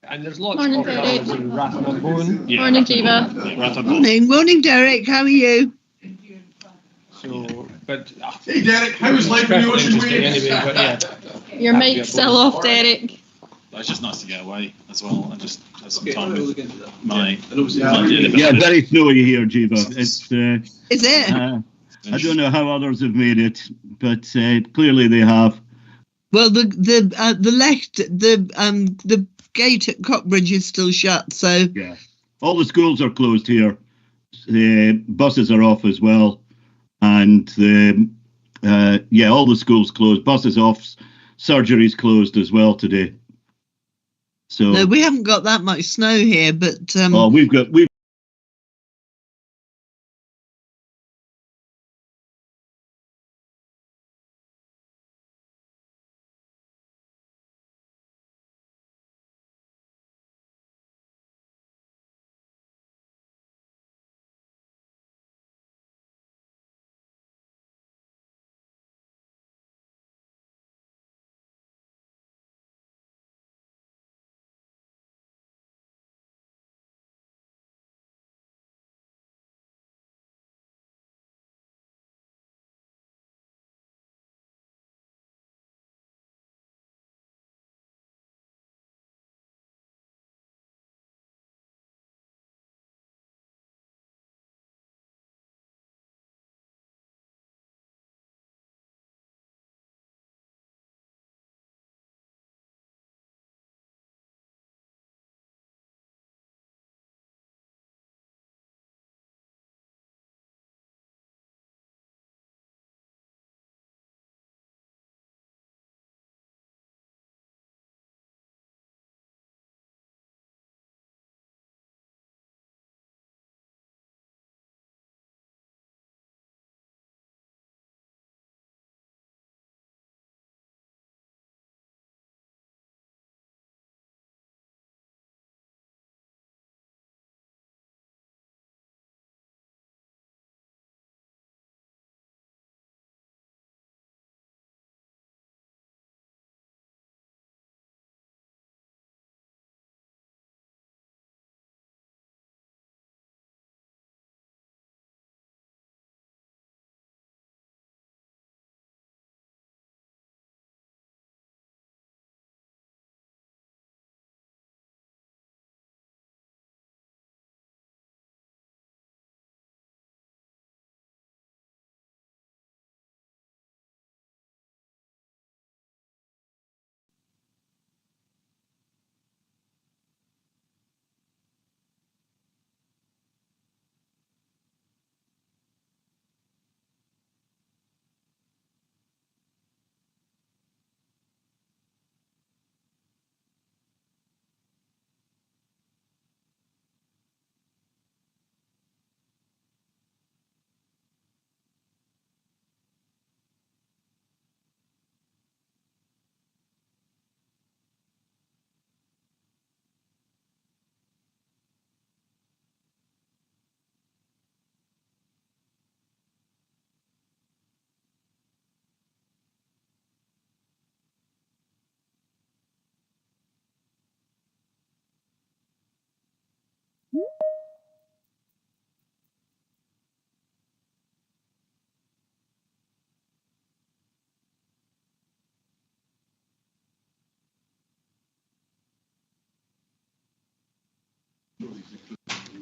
And there's lots Morning, of Derek. colours in Rathmambone. Yeah. Morning, Jiva. Morning, Derek. How are you? So, but Hey Derek, how was life in the ocean waves? anyway, but yeah. Your mic's still off, Derek. It's just nice to get away as well and just have some time with my Yeah, very snowy here, Jiva. It's Is it? I don't know how others have made it, but clearly they have. Well, the gate at Cockbridge is still shut, so Yeah, all the schools are closed here. Buses are off as well, and all the schools closed. Buses off, surgeries closed as well today. So no, we haven't got that much snow here, but we've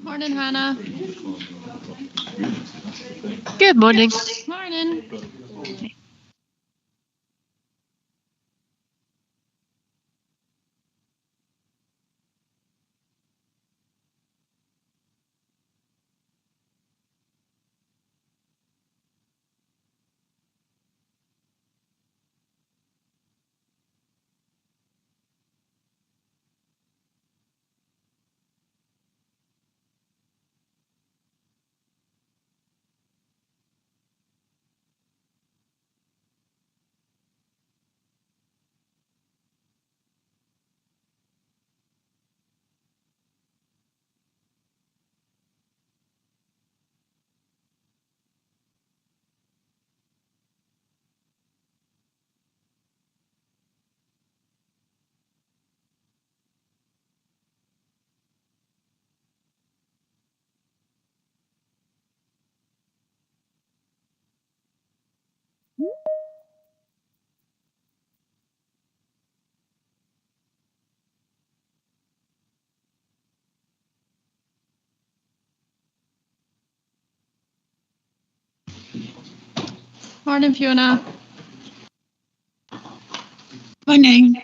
Morning, Hannah. Good morning. Morning. Morning, Fiona. Morning.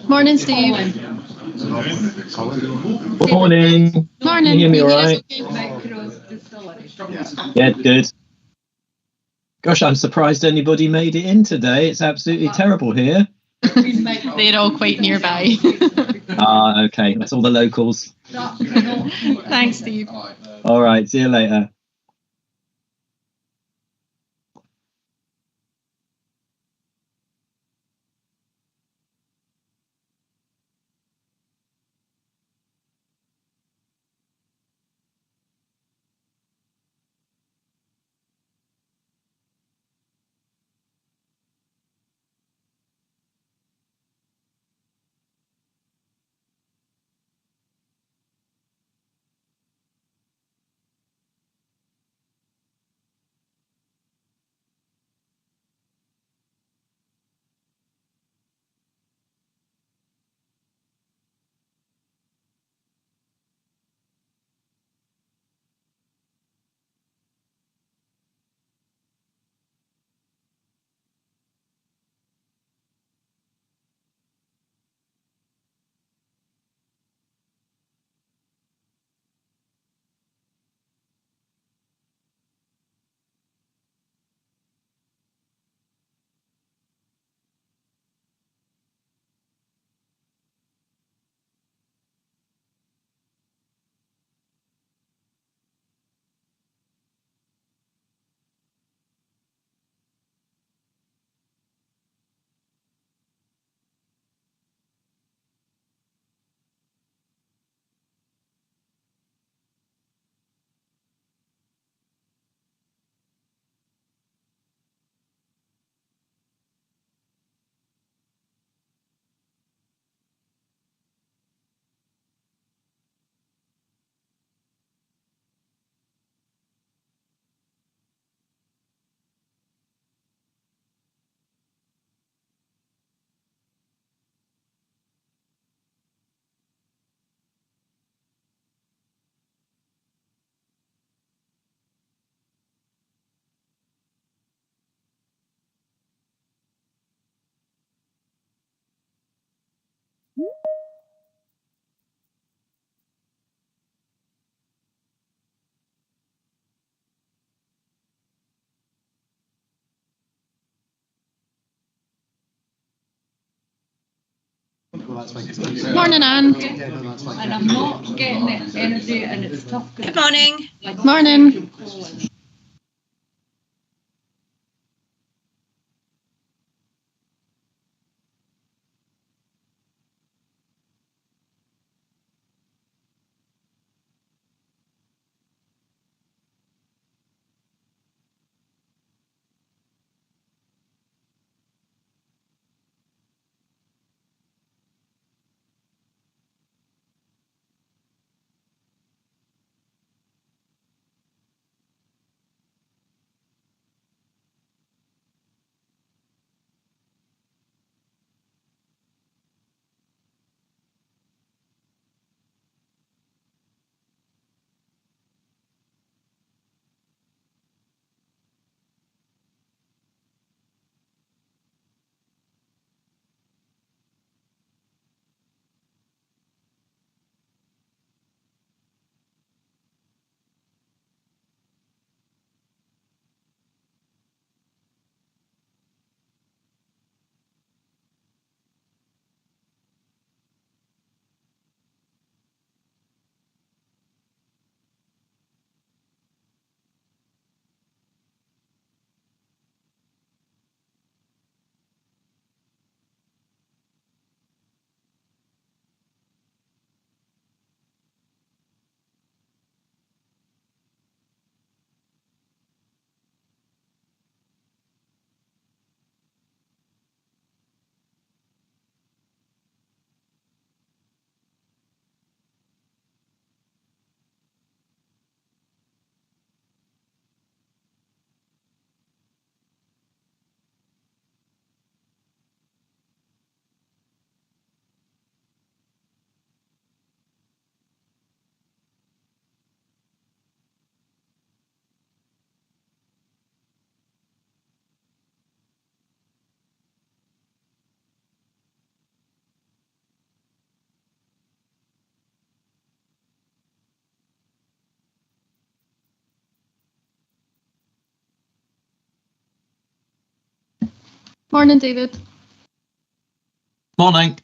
Morning, Steve. Morning. Morning. Can you hear me all right? Yeah, good. Gosh, I'm surprised anybody made it in today. It's absolutely terrible here. They're all quite nearby. Ah, okay. That's all the locals. Thanks, Steve. All right. See you later. Morning, Anne. And I'm not getting the energy, and it's tough. Good morning. Morning. Morning, David. Morning.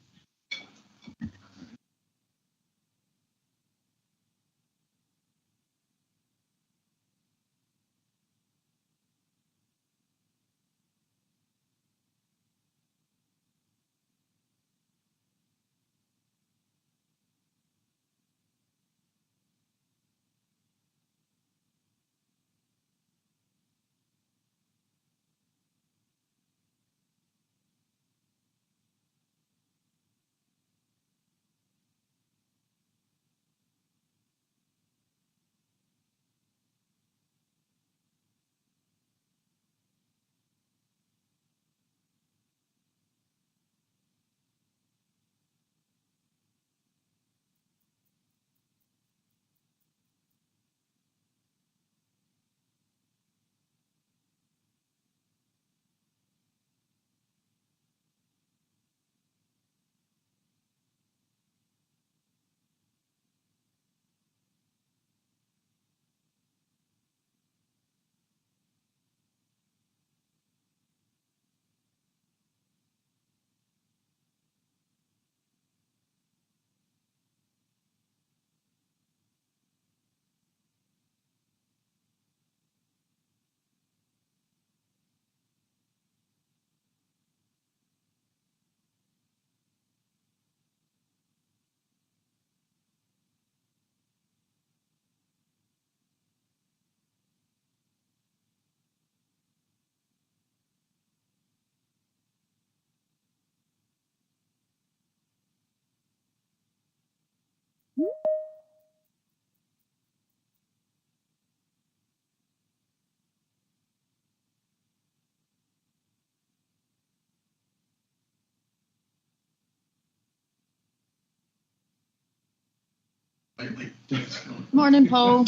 Morning, Paul.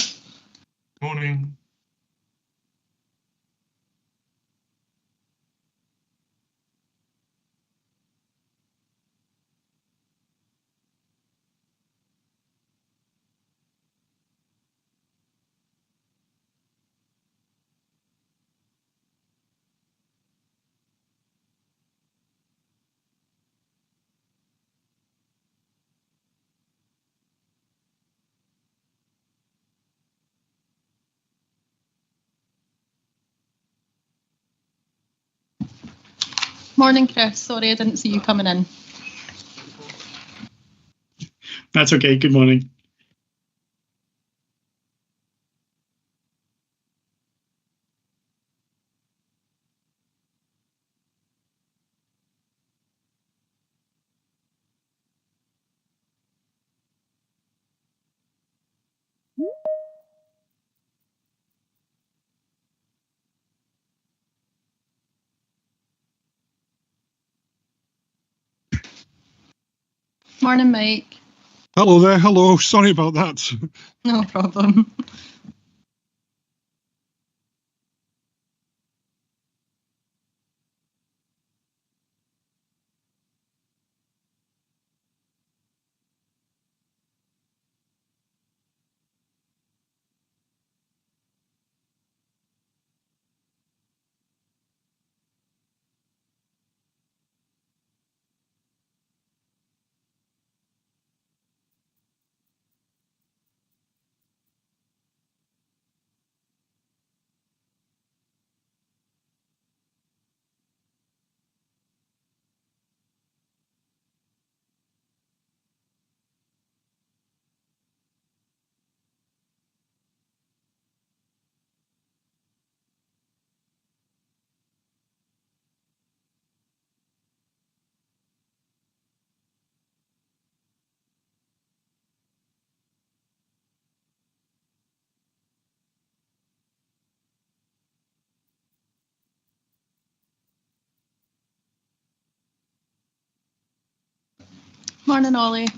Morning. Morning, Chris. Sorry, I didn't see you coming in. That's okay. Good morning. Morning, Mike. Hello there. Hello. Sorry about that. No problem. Morning, Ollie.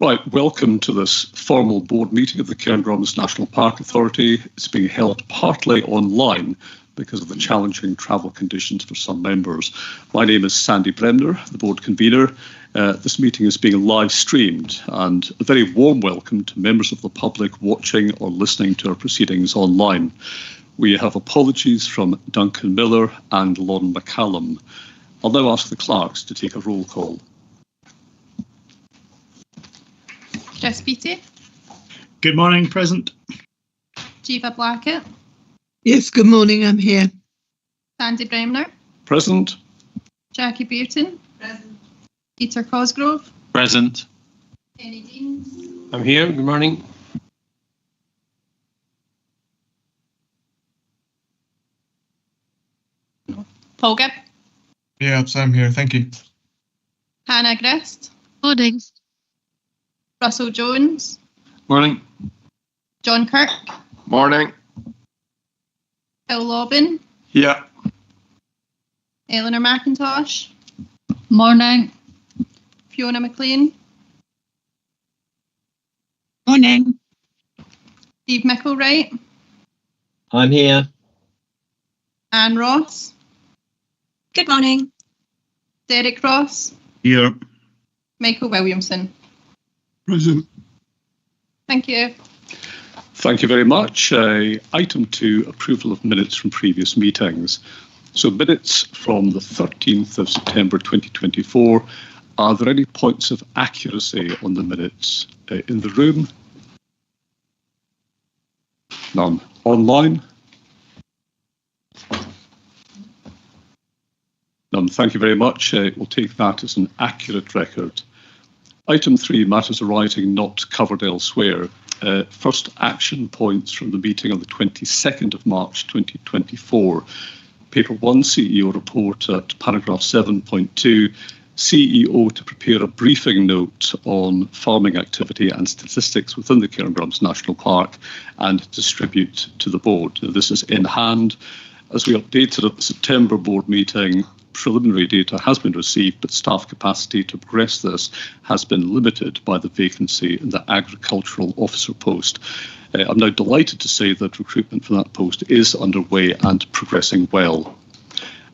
Right, welcome to this formal board meeting of the Cairngorms National Park Authority. It's being held partly online because of the challenging travel conditions for some members. My name is Sandy Bremner, the board convener. This meeting is being live streamed, and a very warm welcome to members of the public watching or listening to our proceedings online. We have apologies from Duncan Miller and Lon McCallum. I'll now ask the clerks to take a roll call. Chris Beattie, Good morning, present. Jiva Blackett, yes, good morning, I'm here. Sandy Bremner, Present. Jackie Bearton, Peter Cosgrove, Present. Kenny Deans, I'm here. Good morning. Paul Gibb, Yeah, Sam here. Thank you. Hannah Grist, Morning. Russell Jones, Morning. John Kirk, Morning. Phil Lobban, Yeah. Eleanor McIntosh, Morning. Fiona McLean, Morning. Steve Micklewright, I'm here. Anne Ross, Good morning. Derek Ross, Here. Michael Williamson. Present. Thank you. Thank you very much. Item 2, approval of minutes from previous meetings. So minutes from the 13th of September 2024. Are there any points of accuracy on the minutes in the room? None. Online? None. Thank you very much. We'll take that as an accurate record. Item 3, matters arising not covered elsewhere. First action points from the meeting on the 22nd of March 2024. Paper 1, CEO report at paragraph 7.2. CEO to prepare a briefing note on farming activity and statistics within the Cairngorms National Park and distribute to the board. Now, this is in hand. As we updated at the September board meeting, preliminary data has been received, but staff capacity to progress this has been limited by the vacancy in the agricultural officer post. I'm now delighted to say that recruitment for that post is underway and progressing well.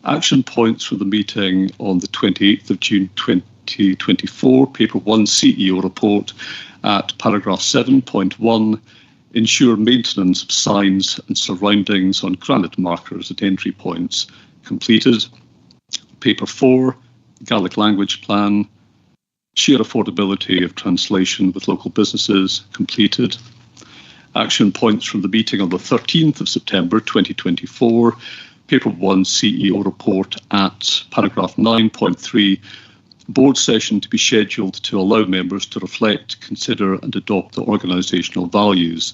Action points for the meeting on the 28th of June 2024, paper 1 CEO report at paragraph 7.1, ensure maintenance of signs and surroundings on granite markers at entry points, completed. Paper 4, Gaelic language plan, share affordability of translation with local businesses, completed. Action points from the meeting on the 13th of September 2024, Paper 1 CEO report at paragraph 9.3, board session to be scheduled to allow members to reflect, consider and adopt the organisational values.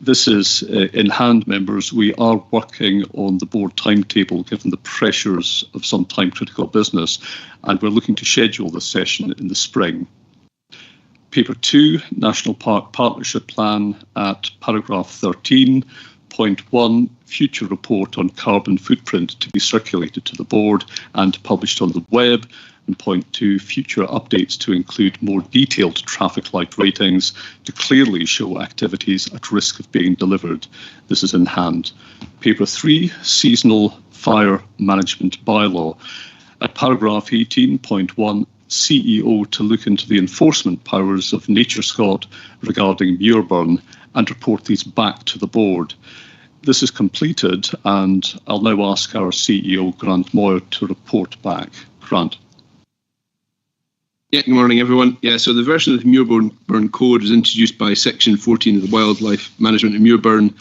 This is in hand, members. We are working on the board timetable given the pressures of some time-critical business, and we're looking to schedule this session in the spring. Paper 2, National Park Partnership Plan at paragraph 13.1, future report on carbon footprint to be circulated to the board and published on the web. And point 2, future updates to include more detailed traffic light ratings to clearly show activities at risk of being delivered. This is in hand. Paper 3, seasonal fire management bylaw. At paragraph 18.1, CEO to look into the enforcement powers of NatureScot regarding Muirburn and report these back to the board. This is completed, and I'll now ask our CEO, Grant Moir, to report back. Grant. Yeah, good morning, everyone. Yeah, so the version of the Muirburn Code was introduced by Section 14 of the Wildlife Management of Muirburn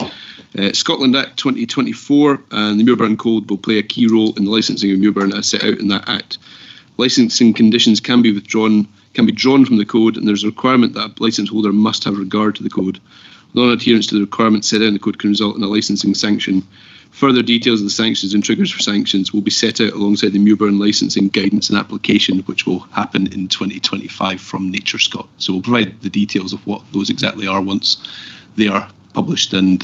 Scotland Act 2024, and the Muirburn Code will play a key role in the licensing of Muirburn as set out in that Act. Licensing conditions can be drawn from the code, and there's a requirement that a licence holder must have regard to the code. Non-adherence to the requirements set out in the code can result in a licensing sanction. Further details of the sanctions and triggers for sanctions will be set out alongside the Muirburn licensing guidance and application, which will happen in 2025 from NatureScot. So we'll provide the details of what those exactly are once they are published, and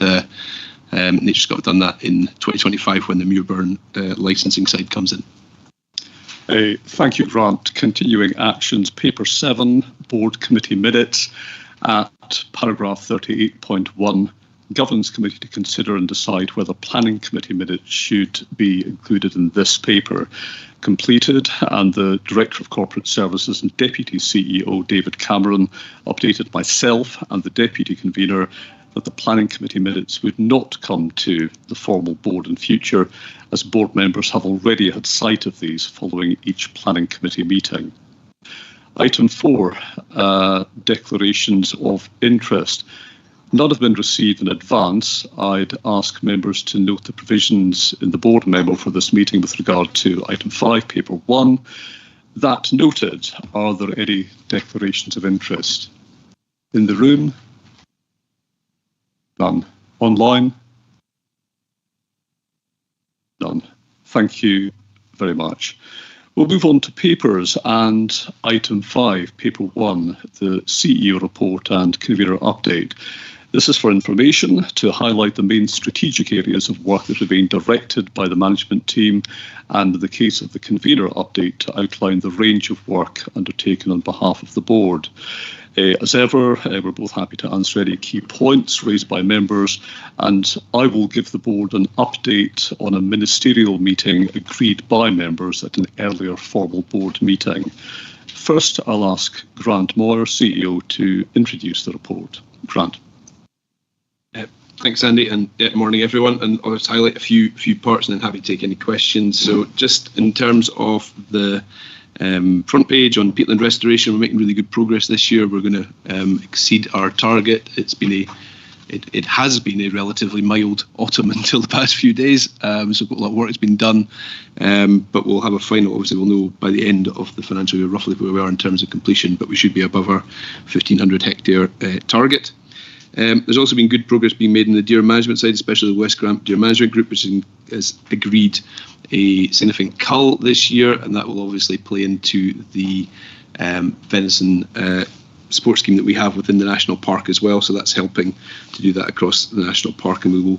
NatureScot have done that in 2025 when the Muirburn licensing side comes in. Thank you, Grant. Continuing actions, paper 7, board committee minutes at paragraph 38.1. Governance Committee to consider and decide whether Planning Committee minutes should be included in this paper. Completed, and the Director of Corporate Services and Deputy CEO David Cameron updated myself and the Deputy Convener that the Planning Committee minutes would not come to the formal board in future, as board members have already had sight of these following each Planning Committee meeting. Item 4, declarations of interest. None have been received in advance. I'd ask members to note the provisions in the board memo for this meeting with regard to item 5, paper 1. That noted, are there any declarations of interest? In the room? None. Online? None. Thank you very much. We'll move on to papers, and item 5, paper 1, the CEO report and convener update. This is for information to highlight the main strategic areas of work that are being directed by the management team, and in the case of the convener update, to outline the range of work undertaken on behalf of the board. As ever, we're both happy to answer any key points raised by members, and I will give the board an update on a ministerial meeting agreed by members at an earlier formal board meeting. First, I'll ask Grant Moyer, CEO, to introduce the report. Grant. Thanks, Andy, and morning, everyone. And I'll just highlight a few parts and then happy to take any questions. So just in terms of the front page on peatland restoration, we're making really good progress this year. We're going to exceed our target. It has been a relatively mild autumn until the past few days, so a lot of work has been done, but we'll have a final. Obviously, we'll know by the end of the financial year roughly where we are in terms of completion, but we should be above our 1,500 hectare target. There's also been good progress being made in the deer management side, especially the West Gramp Deer Management Group, which has agreed a significant cull this year, and that will obviously play into the venison support scheme that we have within the national park as well. So that's helping to do that across the national park, and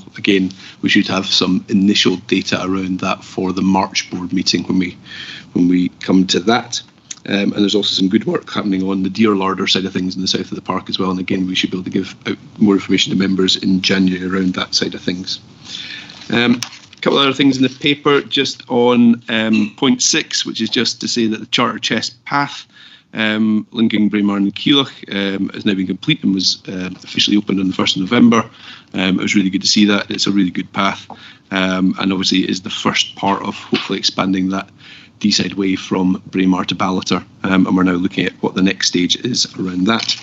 we should have some initial data around that for the March board meeting when we come to that. And there's also some good work happening on the deer larder side of things in the south of the park as well. And again, we should be able to give out more information to members in January around that side of things. A couple of other things in the paper, just on point 6, which is just to say that the Charter Chest path linking Braemar and Keilach has now been complete and was officially opened on the 1st of November. It was really good to see that. It's a really good path, and obviously it is the first part of hopefully expanding that Deeside Way from Braemar to Ballater, and we're now looking at what the next stage is around that.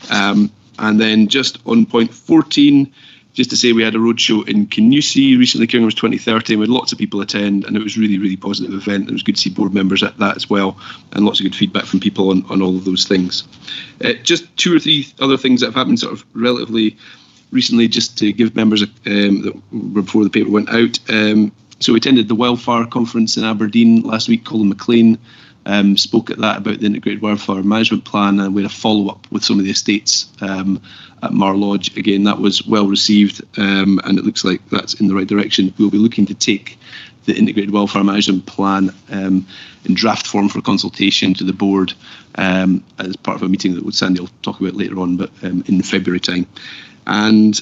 And then just on point 14, just to say we had a roadshow in Canusie recently, Kiringham's 2030, and we had lots of people attend, and it was really, really positive event. It was good to see board members at that as well, and lots of good feedback from people on all of those things. Just 2 or 3 other things that have happened sort of relatively recently, just to give members that were before the paper went out. So we attended the Wildfire Conference in Aberdeen last week. Colin McLean spoke at that about the Integrated Wildfire Management Plan, and we had a follow-up with some of the estates at Mar Lodge. Again, that was well received, and it looks like that's in the right direction. We'll be looking to take the Integrated Wildfire Management Plan in draft form for consultation to the board as part of a meeting that Sandy will talk about later on, but in February time. And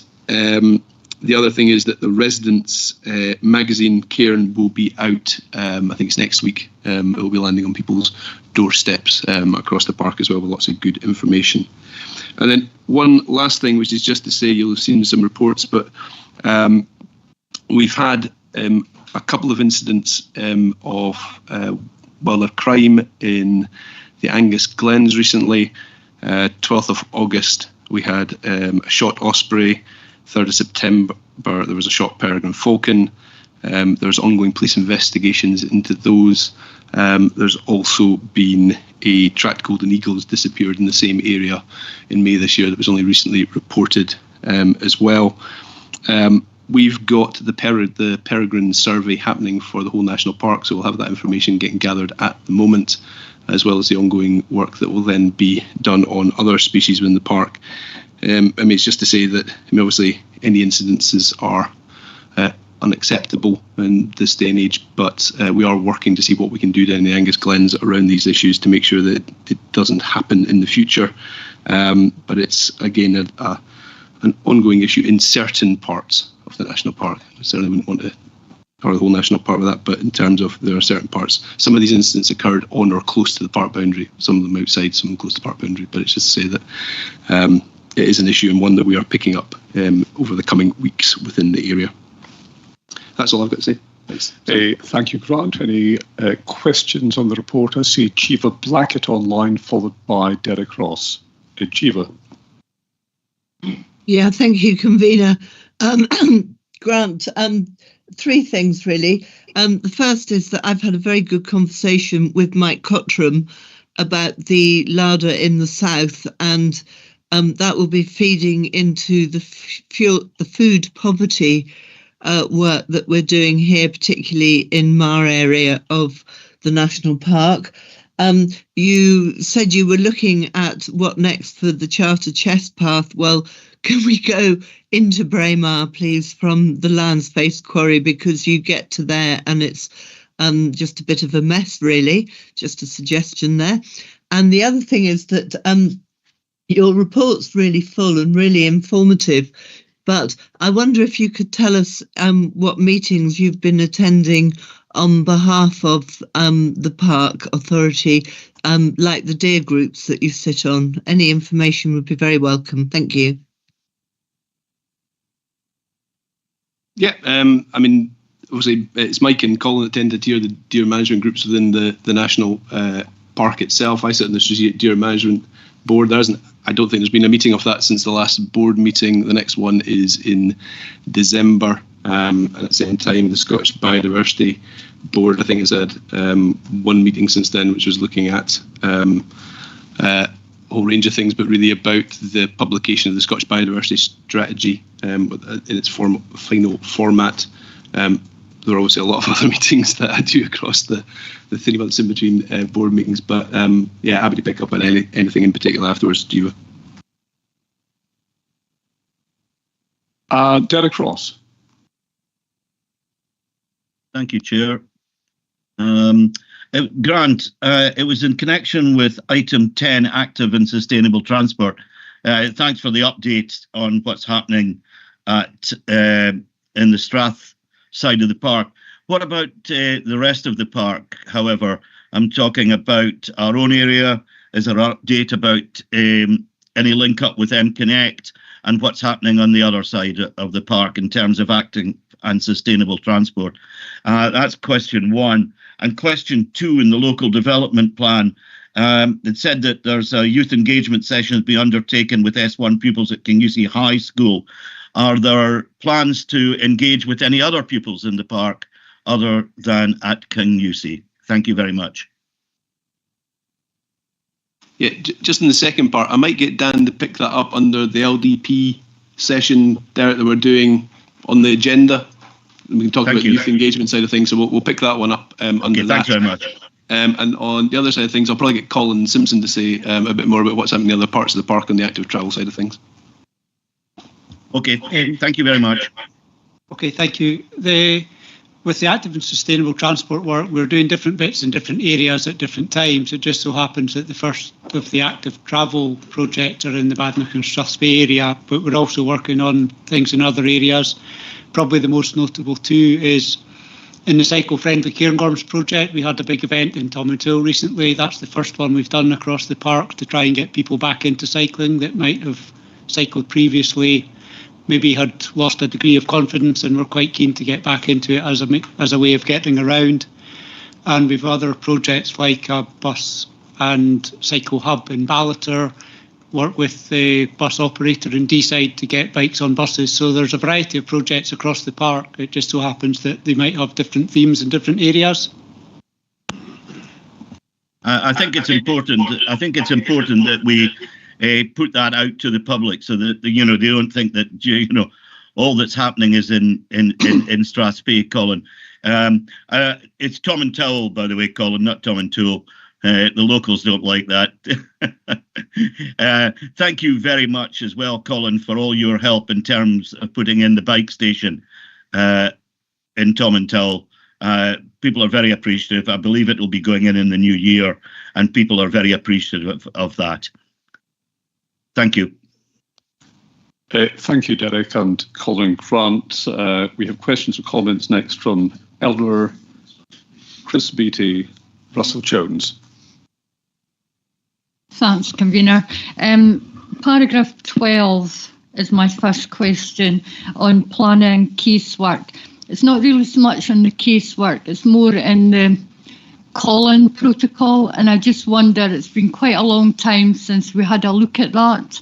the other thing is that the Residents magazine, Cairn, will be out, I think it's next week. It will be landing on people's doorsteps across the park as well, with lots of good information. And then one last thing, which is just to say, you'll have seen some reports, but we've had a couple of incidents of wildlife crime in the Angus Glens recently. 12th of August, we had a shot osprey. 3rd of September, there was a shot peregrine falcon. There's ongoing police investigations into those. There's also been a tracked golden eagle that's disappeared in the same area in May this year that was only recently reported as well. We've got the peregrine survey happening for the whole national park, so we'll have that information getting gathered at the moment, as well as the ongoing work that will then be done on other species within the park. It's just to say that obviously any incidences are unacceptable in this day and age, but we are working to see what we can do down the Angus Glens around these issues to make sure that it doesn't happen in the future. But it's, again, an ongoing issue in certain parts of the national park. I certainly wouldn't want to cover the whole national park with that, but in terms of there are certain parts, some of these incidents occurred on or close to the park boundary, some of them outside, some of them close to the park boundary, but it's just to say that it is an issue and one that we are picking up over the coming weeks within the area. That's all I've got to say. Thanks. Thank you, Grant. Any questions on the report? I see Jiva Blackett online, followed by Derek Ross. Jiva. Yeah, thank you, convener. Grant, three things really. The first is that I've had a very good conversation with Mike Cottram about the larder in the south, and that will be feeding into the food poverty work that we're doing here, particularly in Mar area of the national park. You said you were looking at what next for the Charter Chest Path. Well, can we go into Braemar, please, from the Landsface Quarry, because you get to there and it's just a bit of a mess, really. Just a suggestion there. And the other thing is that your report's really full and really informative, but I wonder if you could tell us what meetings you've been attending on behalf of the Park Authority, like the deer groups that you sit on. Any information would be very welcome. Thank you. Yeah, I mean, obviously it's Mike and Colin that tend to steer the deer management groups within the national park itself. I sit on the Strategic Deer Management Board. I don't think there's been a meeting of that since the last board meeting. The next one is in December. And at the same time, the Scottish Biodiversity Board, I think, has had one meeting since then, which was looking at a whole range of things, but really about the publication of the Scottish Biodiversity Strategy in its final format. There are obviously a lot of other meetings that I do across the 3 months in between board meetings, but yeah, happy to pick up on anything in particular afterwards, Jiva. Derek Ross. Thank you, Chair. Grant, it was in connection with item 10, active and sustainable transport. Thanks for the update on what's happening at in the Strath side of the park. What about the rest of the park, however? I'm talking about our own area. Is there an update about any link up with MConnect and what's happening on the other side of the park in terms of acting and sustainable transport? That's question one. And question two, in the local development plan, it said that there's a youth engagement session to be undertaken with S1 pupils at Kingussie High School. Are there plans to engage with any other pupils in the park other than at Kingussie? Thank you very much. Yeah, just in the second part, I might get Dan to pick that up under the LDP session, Derek, that we're doing on the agenda. We can talk about the youth engagement side of things, so we'll pick that one up under that. Thanks very much. And on the other side of things, I'll probably get Colin Simpson to say a bit more about what's happening in the other parts of the park on the active travel side of things. Okay, thank you very much. Okay, thank you. With the active and sustainable transport work, we're doing different bits in different areas at different times. It just so happens that the first of the active travel projects are in the Badenoch and Strathspey area, but we're also working on things in other areas. Probably the most notable too is in the cycle-friendly Cairngorms project. We had a big event in Tomintoul recently. That's the first one we've done across the park to try and get people back into cycling that might have cycled previously, maybe had lost a degree of confidence and were quite keen to get back into it as a way of getting around. And we've other projects like a bus and cycle hub in Ballater, work with the bus operator in Deeside to get bikes on buses. So there's a variety of projects across the park. It just so happens that they might have different themes in different areas. I think it's important. I think it's important that we put that out to the public so that they don't think that all that's happening is in Strathspey, Colin. It's Tomintoul, by the way, Colin, not Tomintoul. The locals don't like that. Thank you very much as well, Colin, for all your help in terms of putting in the bike station in Tomintoul. People are very appreciative. I believe it will be going in the new year, and people are very appreciative of that. Thank you. Thank you, Derek and Colin Grant. We have questions or comments next from Eleanor, Chris Beattie, Russell Jones. Thanks, convener. Paragraph 12 is my first question on planning casework. It's not really so much on the casework, it's more in the Colin protocol, and I just wonder, it's been quite a long time since we had a look at that,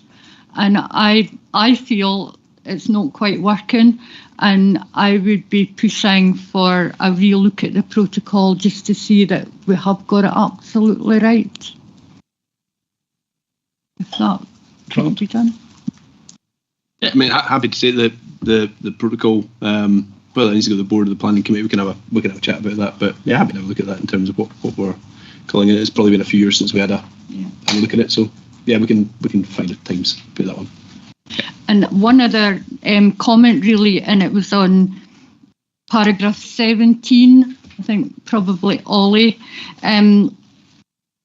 and I feel it's not quite working, and I would be pushing for a real look at the protocol just to see that we have got it absolutely right. If that can be done. Yeah, I mean, happy to take the protocol. Whether it needs to go to the board or the planning committee, we can have a chat about that. But yeah, happy to have a look at that in terms of what we're calling it. It's probably been a few years since we had a look at it. So yeah, we can find it times put that one. And one other comment really, and it was on paragraph 17. I think probably Ollie.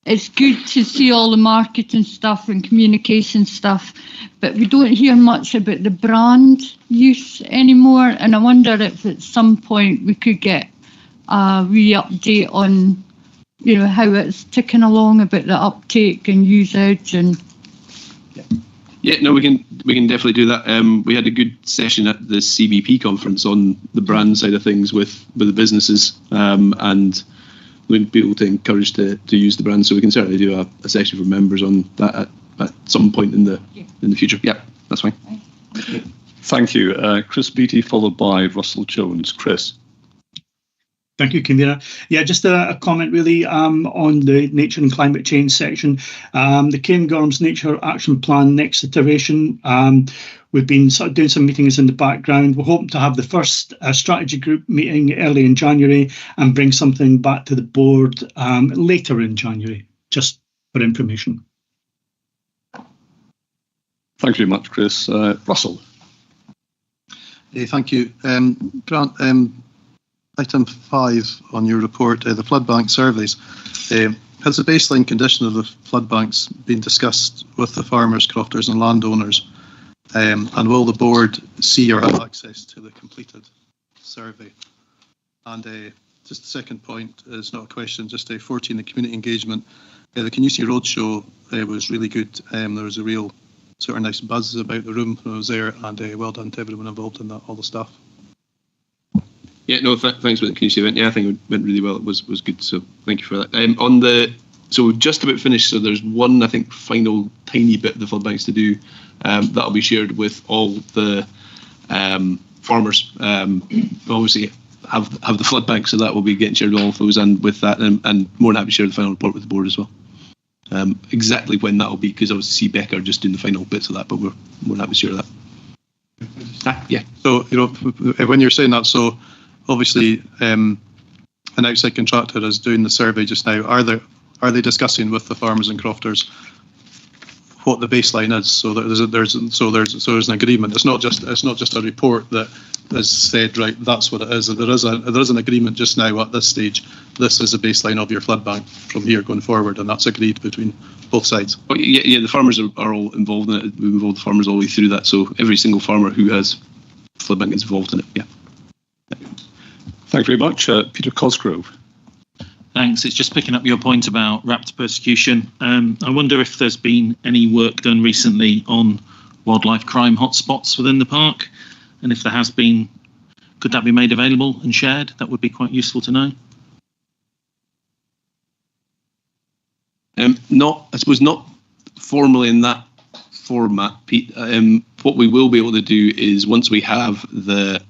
It's good to see all the marketing stuff and communication stuff, but we don't hear much about the brand use anymore. And I wonder if at some point we could get a re-update on, how it's ticking along about the uptake and usage and. Yeah, no, we can definitely do that. We had a good session at the CBP conference on the brand side of things with the businesses, and we people to encourage to use the brand. So we can certainly do a session for members on that at some point in the future. Yeah, that's fine. Thank you, Chris Beattie, followed by Russell Jones. Chris. Thank you, convener. Yeah, just a comment really on the nature and climate change section. The Cairngorms Nature Action Plan next iteration. We've been sort of doing some meetings in the background. We're hoping to have the first strategy group meeting early in January and bring something back to the board later in January, just for information. Thank you very much, Chris. Russell. Thank you. Grant, item 5 on your report, the flood bank surveys. Has the baseline condition of the flood banks been discussed with the farmers, crofters and landowners? And will the board see or have access to the completed survey? And just the second point is not a question, just 14, the community engagement. The Canusi Roadshow was really good. There was a real sort of nice buzz about the room when I was there, and well done to everyone involved in that, all the staff. Yeah, no, thanks for the Canusi event. Yeah, I think it went really well. It was good, so thank you for that. So we've just about finished, so there's one, I think, final tiny bit of the flood banks to do. That'll be shared with all the farmers. Obviously have the flood bank, so that will be getting shared with all of those, and with that, and more than happy to share the final report with the board as well. Exactly when that will be, because obviously CBEC are just doing the final bits of that, but we're more than happy to share that. Yeah. So, when you're saying that, so obviously an outside contractor is doing the survey just now. Are they discussing with the farmers and crofters what the baseline is? So there's an agreement. It's not just a report that has said, right, that's what it is. There is an agreement just now at this stage. This is a baseline of your flood bank from here going forward, and that's agreed between both sides. Oh, yeah, the farmers are all involved in it. We've involved the farmers all the way through that. So every single farmer who has flood bank is involved in it. Yeah. Thank you very much, Peter Cosgrove. Thanks. It's just picking up your point about raptor persecution. I wonder if there's been any work done recently on wildlife crime hotspots within the park, and if there has been, could that be made available and shared? That would be quite useful to know. Not formally in that format, Pete. What we will be able to do is, once we have the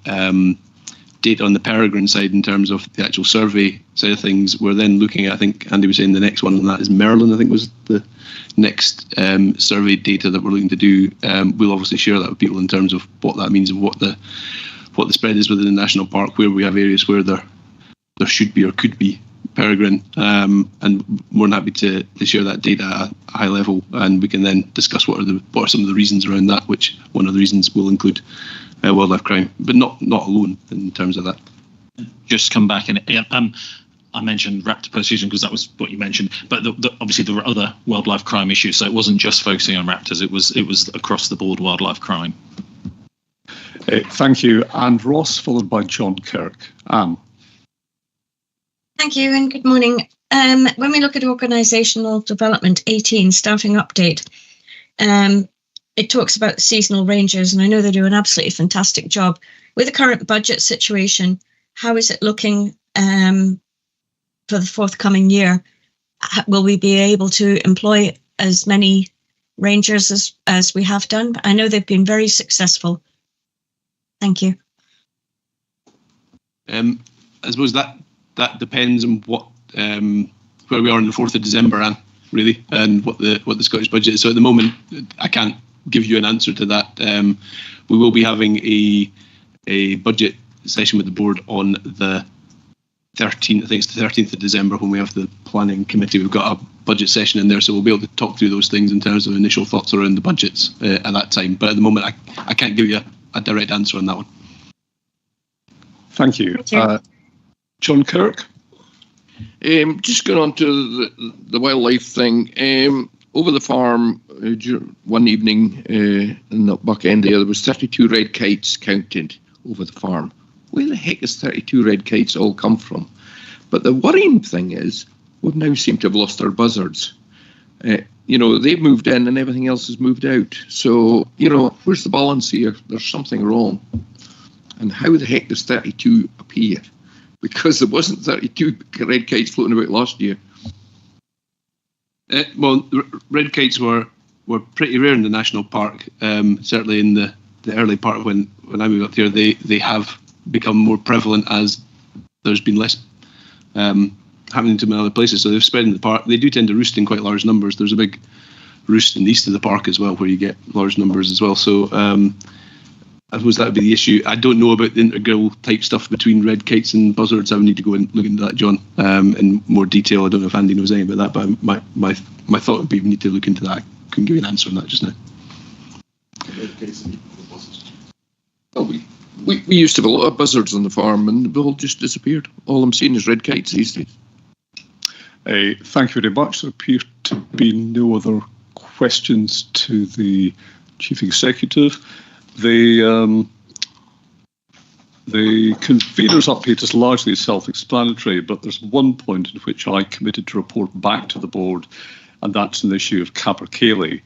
data on the peregrine side in terms of the actual survey side of things, we're then looking at, I think Andy was saying the next one on that is Merlin, I think was the next survey data that we're looking to do. We'll obviously share that with people in terms of what that means and what the spread is within the national park, where we have areas where there should be or could be peregrine, and we're happy to share that data at a high level, and we can then discuss what are some of the reasons around that, which one of the reasons will include wildlife crime, but not alone in terms of that. just come back and I mentioned raptor persecution because that was what you mentioned, but obviously there were other wildlife crime issues, so it wasn't just focusing on raptors, it was across the board wildlife crime. Thank you. And Ross, followed by John Kirk. Anne. Thank you and good morning. When we look at organisational development 18, starting update, it talks about seasonal rangers, and I know they do an absolutely fantastic job. With the current budget situation, how is it looking for the forthcoming year? Will we be able to employ as many rangers as we have done? I know they've been very successful. Thank you. I suppose that depends on what where we are on the 4th of December, Anne, really, and what the Scottish budget is. So at the moment, I can't give you an answer to that. We will be having a budget session with the board on the 13th. I think it's the 13th of December when we have the planning committee. We've got a budget session in there, so we'll be able to talk through those things in terms of initial thoughts around the budgets at that time. But at the moment, I can't give you a direct answer on that one. Thank you. John Kirk. Just going on to the wildlife thing. Over the farm, one evening in the Buck End there was 32 red kites counted over the farm. Where the heck is 32 red kites all come from? But the worrying thing is, we now seem to have lost our buzzards. They've moved in and everything else has moved out. So, where's the balance here? There's something wrong. And how the heck does 32 appear? Because there wasn't 32 red kites floating about last year. Well, red kites were pretty rare in the national park. Certainly in the early part of when I moved up here, they have become more prevalent as there's been less happening to them in other places. So they've spread in the park. They do tend to roost in quite large numbers. There's a big roost in the east of the park as well, where you get large numbers as well. So I suppose that would be the issue. I don't know about the integral type stuff between red kites and buzzards. I would need to go and look into that, John, in more detail. I don't know if Andy knows anything about that, but my thought would be we need to look into that. I couldn't give you an answer on that just now. Well, we used to have a lot of buzzards on the farm, and they all just disappeared. All I'm seeing is red kites these days. Thank you very much. There appear to be no other questions to the Chief Executive. The convener's update is largely self-explanatory, but there's one point in which I committed to report back to the board, and that's an issue of Capercaillie.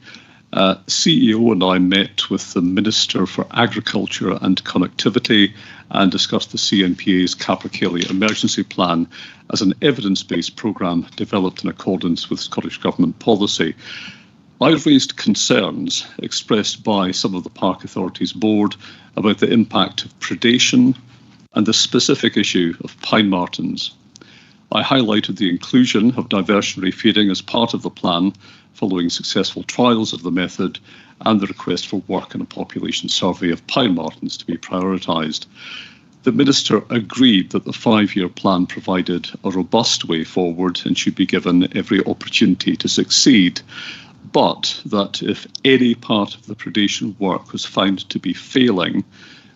CEO and I met with the Minister for Agriculture and Connectivity and discussed the CNPA's Capercaillie Emergency Plan as an evidence-based programme developed in accordance with Scottish Government policy. I've raised concerns expressed by some of the Park Authority's board about the impact of predation and the specific issue of pine martens. I highlighted the inclusion of diversionary feeding as part of the plan following successful trials of the method and the request for work on a population survey of pine martens to be prioritised. The Minister agreed that the 5-year plan provided a robust way forward and should be given every opportunity to succeed, but that if any part of the predation work was found to be failing,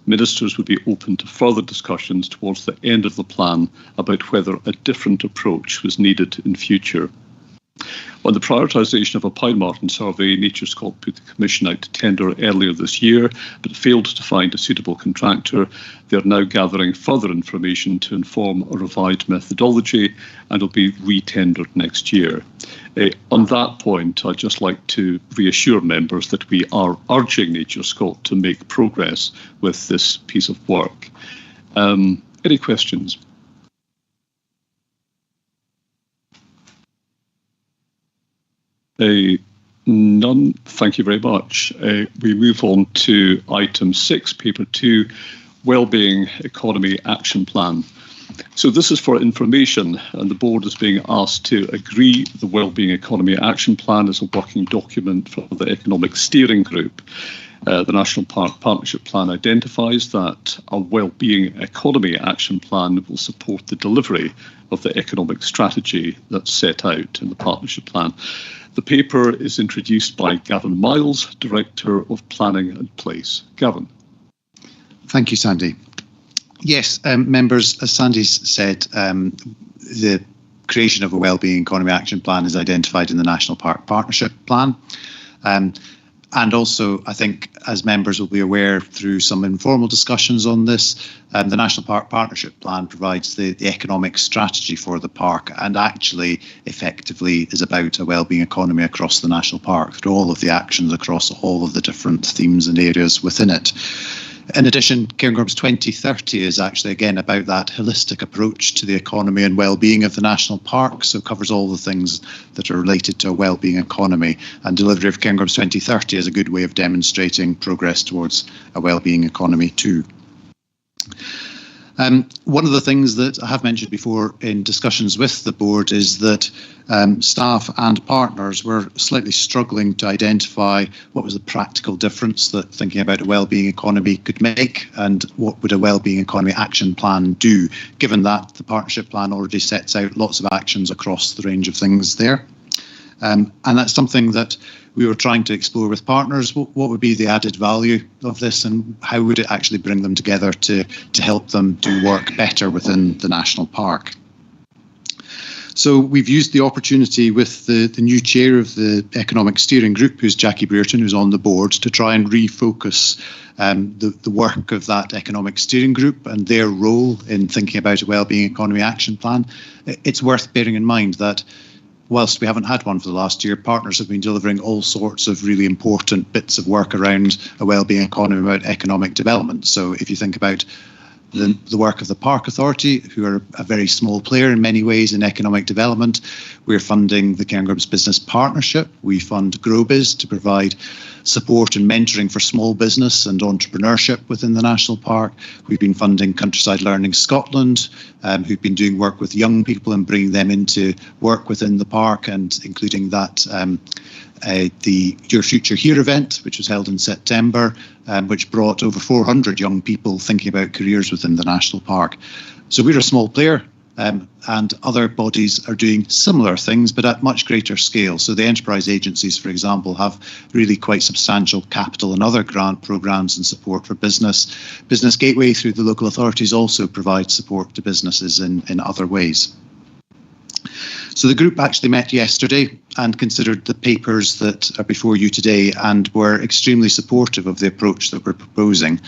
ministers would be open to further discussions towards the end of the plan about whether a different approach was needed in future. On the prioritisation of a pine marten survey, NatureScot put the commission out to tender earlier this year, but failed to find a suitable contractor. They are now gathering further information to inform a revised methodology and will be re-tendered next year. On that point, I'd just like to reassure members that we are urging NatureScot to make progress with this piece of work. Any questions? None. Thank you very much. We move on to item 6, paper 2, Wellbeing Economy Action Plan. So this is for information, and the board is being asked to agree the Wellbeing Economy Action Plan as a working document for the Economic Steering Group. The National Park Partnership Plan identifies that a Wellbeing Economy Action Plan will support the delivery of the economic strategy that's set out in the Partnership Plan. The paper is introduced by Gavin Miles, Director of Planning and Place. Gavin. Thank you, Sandy. Yes, members, as Sandy's said, the creation of a Wellbeing Economy Action Plan is identified in the National Park Partnership Plan. And also, I think, as members will be aware through some informal discussions on this, the National Park Partnership Plan provides the economic strategy for the park, and actually effectively is about a wellbeing economy across the national park through all of the actions across all of the different themes and areas within it. In addition, Cairngorms 2030 is actually again about that holistic approach to the economy and well-being of the national park, so it covers all the things that are related to a well-being economy, and delivery of Cairngorms 2030 is a good way of demonstrating progress towards a well-being economy too. One of the things that I have mentioned before in discussions with the board is that staff and partners were slightly struggling to identify what was the practical difference that thinking about a wellbeing economy could make, and what would a wellbeing economy action plan do, given that the partnership plan already sets out lots of actions across the range of things there. And that's something that we were trying to explore with partners. What would be the added value of this, and how would it actually bring them together to help them do work better within the national park? So we've used the opportunity with the new chair of the Economic Steering Group, who's Jackie Brereton, who's on the board, to try and refocus the work of that Economic Steering Group and their role in thinking about a Wellbeing Economy Action Plan. It's worth bearing in mind that whilst we haven't had one for the last year, partners have been delivering all sorts of really important bits of work around a wellbeing economy, about economic development. So if you think about the work of the Park Authority, who are a very small player in many ways in economic development, we're funding the Cairngorms Business Partnership. We fund GrowBiz to provide support and mentoring for small business and entrepreneurship within the National Park. We've been funding Countryside Learning Scotland, who've been doing work with young people and bringing them into work within the park, and including that the Your Future Here event, which was held in September, which brought over 400 young people thinking about careers within the National Park. So we're a small player, and other bodies are doing similar things, but at much greater scale. So the enterprise agencies, for example, have really quite substantial capital and other grant programmes and support for business. Business Gateway, through the local authorities, also provides support to businesses in other ways. So the group actually met yesterday and considered the papers that are before you today, and were extremely supportive of the approach that we're proposing.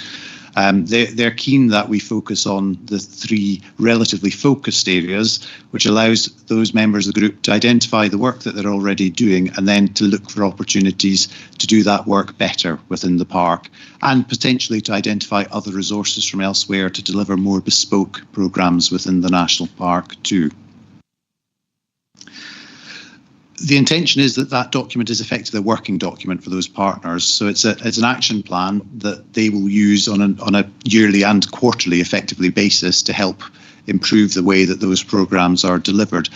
They're keen that we focus on the three relatively focused areas, which allows those members of the group to identify the work that they're already doing, and then to look for opportunities to do that work better within the park, and potentially to identify other resources from elsewhere to deliver more bespoke programmes within the national park too. The intention is that that document is effectively a working document for those partners. So it's an action plan that they will use on a yearly and quarterly effectively basis to help improve the way that those programmes are delivered.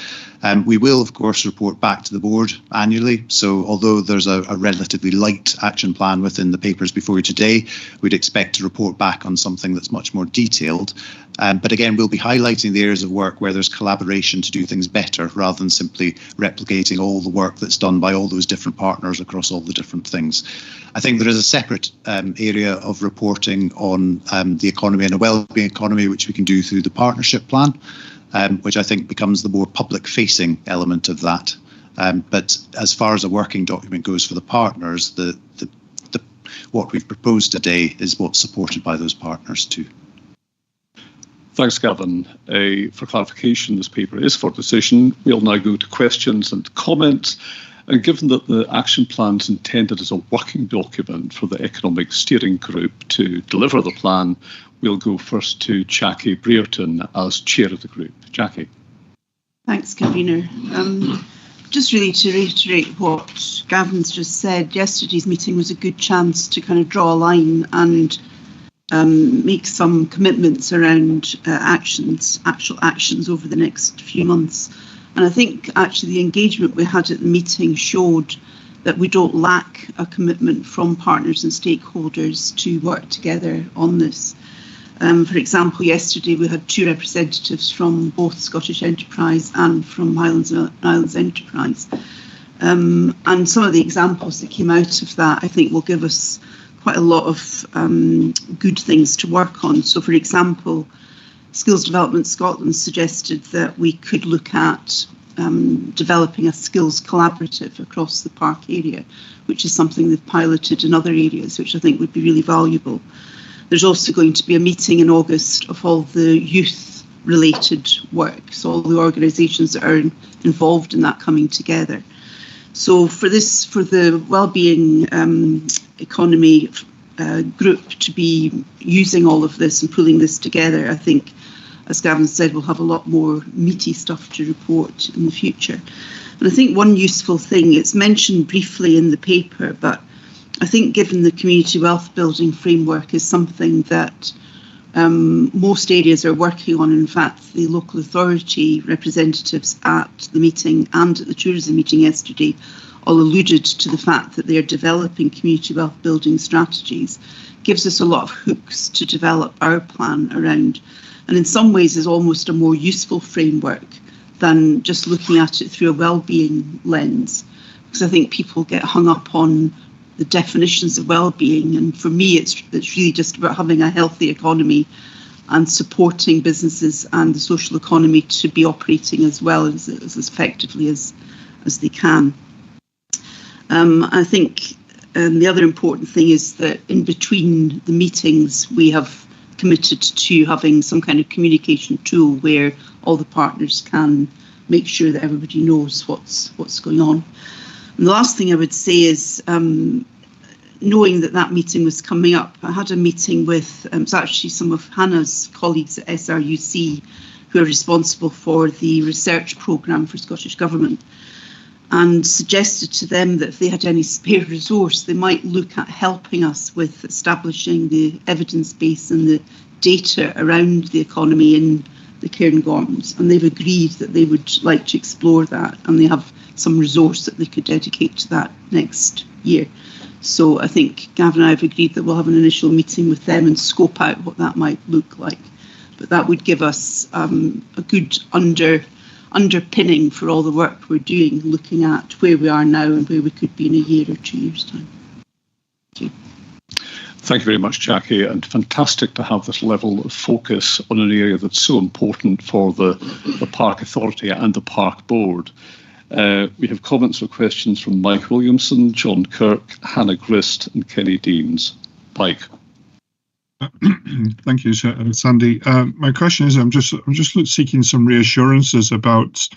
We will, of course, report back to the board annually. So although there's a relatively light action plan within the papers before you today, we'd expect to report back on something that's much more detailed. But again, we'll be highlighting the areas of work where there's collaboration to do things better, rather than simply replicating all the work that's done by all those different partners across all the different things. I think there is a separate area of reporting on the economy and a wellbeing economy, which we can do through the partnership plan, which I think becomes the more public-facing element of that. But as far as a working document goes for the partners, what we've proposed today is what's supported by those partners too. Thanks, Gavin. For clarification, this paper is for decision. We'll now go to questions and comments. And given that the action plan is intended as a working document for the Economic Steering Group to deliver the plan, we'll go first to Jackie Brereton as chair of the group. Jackie. Thanks, Convener. Just really to reiterate what Gavin's just said, yesterday's meeting was a good chance to kind of draw a line and make some commitments around actual actions over the next few months. And I think actually the engagement we had at the meeting showed that we don't lack a commitment from partners and stakeholders to work together on this. For example, yesterday we had 2 representatives from both Scottish Enterprise and from Highlands and Islands Enterprise. And some of the examples that came out of that, I think, will give us quite a lot of good things to work on. So, for example, Skills Development Scotland suggested that we could look at developing a skills collaborative across the park area, which is something they've piloted in other areas, which I think would be really valuable. There's also going to be a meeting in August of all the youth-related work, so all the organisations that are involved in that coming together. So for the wellbeing economy group to be using all of this and pulling this together, I think, as Gavin said, we'll have a lot more meaty stuff to report in the future. And I think one useful thing, it's mentioned briefly in the paper, but I think given the community wealth building framework is something that most areas are working on. In fact, the local authority representatives at the meeting and at the tourism meeting yesterday all alluded to the fact that they're developing community wealth building strategies. Gives us a lot of hooks to develop our plan around, and in some ways is almost a more useful framework than just looking at it through a well-being lens, because I think people get hung up on the definitions of well-being, and for me it's really just about having a healthy economy and supporting businesses and the social economy to be operating as well as effectively as they can. I think the other important thing is that in between the meetings we have committed to having some kind of communication tool where all the partners can make sure that everybody knows what's going on. And the last thing I would say is, knowing that meeting was coming up, I had a meeting with it's actually some of Hannah's colleagues at SRUC who are responsible for the research programme for Scottish Government, and suggested to them that if they had any spare resource, they might look at helping us with establishing the evidence base and the data around the economy in the Cairngorms. And they've agreed that they would like to explore that, and they have some resource that they could dedicate to that next year. So I think Gavin and I have agreed that we'll have an initial meeting with them and scope out what that might look like. But that would give us a good underpinning for all the work we're doing, looking at where we are now and where we could be in a year or 2 years' time. Thank you. Thank you very much, Jackie, and fantastic to have this level of focus on an area that's so important for the Park Authority and the Park Board. We have comments or questions from Mike Williamson, John Kirk, Hannah Grist and Kenny Deans. Mike. Thank you, Sandy. My question is, I'm just seeking some reassurances about,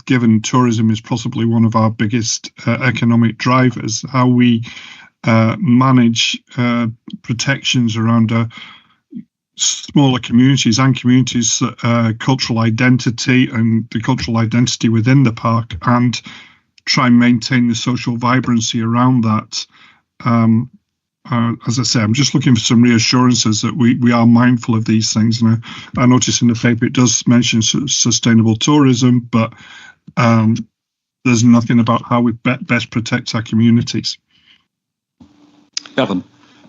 given tourism is possibly one of our biggest economic drivers, how we manage protections around smaller communities and communities' cultural identity and the cultural identity within the park, and try and maintain the social vibrancy around that. As I say, I'm just looking for some reassurances that we are mindful of these things. And I notice in the paper it does mention sustainable tourism, but there's nothing about how we best protect our communities. Gavin.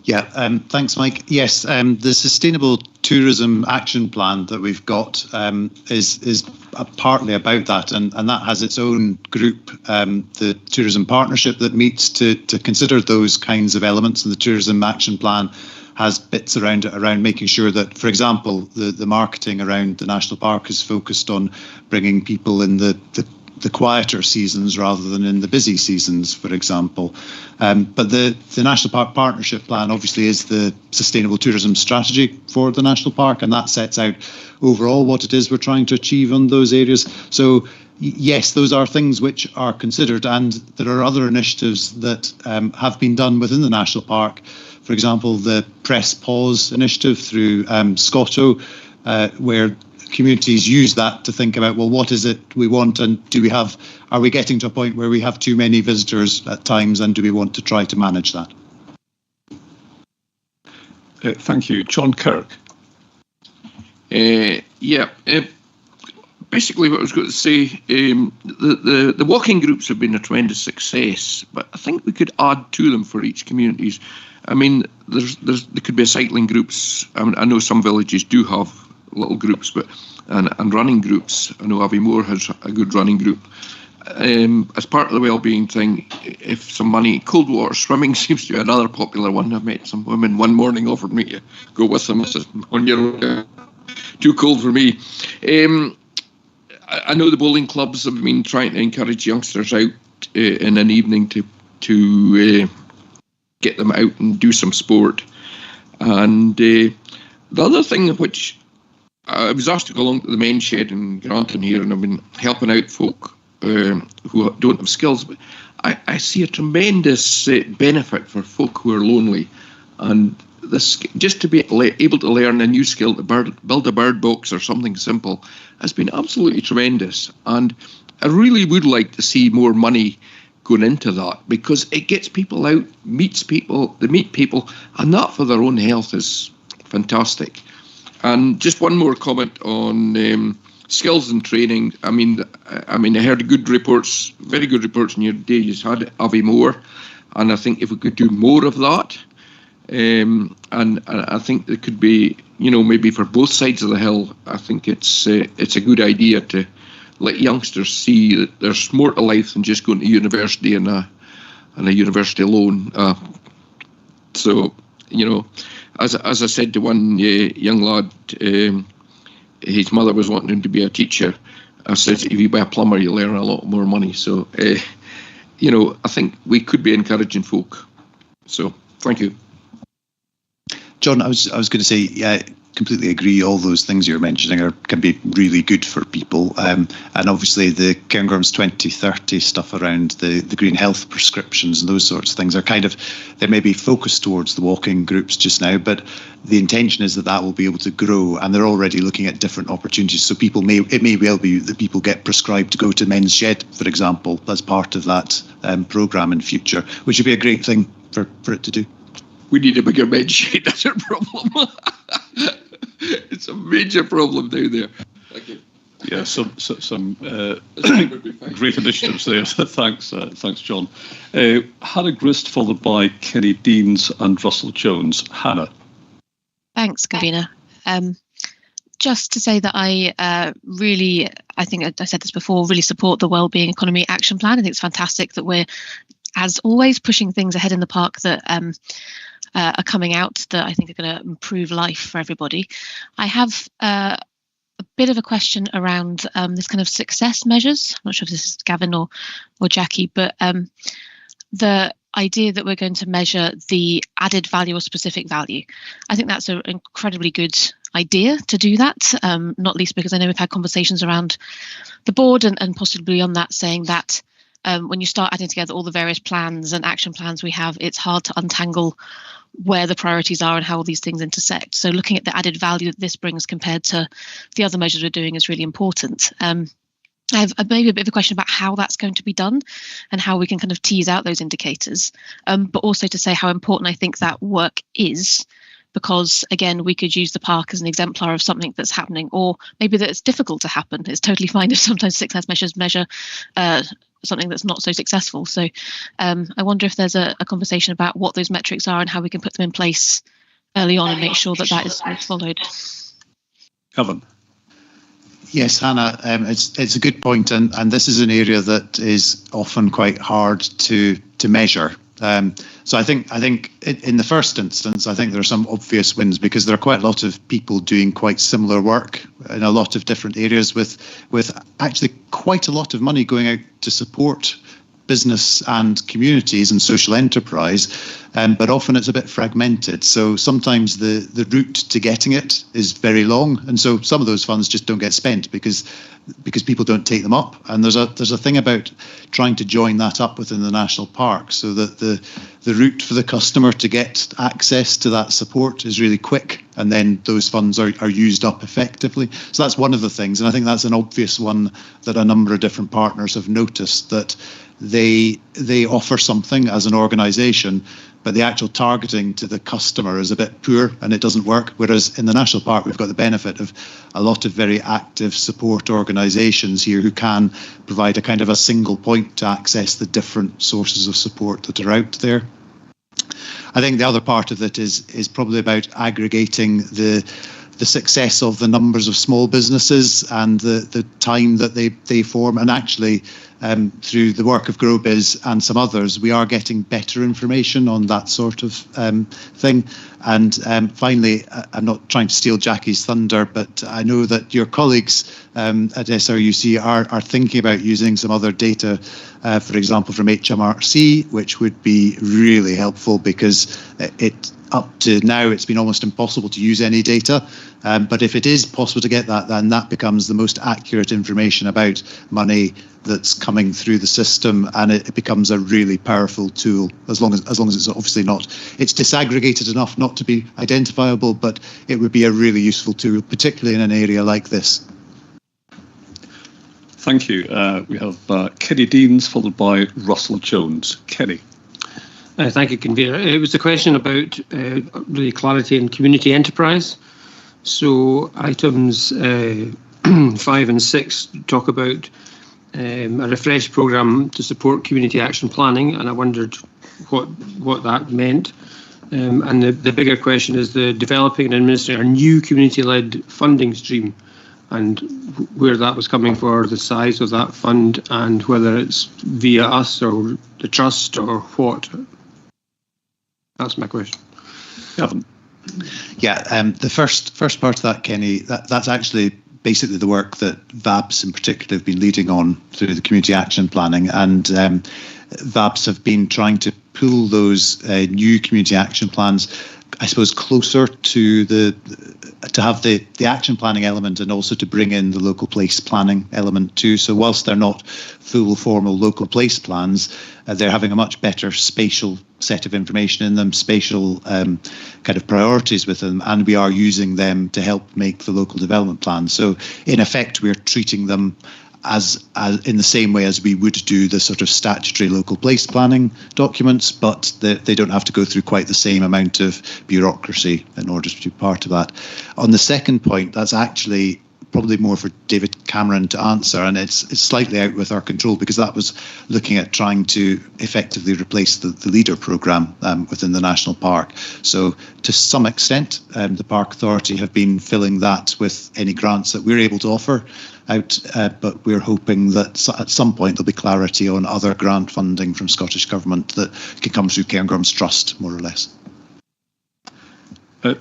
Yeah, thanks, Mike. Yes, the Sustainable Tourism Action Plan that we've got is partly about that, and that has its own group, the Tourism Partnership, that meets to consider those kinds of elements, and the Tourism Action Plan has bits around it, around making sure that, for example, the marketing around the national park is focused on bringing people in the quieter seasons rather than in the busy seasons, for example. But the National Park Partnership Plan obviously is the sustainable tourism strategy for the national park, and that sets out overall what it is we're trying to achieve on those areas. So yes, those are things which are considered, and there are other initiatives that have been done within the national park. For example, the Press Pause initiative through Scotto, where communities use that to think about, well, what is it we want, and are we getting to a point where we have too many visitors at times, and do we want to try to manage that? Thank you. John Kirk. Basically what I was going to say, the walking groups have been a tremendous success, but I think we could add to them for each communities. I mean, there could be cycling groups. I know some villages do have little groups, but and running groups. I know Aviemore has a good running group. As part of the wellbeing thing, if some money, cold water swimming seems to be another popular one. I've met some women one morning offered me to go with them. I said, on your own, too cold for me. I know the bowling clubs have been trying to encourage youngsters out in an evening to get them out and do some sport. And the other thing which I was asked to go along to the men's shed in Granton here, and I've been helping out folk who don't have skills. But I see a tremendous benefit for folk who are lonely, and this just to be able to learn a new skill to build a bird box or something simple has been absolutely tremendous. And I really would like to see more money going into that, because it gets people out, meets people, they meet people, and that for their own health is fantastic. And just one more comment on skills and training. I mean, I heard good reports, very good reports in your day you just had, Avi Moore, and I think if we could do more of that, and I think there could be, maybe for both sides of the hill, I think it's a good idea to let youngsters see that there's more to life than just going to university and a university alone. So, as I said to one young lad, his mother was wanting him to be a teacher. I said, if you be a plumber, you'll earn a lot more money. So, I think we could be encouraging folk. So, thank you. John, I was going to say, yeah, completely agree. All those things you're mentioning can be really good for people. And obviously the Cairngorms 2030 stuff around the green health prescriptions and those sorts of things are they may be focused towards the walking groups just now, but the intention is that will be able to grow, and they're already looking at different opportunities. So it may well be that people get prescribed to go to Men's Shed, for example, as part of that programme in future, which would be a great thing for it to do. We need a bigger men's shed, that's our problem. It's a major problem down there. Thank you. Yeah, some great initiatives there. Thanks, John. Hannah Grist, followed by Kenny Deans and Russell Jones. Hannah. Thanks, Gavina. Just to say that I think I said this before, really support the Wellbeing Economy Action Plan. I think it's fantastic that we're, as always, pushing things ahead in the park that are coming out that I think are going to improve life for everybody. I have a bit of a question around this kind of success measures. I'm not sure if this is Gavin or Jackie, but the idea that we're going to measure the added value or specific value. I think that's an incredibly good idea to do that, not least because I know we've had conversations around the board and possibly beyond that, saying that when you start adding together all the various plans and action plans we have, it's hard to untangle where the priorities are and how all these things intersect. So looking at the added value that this brings compared to the other measures we're doing is really important. I have maybe a bit of a question about how that's going to be done and how we can kind of tease out those indicators, but also to say how important I think that work is, because again, we could use the park as an exemplar of something that's happening, or maybe that it's difficult to happen. It's totally fine if sometimes success measures measure something that's not so successful. So I wonder if there's a conversation about what those metrics are and how we can put them in place early on and make sure that is followed. Kevin. Yes, Hannah, it's a good point, and this is an area that is often quite hard to measure. So I think in the first instance, I think there are some obvious wins, because there are quite a lot of people doing quite similar work in a lot of different areas with actually quite a lot of money going out to support business and communities and social enterprise, but often it's a bit fragmented. So sometimes the route to getting it is very long, and so some of those funds just don't get spent because people don't take them up. And there's a thing about trying to join that up within the national park so that the route for the customer to get access to that support is really quick, and then those funds are used up effectively. So that's one of the things, and I think that's an obvious one that a number of different partners have noticed, that they offer something as an organisation, but the actual targeting to the customer is a bit poor and it doesn't work. Whereas in the national park, we've got the benefit of a lot of very active support organisations here who can provide a kind of a single point to access the different sources of support that are out there. I think the other part of it is probably about aggregating the the success of the numbers of small businesses and the time that they form. And actually, through the work of GrowBiz and some others, we are getting better information on that sort of thing. And finally, I'm not trying to steal Jackie's thunder, but I know that your colleagues at SRUC are thinking about using some other data, for example, from HMRC, which would be really helpful, because up to now it's been almost impossible to use any data. But if it is possible to get that, then that becomes the most accurate information about money that's coming through the system, and it becomes a really powerful tool, as long as it's obviously not, it's disaggregated enough not to be identifiable, but it would be a really useful tool, particularly in an area like this. Thank you. We have Kenny Deans, followed by Russell Jones. Kenny. Thank you, Convener. It was a question about really clarity and community enterprise. So items 5 and 6 talk about a refreshed programme to support community action planning, and I wondered what that meant. And the bigger question is the developing and administering a new community-led funding stream, and where that was coming for, the size of that fund, and whether it's via us or the trust or what. That's my question. Gavin. Yeah, the first part of that, Kenny, that's actually basically the work that VABS in particular have been leading on through the community action planning, and VABS have been trying to pull those new community action plans, I suppose, closer to to have the action planning element, and also to bring in the local place planning element too. So whilst they're not full formal local place plans, they're having a much better spatial set of information in them, spatial kind of priorities with them, and we are using them to help make the local development plan. So in effect, we're treating them as in the same way as we would do the sort of statutory local place planning documents, but they don't have to go through quite the same amount of bureaucracy in order to be part of that. On the second point, that's actually probably more for David Cameron to answer, and it's slightly out with our control, because that was looking at trying to effectively replace the LEADER programme within the national park. So to some extent, the Park Authority have been filling that with any grants that we're able to offer out, but we're hoping that at some point there'll be clarity on other grant funding from Scottish Government that can come through Cairngorms Trust, more or less.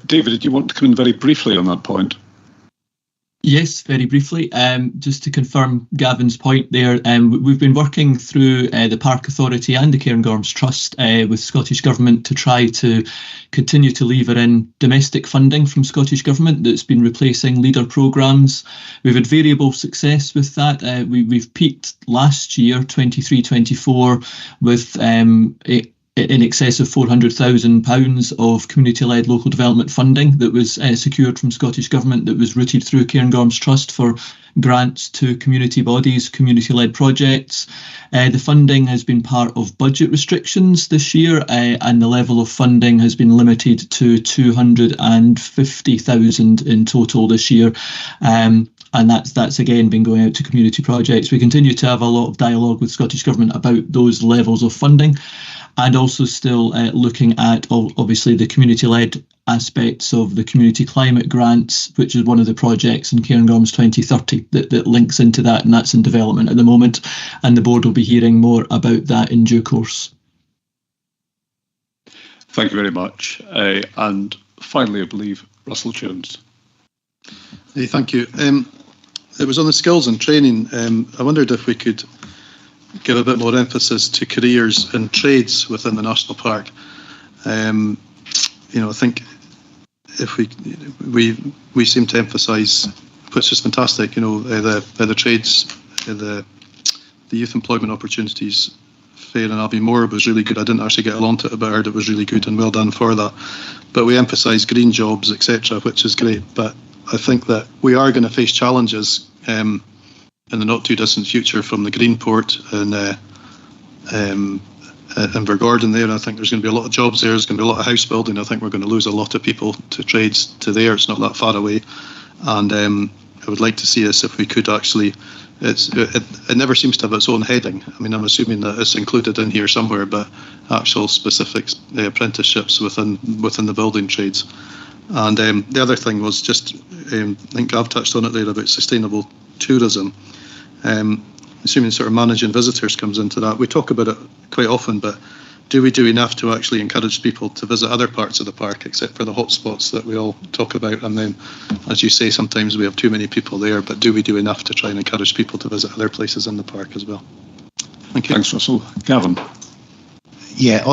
David, did you want to come in very briefly on that point? Yes, very briefly. Just to confirm Gavin's point there, we've been working through the Park Authority and the Cairngorms Trust with Scottish Government to try to continue to lever in domestic funding from Scottish Government that's been replacing LEADER programmes. We've had variable success with that. We've peaked last year, 23-24, with in excess of £400,000 of community-led local development funding that was secured from Scottish Government, that was routed through Cairngorms Trust for grants to community bodies, community-led projects. The funding has been part of budget restrictions this year, and the level of funding has been limited to 250,000 in total this year. And that's again been going out to community projects. We continue to have a lot of dialogue with Scottish Government about those levels of funding, and also still looking at obviously the community-led aspects of the community climate grants, which is one of the projects in Cairngorms 2030 that links into that, and that's in development at the moment, and the board will be hearing more about that in due course. Thank you very much. And finally, I believe, Russell Jones. Hey, thank you. It was on the skills and training. I wondered if we could give a bit more emphasis to careers and trades within the national park. I think if we seem to emphasise, which is fantastic, the trades, the youth employment opportunities fair in Aviemore was really good. I didn't actually get along to it, but I heard it was really good, and well done for that. But we emphasise green jobs, etc., which is great. But I think that we are going to face challenges in the not too distant future from the Greenport and Invergordon there. And I think there's going to be a lot of jobs there. There's going to be a lot of house building. I think we're going to lose a lot of people to trades to there. It's not that far away. And I would like to see us, if we could actually, it never seems to have its own heading. I mean, I'm assuming that it's included in here somewhere, but actual specific apprenticeships within the building trades. And the other thing was just, I think I've touched on it there about sustainable tourism. Assuming sort of managing visitors comes into that. We talk about it quite often, but do we do enough to actually encourage people to visit other parts of the park, except for the hotspots that we all talk about? And then, as you say, sometimes we have too many people there, but do we do enough to try and encourage people to visit other places in the park as well? Thank you. Thanks, Russell. Gavin. Yeah,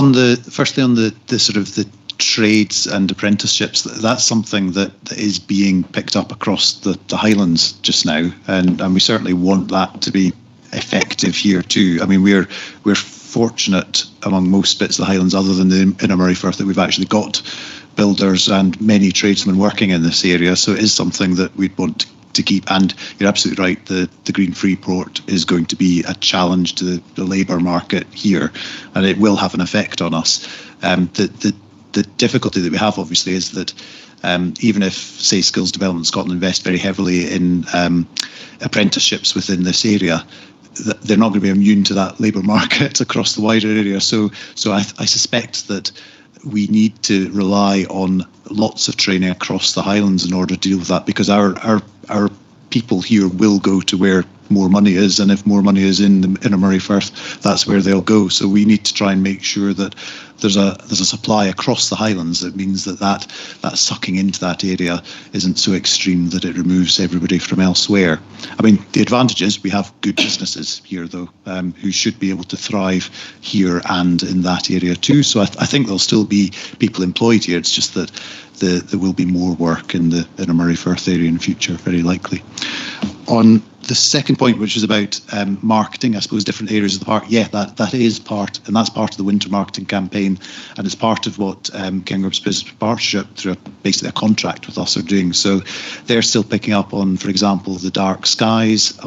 firstly on the sort of the trades and apprenticeships, that's something that is being picked up across the Highlands just now, and we certainly want that to be effective here too. I mean, we're fortunate among most bits of the Highlands, other than the Inner Murray Firth, that we've actually got builders and many tradesmen working in this area. So it is something that we'd want to keep. And you're absolutely right, the Green Freeport is going to be a challenge to the labour market here, and it will have an effect on us. The difficulty that we have, obviously, is that even if, say, Skills Development Scotland invest very heavily in apprenticeships within this area, they're not going to be immune to that labour market across the wider area. So I suspect that we need to rely on lots of training across the Highlands in order to deal with that, because our people here will go to where more money is, and if more money is in the Inner Murray Firth, that's where they'll go. So we need to try and make sure that there's a supply across the Highlands. That means that sucking into that area isn't so extreme that it removes everybody from elsewhere. I mean, the advantage is we have good businesses here, though, who should be able to thrive here and in that area too. So I think there'll still be people employed here. It's just that there will be more work in the Inner Murray Firth area in future, very likely. On the second point, which was about marketing, I suppose different areas of the park. Yeah, that is part, and that's part of the winter marketing campaign, and it's part of what Cairngorms Business Partnership, through basically a contract with us, are doing. So they're still picking up on, for example, the Dark Skies,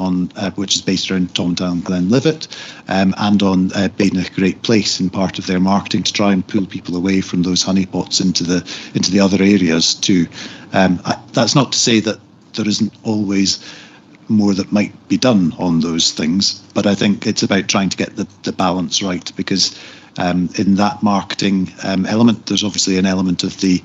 which is based around Tom Town Glenlivet, and on Badenoch Great Place in part of their marketing, to try and pull people away from those honeypots into the other areas too. That's not to say that there isn't always more that might be done on those things, but I think it's about trying to get the balance right, because in that marketing element, there's obviously an element of the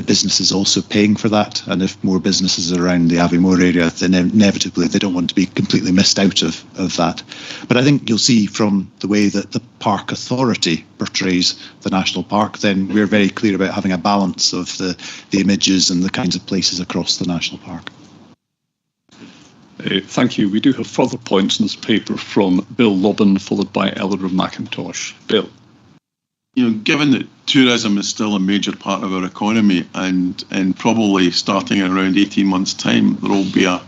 businesses also paying for that, and if more businesses are around the Aviemore area, then inevitably they don't want to be completely missed out of that. But I think you'll see from the way that the Park Authority portrays the national park, then we're very clear about having a balance of the images and the kinds of places across the national park. Thank you. We do have further points in this paper from Bill Lobbin, followed by Eleanor McIntosh. Bill. Given that tourism is still a major part of our economy, and probably starting in around 18 months' time, there will be a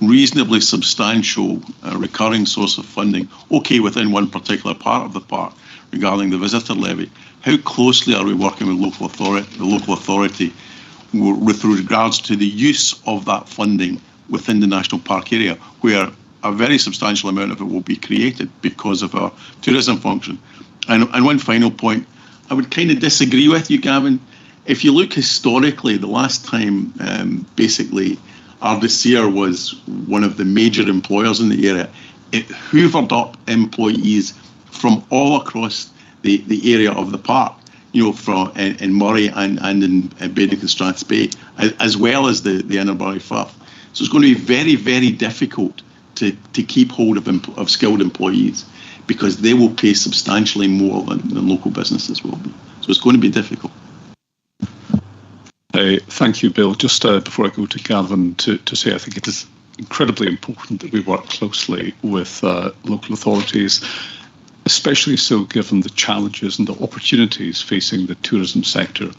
reasonably substantial recurring source of funding, okay, within one particular part of the park, regarding the visitor levy. How closely are we working with the local authority with regards to the use of that funding within the national park area, where a very substantial amount of it will be created because of our tourism function? And one final point, I would kind of disagree with you, Gavin. If you look historically, the last time basically Ardeshir was one of the major employers in the area, it hoovered up employees from all across the area of the park, from in Moray and in Badenoch and Strathspey, as well as the Inner Murray Firth. So it's going to be very, very difficult to keep hold of skilled employees, because they will pay substantially more than local businesses will be. So it's going to be difficult. Thank you, Bill. Just before I go to Gavin, to say I think it is incredibly important that we work closely with local authorities, especially so given the challenges and the opportunities facing the tourism sector.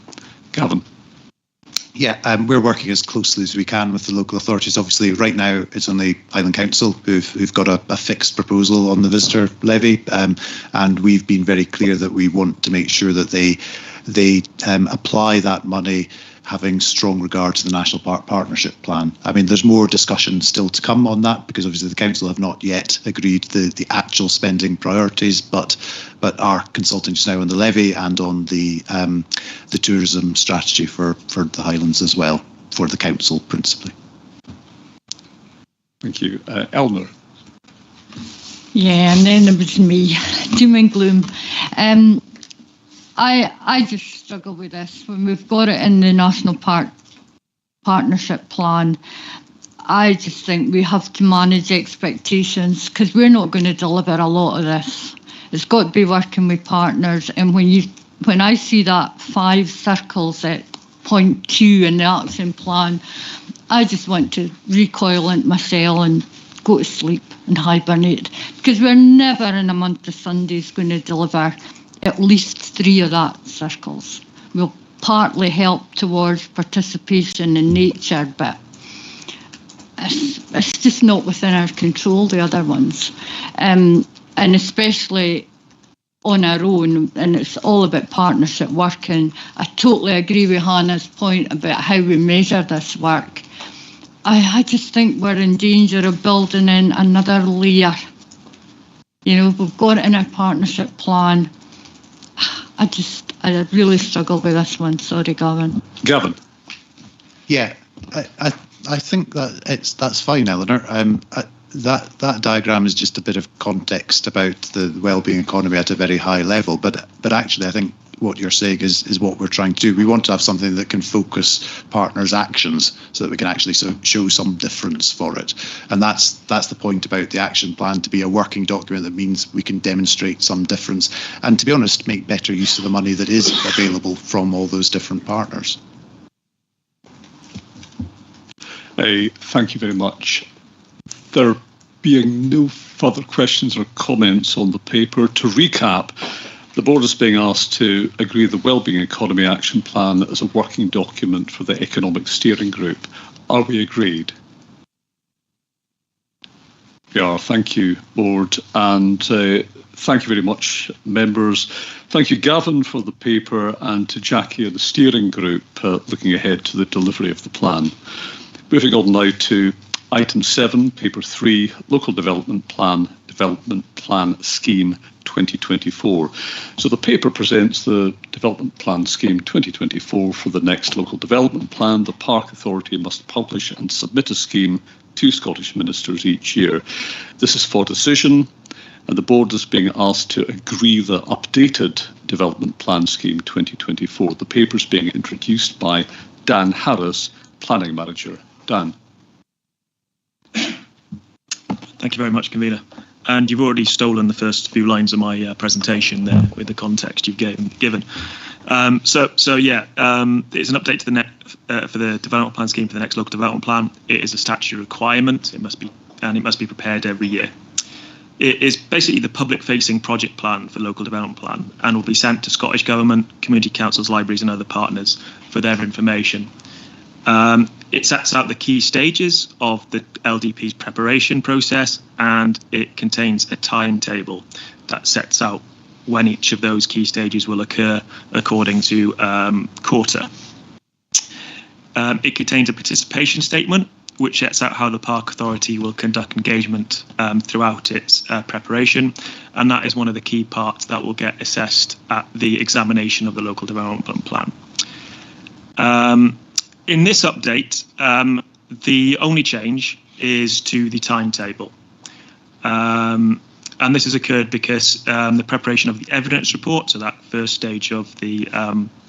Gavin. Yeah, we're working as closely as we can with the local authorities. Obviously, right now it's only Highland Council who've got a fixed proposal on the visitor levy, and we've been very clear that we want to make sure that they apply that money having strong regard to the National Park Partnership Plan. I mean, there's more discussion still to come on that, because obviously the Council have not yet agreed the actual spending priorities, but are consulting just now on the levy and on the tourism strategy for the Highlands as well, for the Council principally. Thank you. Eleanor. Yeah, and then there was me, doom and gloom. I just struggle with this. When we've got it in the National Park Partnership Plan, I just think we have to manage expectations, because we're not going to deliver a lot of this. It's got to be working with partners. And when I see that 5 circles at point 2 in the action plan, I just want to recoil into my cell and go to sleep and hibernate, because we're never in a month of Sundays going to deliver at least 3 of that circles. We'll partly help towards participation in nature, but it's just not within our control, the other ones. And especially on our own, and it's all about partnership work. And I totally agree with Hannah's point about how we measure this work. I just think we're in danger of building in another layer. You know, we've got it in our partnership plan. I really struggle with this one. Sorry, Gavin. Gavin. Yeah, I think that's fine, Eleanor. That diagram is just a bit of context about the wellbeing economy at a very high level. But actually, I think what you're saying is what we're trying to do. We want to have something that can focus partners' actions so that we can actually show some difference for it. And that's the point about the action plan, to be a working document that means we can demonstrate some difference and, to be honest, make better use of the money that is available from all those different partners. Thank you very much. There being no further questions or comments on the paper, to recap, the board is being asked to agree the Wellbeing Economy Action Plan as a working document for the Economic Steering Group. Are we agreed? We are. Thank you, board, and thank you very much, members. Thank you, Gavin, for the paper, and to Jackie and the steering group looking ahead to the delivery of the plan. Moving on now to item 7, paper 3, Local Development Plan Scheme 2024. So the paper presents the Development Plan Scheme 2024 for the next local development plan. The Park Authority must publish and submit a scheme to Scottish ministers each year. This is for decision, and the board is being asked to agree the updated Development Plan Scheme 2024. The paper is being introduced by Dan Harris, Planning Manager. Dan. Thank you very much, Convener. And you've already stolen the first few lines of my presentation there with the context you've given. It's an update to for the development plan scheme for the next local development plan. It is a statutory requirement. It must be prepared every year. It is basically the public-facing project plan for local development plan, and will be sent to Scottish Government, community councils, libraries, and other partners for their information. It sets out the key stages of the LDP's preparation process, and it contains a timetable that sets out when each of those key stages will occur according to quarter. It contains a participation statement, which sets out how the Park Authority will conduct engagement throughout its preparation, and that is one of the key parts that will get assessed at the examination of the local development plan. In this update, the only change is to the timetable. And this has occurred because the preparation of the evidence report, so that first stage of the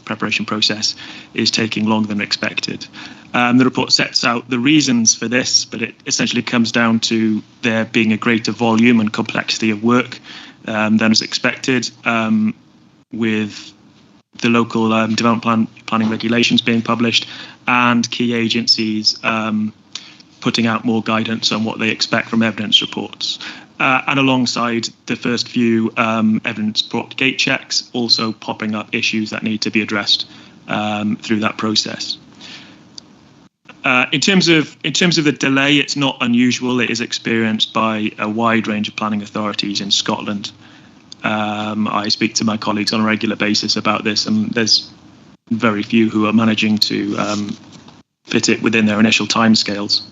preparation process, is taking longer than expected. The report sets out the reasons for this, but it essentially comes down to there being a greater volume and complexity of work than is expected, with the local development planning regulations being published, and key agencies putting out more guidance on what they expect from evidence reports. And alongside the first few evidence report gate checks, also popping up issues that need to be addressed through that process. In terms of the delay, it's not unusual. It is experienced by a wide range of planning authorities in Scotland. I speak to my colleagues on a regular basis about this, and there's very few who are managing to fit it within their initial timescales.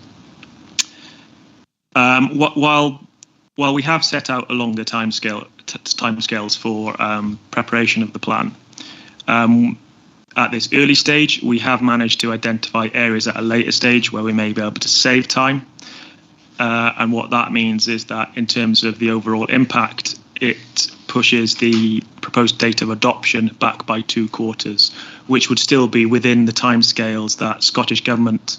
While we have set out a longer timescales for preparation of the plan, at this early stage, we have managed to identify areas at a later stage where we may be able to save time. And what that means is that in terms of the overall impact, it pushes the proposed date of adoption back by 2 quarters, which would still be within the timescales that Scottish Government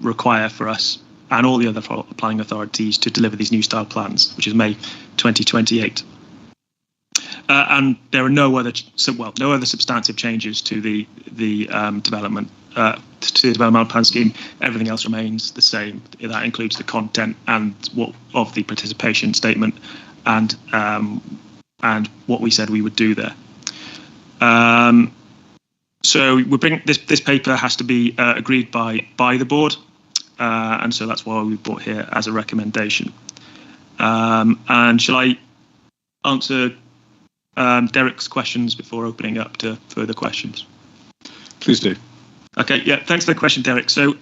require for us and all the other planning authorities to deliver these new style plans, which is May 2028. And there are no other substantive changes to the development plan scheme. Everything else remains the same. That includes the content and of the participation statement, and what we said we would do there. So we bring this paper has to be agreed by the board, and so that's why we brought here as a recommendation. And shall I answer Derek's questions before opening up to further questions? Please do. Okay, yeah, thanks for the question, Derek. So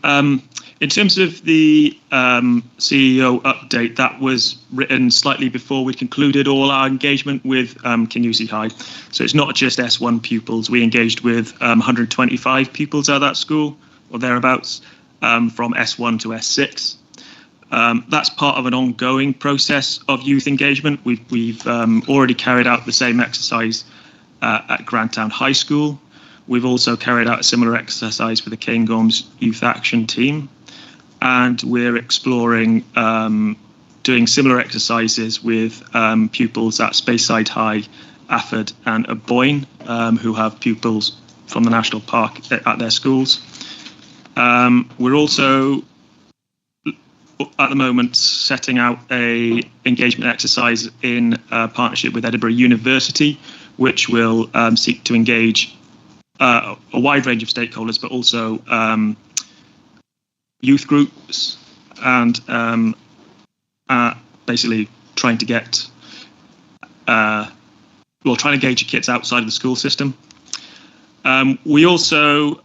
in terms of the CEO update, that was written slightly before we concluded all our engagement with Kingussie High. So it's not just S1 pupils. We engaged with 125 pupils at that school, or thereabouts, from S1 to S6. That's part of an ongoing process of youth engagement. We've already carried out the same exercise at Grantown High School. We've also carried out a similar exercise for the Cairngorms Youth Action Team, and we're exploring doing similar exercises with pupils at Speyside High, Afford and Aboyne, who have pupils from the National Park at their schools. We're also at the moment setting out a engagement exercise in partnership with Edinburgh University, which will seek to engage a wide range of stakeholders, but also youth groups, and basically trying to get trying to engage kids outside of the school system. We also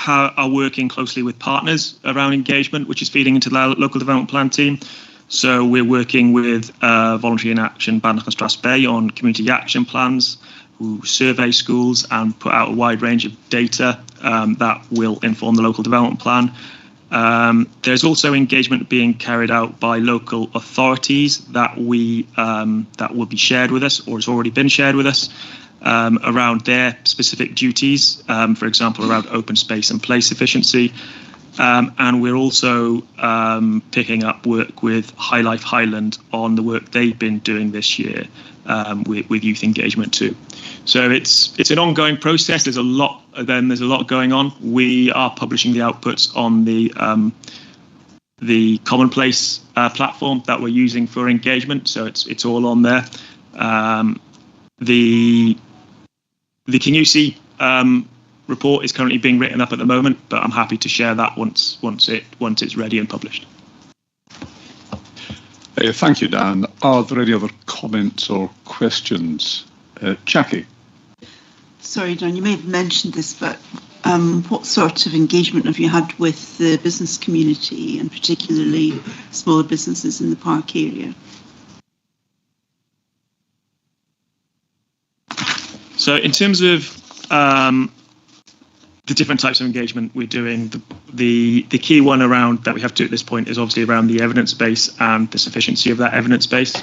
are working closely with partners around engagement, which is feeding into the local development plan team. So we're working with Voluntary in Action Bannockstrass Bay on community action plans, who survey schools and put out a wide range of data that will inform the local development plan. There's also engagement being carried out by local authorities that will be shared with us, or has already been shared with us, around their specific duties, for example, around open space and place efficiency. And we're also picking up work with High Life Highland on the work they've been doing this year with youth engagement too. So it's an ongoing process. There's a lot going on. We are publishing the outputs on the Commonplace platform that we're using for engagement. So it's all on there. The Kingussie report is currently being written up at the moment, but I'm happy to share that once it's ready and published. Thank you, Dan. Are there any other comments or questions? Jackie? Sorry, John, you may have mentioned this, but what sort of engagement have you had with the business community, and particularly smaller businesses in the park area? So in terms of the different types of engagement we're doing, the key one around that we have to at this point is obviously around the evidence base and the sufficiency of that evidence base.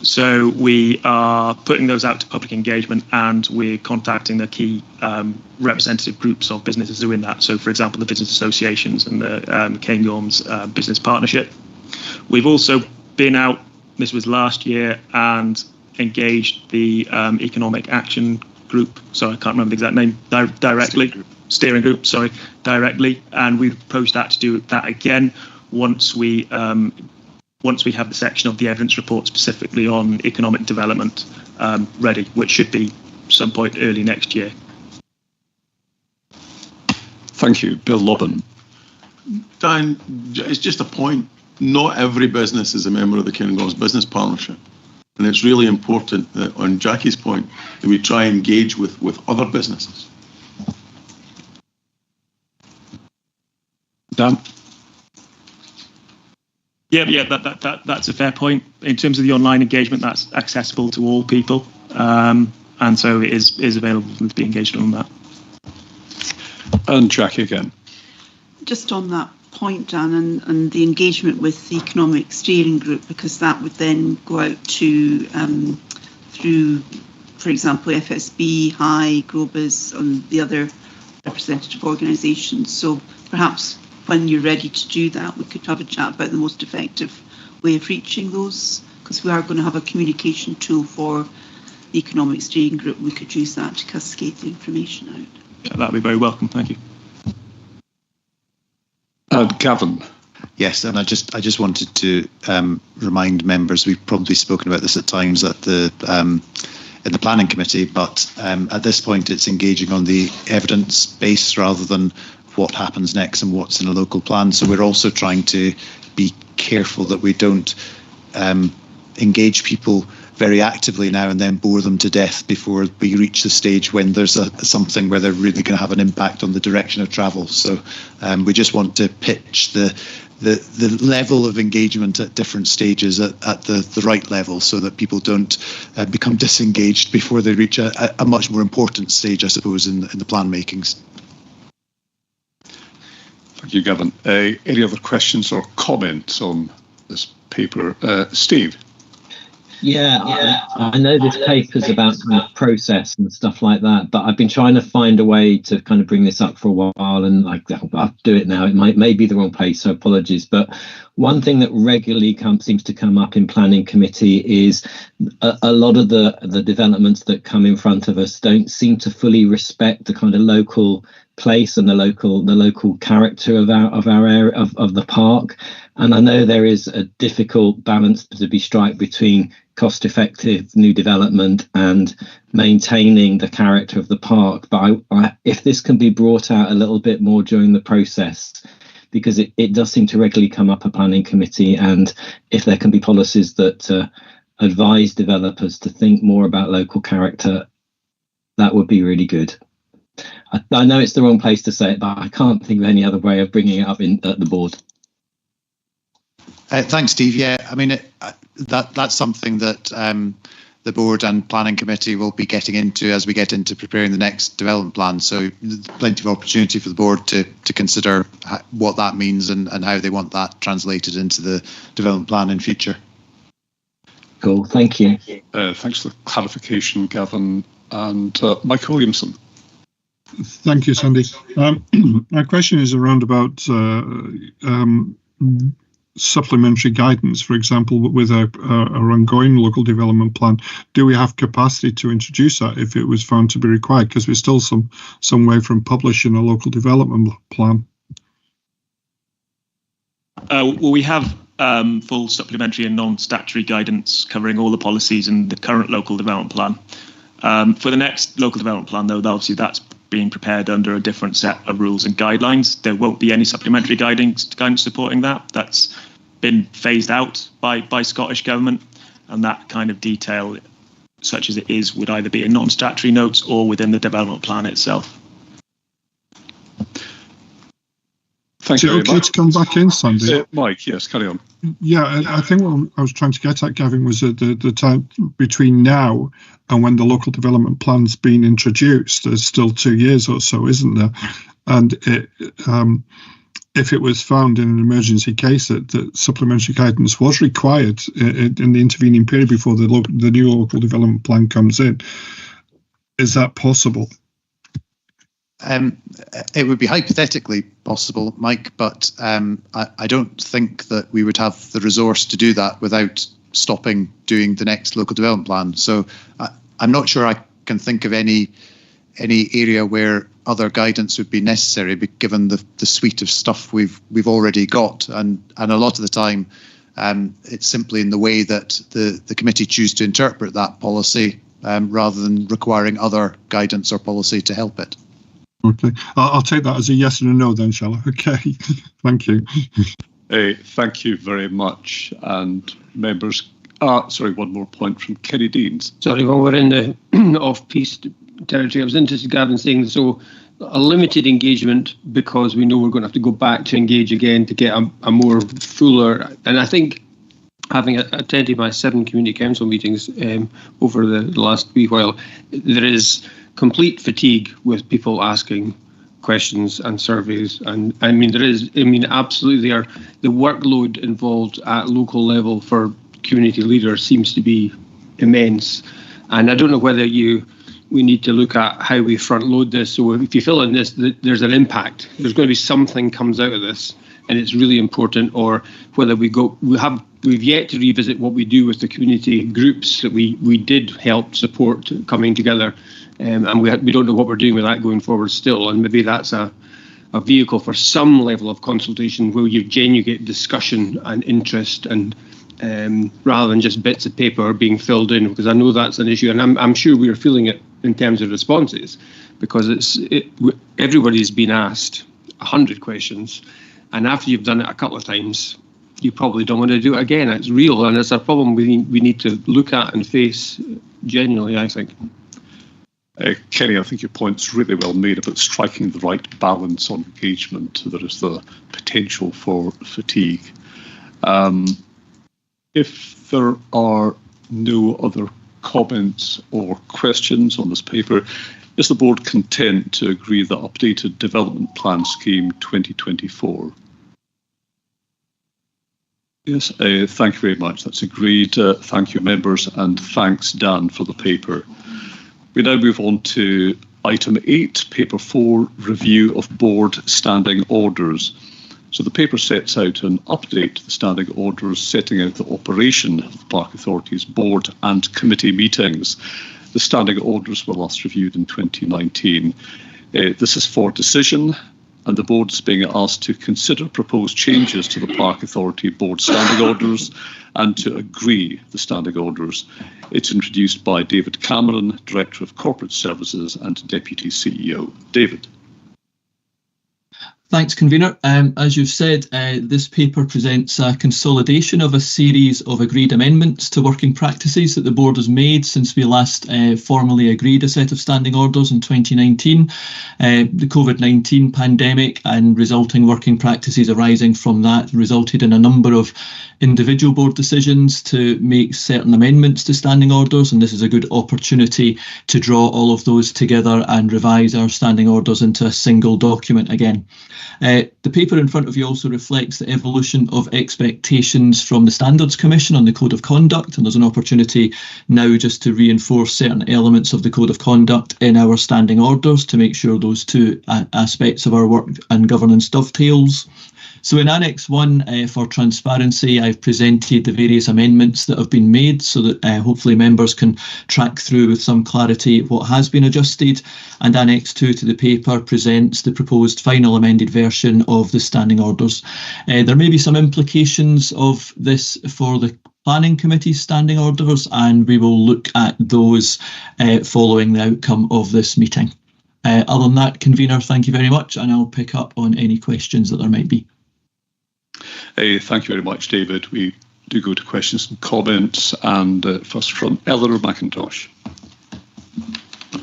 So we are putting those out to public engagement, and we're contacting the key representative groups of businesses doing that. So, for example, the business associations and the Cairngorms Business Partnership. We've also been out, this was last year, and engaged the Economic Action Group. Sorry, I can't remember the exact name directly. Steering Group, sorry, directly. And we proposed that to do that again once we have the section of the evidence report specifically on economic development ready, which should be some point early next year. Thank you. Bill Lobbin. Dan, it's just a point. Not every business is a member of the Cairngorms Business Partnership. And it's really important that, on Jackie's point, that we try and engage with other businesses. Dan? Yeah, that's a fair point. In terms of the online engagement, that's accessible to all people, and so it is available to be engaged on that. And Jackie again. Just on that point, Dan, and the engagement with the Economic Steering Group, because that would then go out to through, for example, FSB, HI, GROBIS, and the other representative organisations. So perhaps when you're ready to do that, we could have a chat about the most effective way of reaching those, because we are going to have a communication tool for the Economic Steering Group. We could use that to cascade the information out. That'd be very welcome. Thank you. Gavin. Yes, and I just wanted to remind members, we've probably spoken about this at times at the in the planning committee, but at this point it's engaging on the evidence base rather than what happens next and what's in a local plan. So we're also trying to be careful that we don't engage people very actively now and then bore them to death before we reach the stage when there's something where they're really going to have an impact on the direction of travel. So we just want to pitch the level of engagement at different stages at the right level, so that people don't become disengaged before they reach a much more important stage, I suppose, in the plan makings. Thank you, Gavin. Any other questions or comments on this paper? Steve? Yeah, I know this paper's about kind of process and stuff like that, but I've been trying to find a way to kind of bring this up for a while, and I'll do it now. It may be the wrong place, so apologies. But one thing that regularly seems to come up in planning committee is a lot of the developments that come in front of us don't seem to fully respect the kind of local place and the local character of our area of the park. And I know there is a difficult balance to be struck between cost-effective new development and maintaining the character of the park. But if this can be brought out a little bit more during the process, because it does seem to regularly come up at planning committee, and if there can be policies that advise developers to think more about local character, that would be really good. I know it's the wrong place to say it, but I can't think of any other way of bringing it up at the board. Thanks, Steve. Yeah, I mean, that's something that the board and planning committee will be getting into as we get into preparing the next development plan. So plenty of opportunity for the board to consider what that means and how they want that translated into the development plan in future. Cool, thank you. Thanks for the clarification, Gavin. And Michael Williamson. Thank you, Sandy. My question is around about supplementary guidance, for example, with our ongoing local development plan. Do we have capacity to introduce that if it was found to be required? Because we're still some way from publishing a local development plan. Well, we have full supplementary and non-statutory guidance covering all the policies in the current local development plan. For the next local development plan, though, obviously that's being prepared under a different set of rules and guidelines. There won't be any supplementary guidance supporting that. That's been phased out by Scottish Government, and that kind of detail, such as it is, would either be in non-statutory notes or within the development plan itself. Thank you. Okay, to come back in, Sandy. Mike, yes, carry on. Yeah, I think what I was trying to get at, Gavin, was the time between now and when the local development plan's been introduced. There's still 2 years or so, isn't there? And if it was found in an emergency case that supplementary guidance was required in the intervening period before the new local development plan comes in, is that possible? It would be hypothetically possible, Mike, but I don't think that we would have the resource to do that without stopping doing the next local development plan. So I'm not sure I can think of any area where other guidance would be necessary, given the suite of stuff we've already got, and a lot of the time it's simply in the way that the committee choose to interpret that policy rather than requiring other guidance or policy to help it. Okay, I'll take that as a yes and a no then, shall I? Okay, thank you. Thank you very much. And members, sorry, one more point from Kenny Deans. Sorry, while we're in the off-piece territory, I was interested, Gavin, saying so a limited engagement because we know we're going to have to go back to engage again to get a more fuller, and I think having attended my 7 community council meetings over the last wee while, there is complete fatigue with people asking questions and surveys. And I mean, absolutely the workload involved at local level for community leaders seems to be immense. And I don't know whether we need to look at how we front load this. So if you fill in this, there's an impact. There's going to be something comes out of this, and it's really important. Or whether we've yet to revisit what we do with the community groups that we did help support coming together, and we don't know what we're doing with that going forward still. And maybe that's a vehicle for some level of consultation where you genuinely get discussion and interest, and rather than just bits of paper being filled in, because I know that's an issue, and I'm sure we're feeling it in terms of responses, because everybody's been asked 100 questions, and after you've done it a couple of times, you probably don't want to do it again. It's real, and it's a problem we need to look at and face genuinely, I think. Kenny, I think your point's really well made about striking the right balance on engagement. There is the potential for fatigue. If there are no other comments or questions on this paper, is the board content to agree the updated development plan scheme 2024? Yes, thank you very much. That's agreed. Thank you, members, and thanks, Dan, for the paper. We now move on to item 8, paper 4, review of board standing orders. So the paper sets out an update to the standing orders, setting out the operation of the Park Authority's board and committee meetings. The standing orders were last reviewed in 2019. This is for decision, and the board is being asked to consider proposed changes to the Park Authority board standing orders and to agree the standing orders. It's introduced by David Cameron, Director of Corporate Services and Deputy CEO. David. Thanks, Convener. As you've said, this paper presents a consolidation of a series of agreed amendments to working practices that the board has made since we last formally agreed a set of standing orders in 2019. The COVID-19 pandemic and resulting working practices arising from that resulted in a number of individual board decisions to make certain amendments to standing orders, and this is a good opportunity to draw all of those together and revise our standing orders into a single document again. The paper in front of you also reflects the evolution of expectations from the Standards Commission on the Code of Conduct, and there's an opportunity now just to reinforce certain elements of the Code of Conduct in our standing orders to make sure those two aspects of our work and governance dovetails. So in Annex 1, for transparency, I've presented the various amendments that have been made so that hopefully members can track through with some clarity what has been adjusted. And Annex 2 to the paper presents the proposed final amended version of the standing orders. There may be some implications of this for the Planning Committee's standing orders, and we will look at those following the outcome of this meeting. Other than that, Convener, thank you very much, and I'll pick up on any questions that there might be. Thank you very much, David. We do go to questions and comments, and first from Eleanor McIntosh.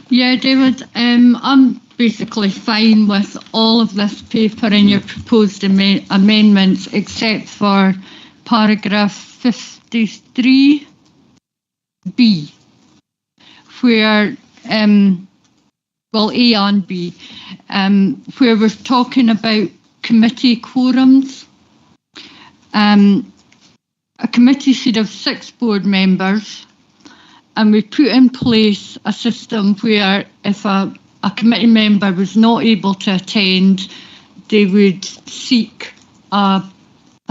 Yeah, David, I'm basically fine with all of this paper and your proposed amendments, except for paragraph 53B, where, well, A and B, where we're talking about committee quorums. A committee should have 6 board members, and we put in place a system where if a committee member was not able to attend, they would seek a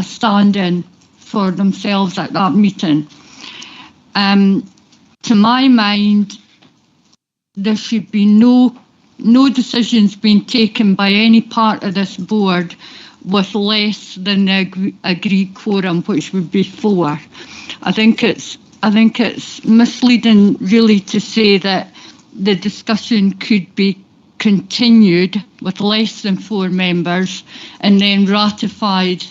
stand-in for themselves at that meeting. To my mind, there should be no decisions being taken by any part of this board with less than the agreed quorum, which would be 4. I think it's misleading really to say that the discussion could be continued with less than 4 members and then ratified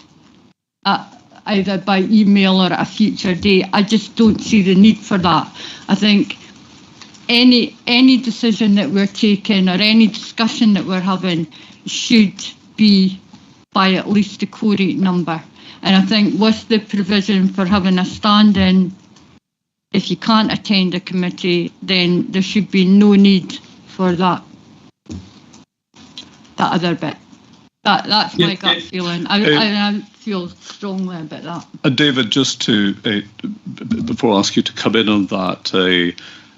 either by email or at a future date. I just don't see the need for that. I think any decision that we're taking or any discussion that we're having should be by at least a quorate number. And I think with the provision for having a stand-in, if you can't attend a committee, then there should be no need for that. that other bit. That's my gut feeling. I feel strongly about that. And David, just to before I ask you to come in on that,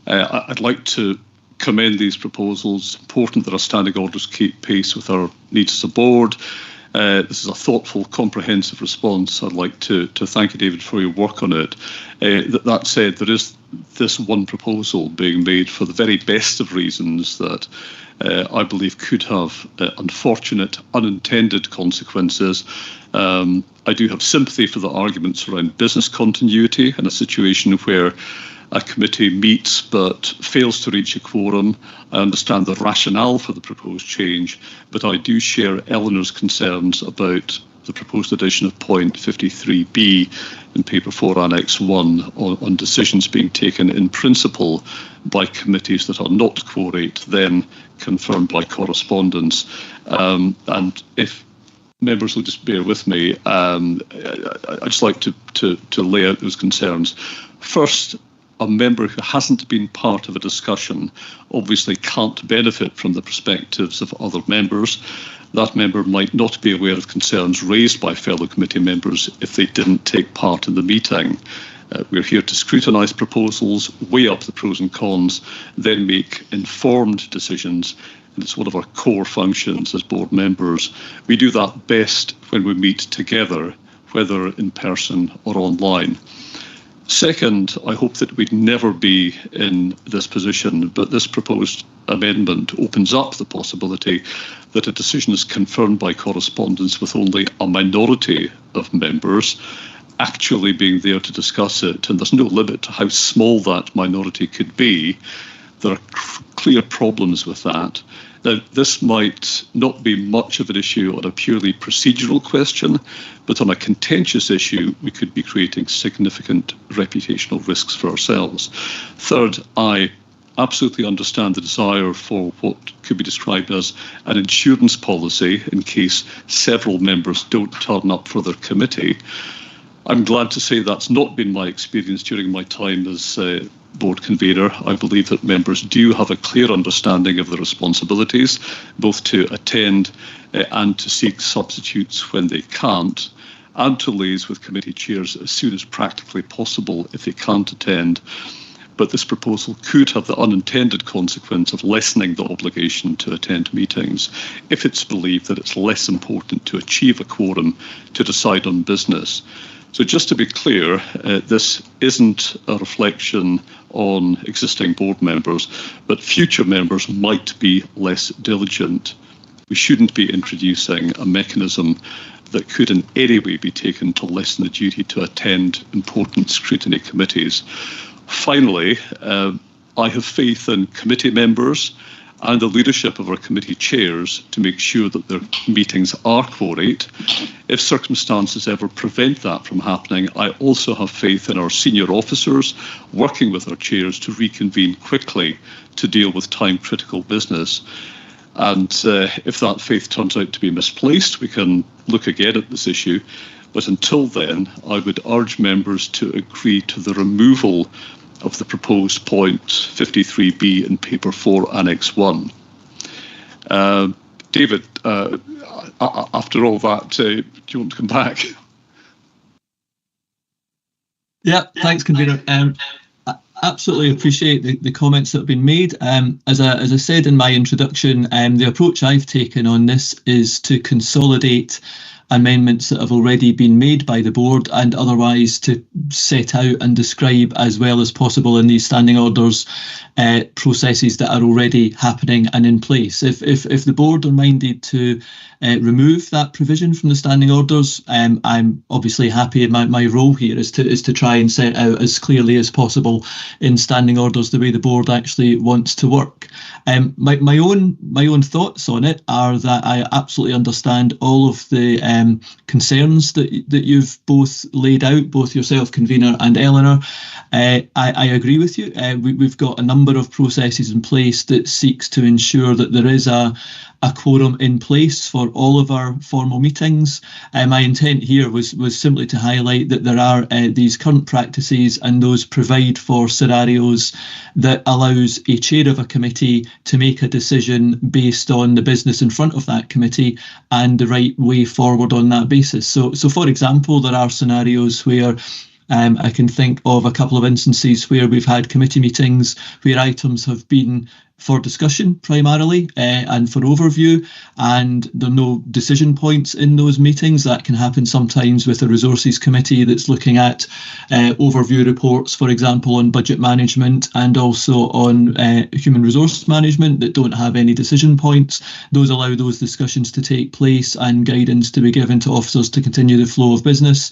I'd like to commend these proposals. It's important that our standing orders keep pace with our needs as a board. This is a thoughtful, comprehensive response. I'd like to thank you, David, for your work on it. That said, there is this one proposal being made for the very best of reasons that I believe could have unfortunate, unintended consequences. I do have sympathy for the arguments around business continuity in a situation where a committee meets but fails to reach a quorum. I understand the rationale for the proposed change, but I do share Eleanor's concerns about the proposed addition of point 53B in Paper 4 Annex 1 on decisions being taken in principle by committees that are not quorate, then confirmed by correspondence. And if members will just bear with me, I'd just like to lay out those concerns. First, a member who hasn't been part of a discussion obviously can't benefit from the perspectives of other members. That member might not be aware of concerns raised by fellow committee members if they didn't take part in the meeting. We're here to scrutinise proposals, weigh up the pros and cons, then make informed decisions. And it's one of our core functions as board members. We do that best when we meet together, whether in person or online. Second, I hope that we'd never be in this position, but this proposed amendment opens up the possibility that a decision is confirmed by correspondence with only a minority of members actually being there to discuss it, and there's no limit to how small that minority could be. There are clear problems with that. Now, this might not be much of an issue on a purely procedural question, but on a contentious issue, we could be creating significant reputational risks for ourselves. Third, I absolutely understand the desire for what could be described as an insurance policy in case several members don't turn up for their committee. I'm glad to say that's not been my experience during my time as board convener. I believe that members do have a clear understanding of the responsibilities, both to attend and to seek substitutes when they can't, and to liaise with committee chairs as soon as practically possible if they can't attend. But this proposal could have the unintended consequence of lessening the obligation to attend meetings if it's believed that it's less important to achieve a quorum to decide on business. So just to be clear, this isn't a reflection on existing board members, but future members might be less diligent. We shouldn't be introducing a mechanism that could in any way be taken to lessen the duty to attend important scrutiny committees. Finally, I have faith in committee members and the leadership of our committee chairs to make sure that their meetings are quorate. If circumstances ever prevent that from happening, I also have faith in our senior officers working with our chairs to reconvene quickly to deal with time-critical business. And if that faith turns out to be misplaced, we can look again at this issue. But until then, I would urge members to agree to the removal of the proposed point 53B in Paper 4 Annex 1. David, after all that, do you want to come back? Yeah, thanks, convener. I absolutely appreciate the comments that have been made. As I said in my introduction, the approach I've taken on this is to consolidate amendments that have already been made by the board and otherwise to set out and describe as well as possible in these standing orders processes that are already happening and in place. If the board are minded to remove that provision from the standing orders, I'm obviously happy. My role here is to try and set out as clearly as possible in standing orders the way the board actually wants to work. My own thoughts on it are that I absolutely understand all of the concerns that you've both laid out, both yourself, convener, and Eleanor. I agree with you. We've got a number of processes in place that seeks to ensure that there is a quorum in place for all of our formal meetings. My intent here was simply to highlight that there are these current practices, and those provide for scenarios that allows a chair of a committee to make a decision based on the business in front of that committee and the right way forward on that basis. So for example, there are scenarios where I can think of a couple of instances where we've had committee meetings where items have been for discussion primarily and for overview, and there are no decision points in those meetings. That can happen sometimes with a resources committee that's looking at overview reports, for example, on budget management and also on human resource management that don't have any decision points. Those allow those discussions to take place and guidance to be given to officers to continue the flow of business.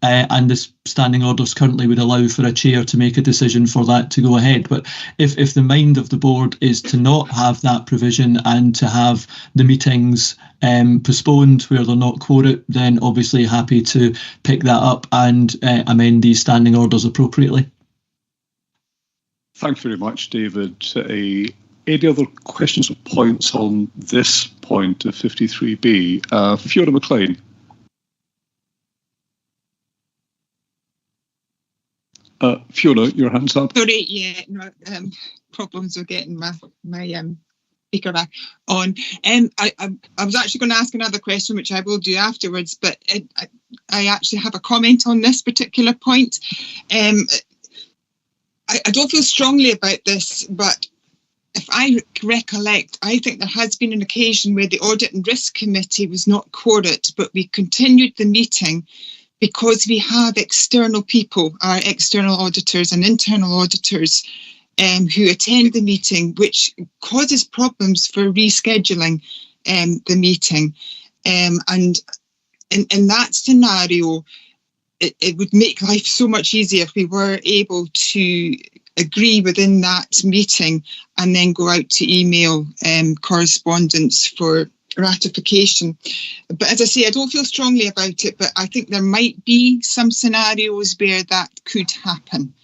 And the standing orders currently would allow for a chair to make a decision for that to go ahead. But if the mind of the board is to not have that provision and to have the meetings postponed where they're not quoted, then obviously happy to pick that up and amend these standing orders appropriately. Thank you very much, David. Any other questions or points on this point of 53B? Fiona McLean. Fiona, your hand's up. Sorry, yeah, no, problems with getting my speaker back on. I was actually going to ask another question, which I will do afterwards, but I actually have a comment on this particular point. I don't feel strongly about this, but if I recollect, I think there has been an occasion where the Audit and Risk Committee was not quoted, but we continued the meeting because we have external people, our external auditors and internal auditors, who attend the meeting, which causes problems for rescheduling the meeting. And in that scenario, it would make life so much easier if we were able to agree within that meeting and then go out to email correspondence for ratification. But as I say, I don't feel strongly about it, but I think there might be some scenarios where that could happen.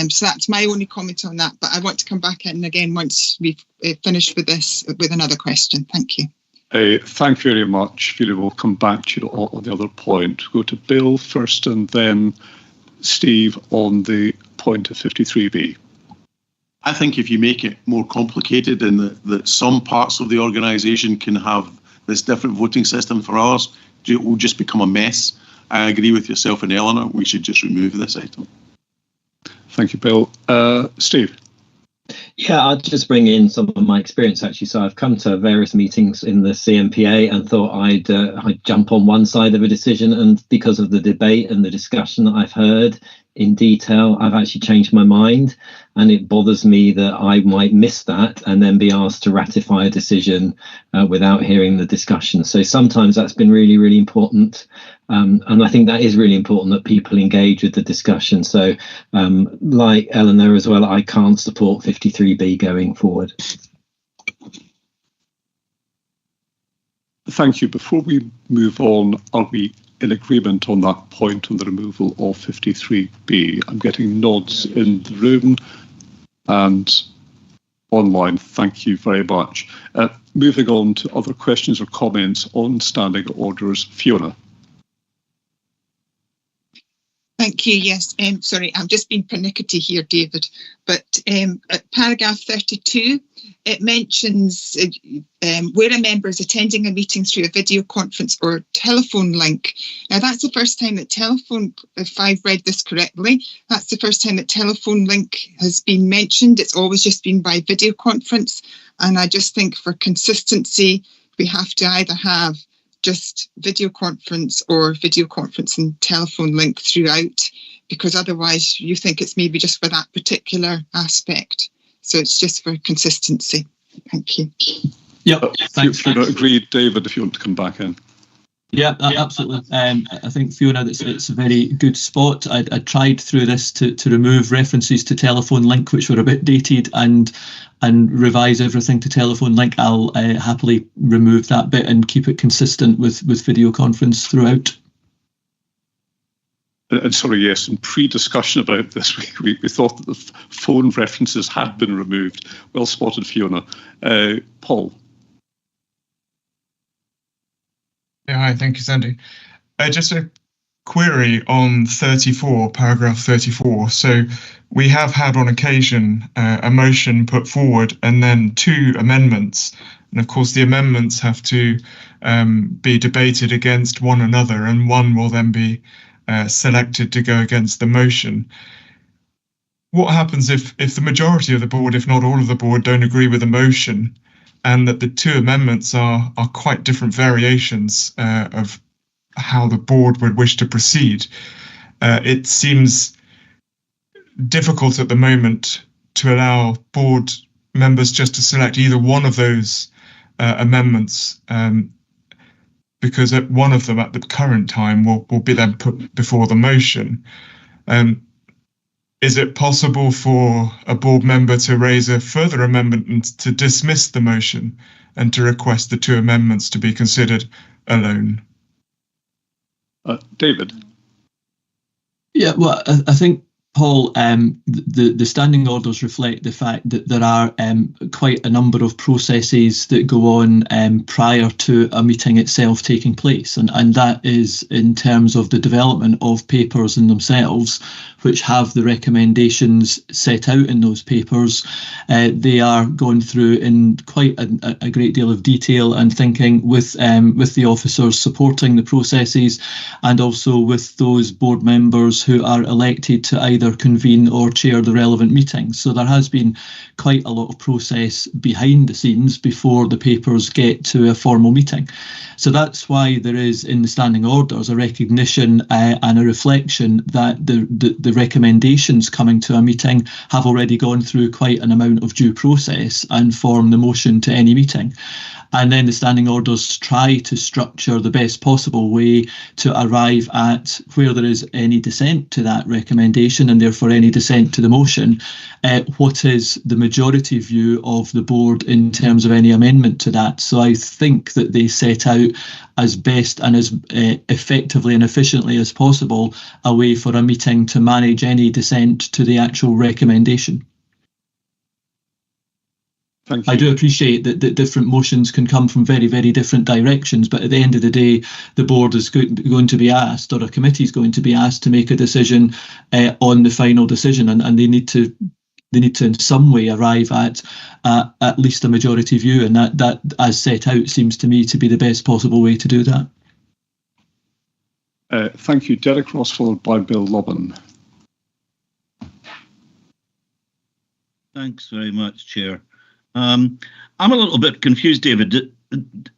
So that's my only comment on that, but I want to come back in again once we've finished with this with another question. Thank you. Thank you very much, Fiona. We'll come back to you on the other point. Go to Bill first and then Steve on the point of 53B. I think if you make it more complicated and that some parts of the organisation can have this different voting system for others, it will just become a mess. I agree with yourself and Eleanor, we should just remove this item. Thank you, Bill. Steve? Yeah, I'll just bring in some of my experience, actually. So I've come to various meetings in the CMPA and thought I'd jump on one side of a decision, and because of the debate and the discussion that I've heard in detail, I've actually changed my mind, and it bothers me that I might miss that and then be asked to ratify a decision without hearing the discussion. So sometimes that's been really, really important. And I think that is really important that people engage with the discussion. So like Eleanor as well, I can't support 53B going forward. Thank you. Before we move on, are we in agreement on that point on the removal of 53B? I'm getting nods in the room and online. Thank you very much. Moving on to other questions or comments on standing orders. Fiona. Thank you. Yes, sorry, I'm just being pernickety here, David. But at paragraph 32, it mentions where a member is attending a meeting through a video conference or telephone link. Now, that's the first time that telephone, if I've read this correctly, that's the first time that telephone link has been mentioned. It's always just been by video conference. And I just think for consistency, we have to either have just video conference or video conference and telephone link throughout, because otherwise you think it's maybe just for that particular aspect. So it's just for consistency. Thank you. Yeah, thanks. Agreed, David, if you want to come back in. Yeah, absolutely. I think, Fiona, it's a very good spot. I tried through this to remove references to Telephone Link, which were a bit dated, and revise everything to Telephone Link. I'll happily remove that bit and keep it consistent with video conference throughout. And sorry, yes, in pre-discussion about this, we thought that the phone references had been removed. Well spotted, Fiona. Paul. Yeah, hi, thank you, Sandy. Just a query on 34, paragraph 34. So we have had on occasion a motion put forward and then 2 amendments. And of course, the amendments have to be debated against one another, and one will then be selected to go against the motion. What happens if the majority of the board, if not all of the board, don't agree with the motion, and that the 2 amendments are quite different variations of how the board would wish to proceed? It seems difficult at the moment to allow board members just to select either one of those amendments, because one of them at the current time will be then put before the motion. Is it possible for a board member to raise a further amendment to dismiss the motion and to request the 2 amendments to be considered alone? David? Yeah, well, I think, Paul, the standing orders reflect the fact that there are quite a number of processes that go on prior to a meeting itself taking place. And that is in terms of the development of papers in themselves, which have the recommendations set out in those papers. They are going through in quite a great deal of detail and thinking with the officers supporting the processes, and also with those board members who are elected to either convene or chair the relevant meetings. So there has been quite a lot of process behind the scenes before the papers get to a formal meeting. So that's why there is in the standing orders a recognition and a reflection that the recommendations coming to a meeting have already gone through quite an amount of due process and form the motion to any meeting. And then the standing orders try to structure the best possible way to arrive at, where there is any dissent to that recommendation and therefore any dissent to the motion, what is the majority view of the board in terms of any amendment to that. So I think that they set out as best and as effectively and efficiently as possible a way for a meeting to manage any dissent to the actual recommendation. I do appreciate that different motions can come from very, very different directions, but at the end of the day, the board is going to be asked, or a committee is going to be asked, to make a decision on the final decision, and they need to in some way arrive at least a majority view, and that as set out seems to me to be the best possible way to do that. Thank you. Derek Ross, followed by Bill Lobbin. Thanks very much, Chair. I'm a little bit confused, David.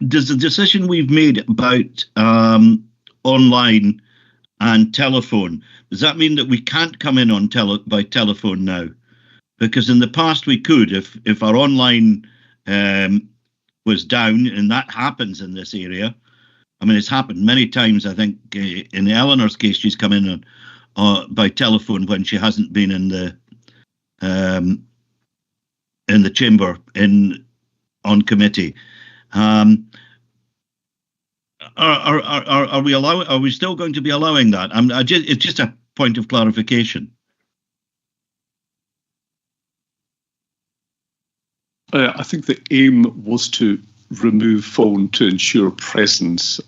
Does the decision we've made about online and telephone, does that mean that we can't come in on by telephone now? Because in the past we could, if our online was down, and that happens in this area. I mean, it's happened many times. I think in Eleanor's case, she's come in by telephone when she hasn't been in the chamber on committee. Are we still going to be allowing that? It's just a point of clarification. I think the aim was to remove phone to ensure presence,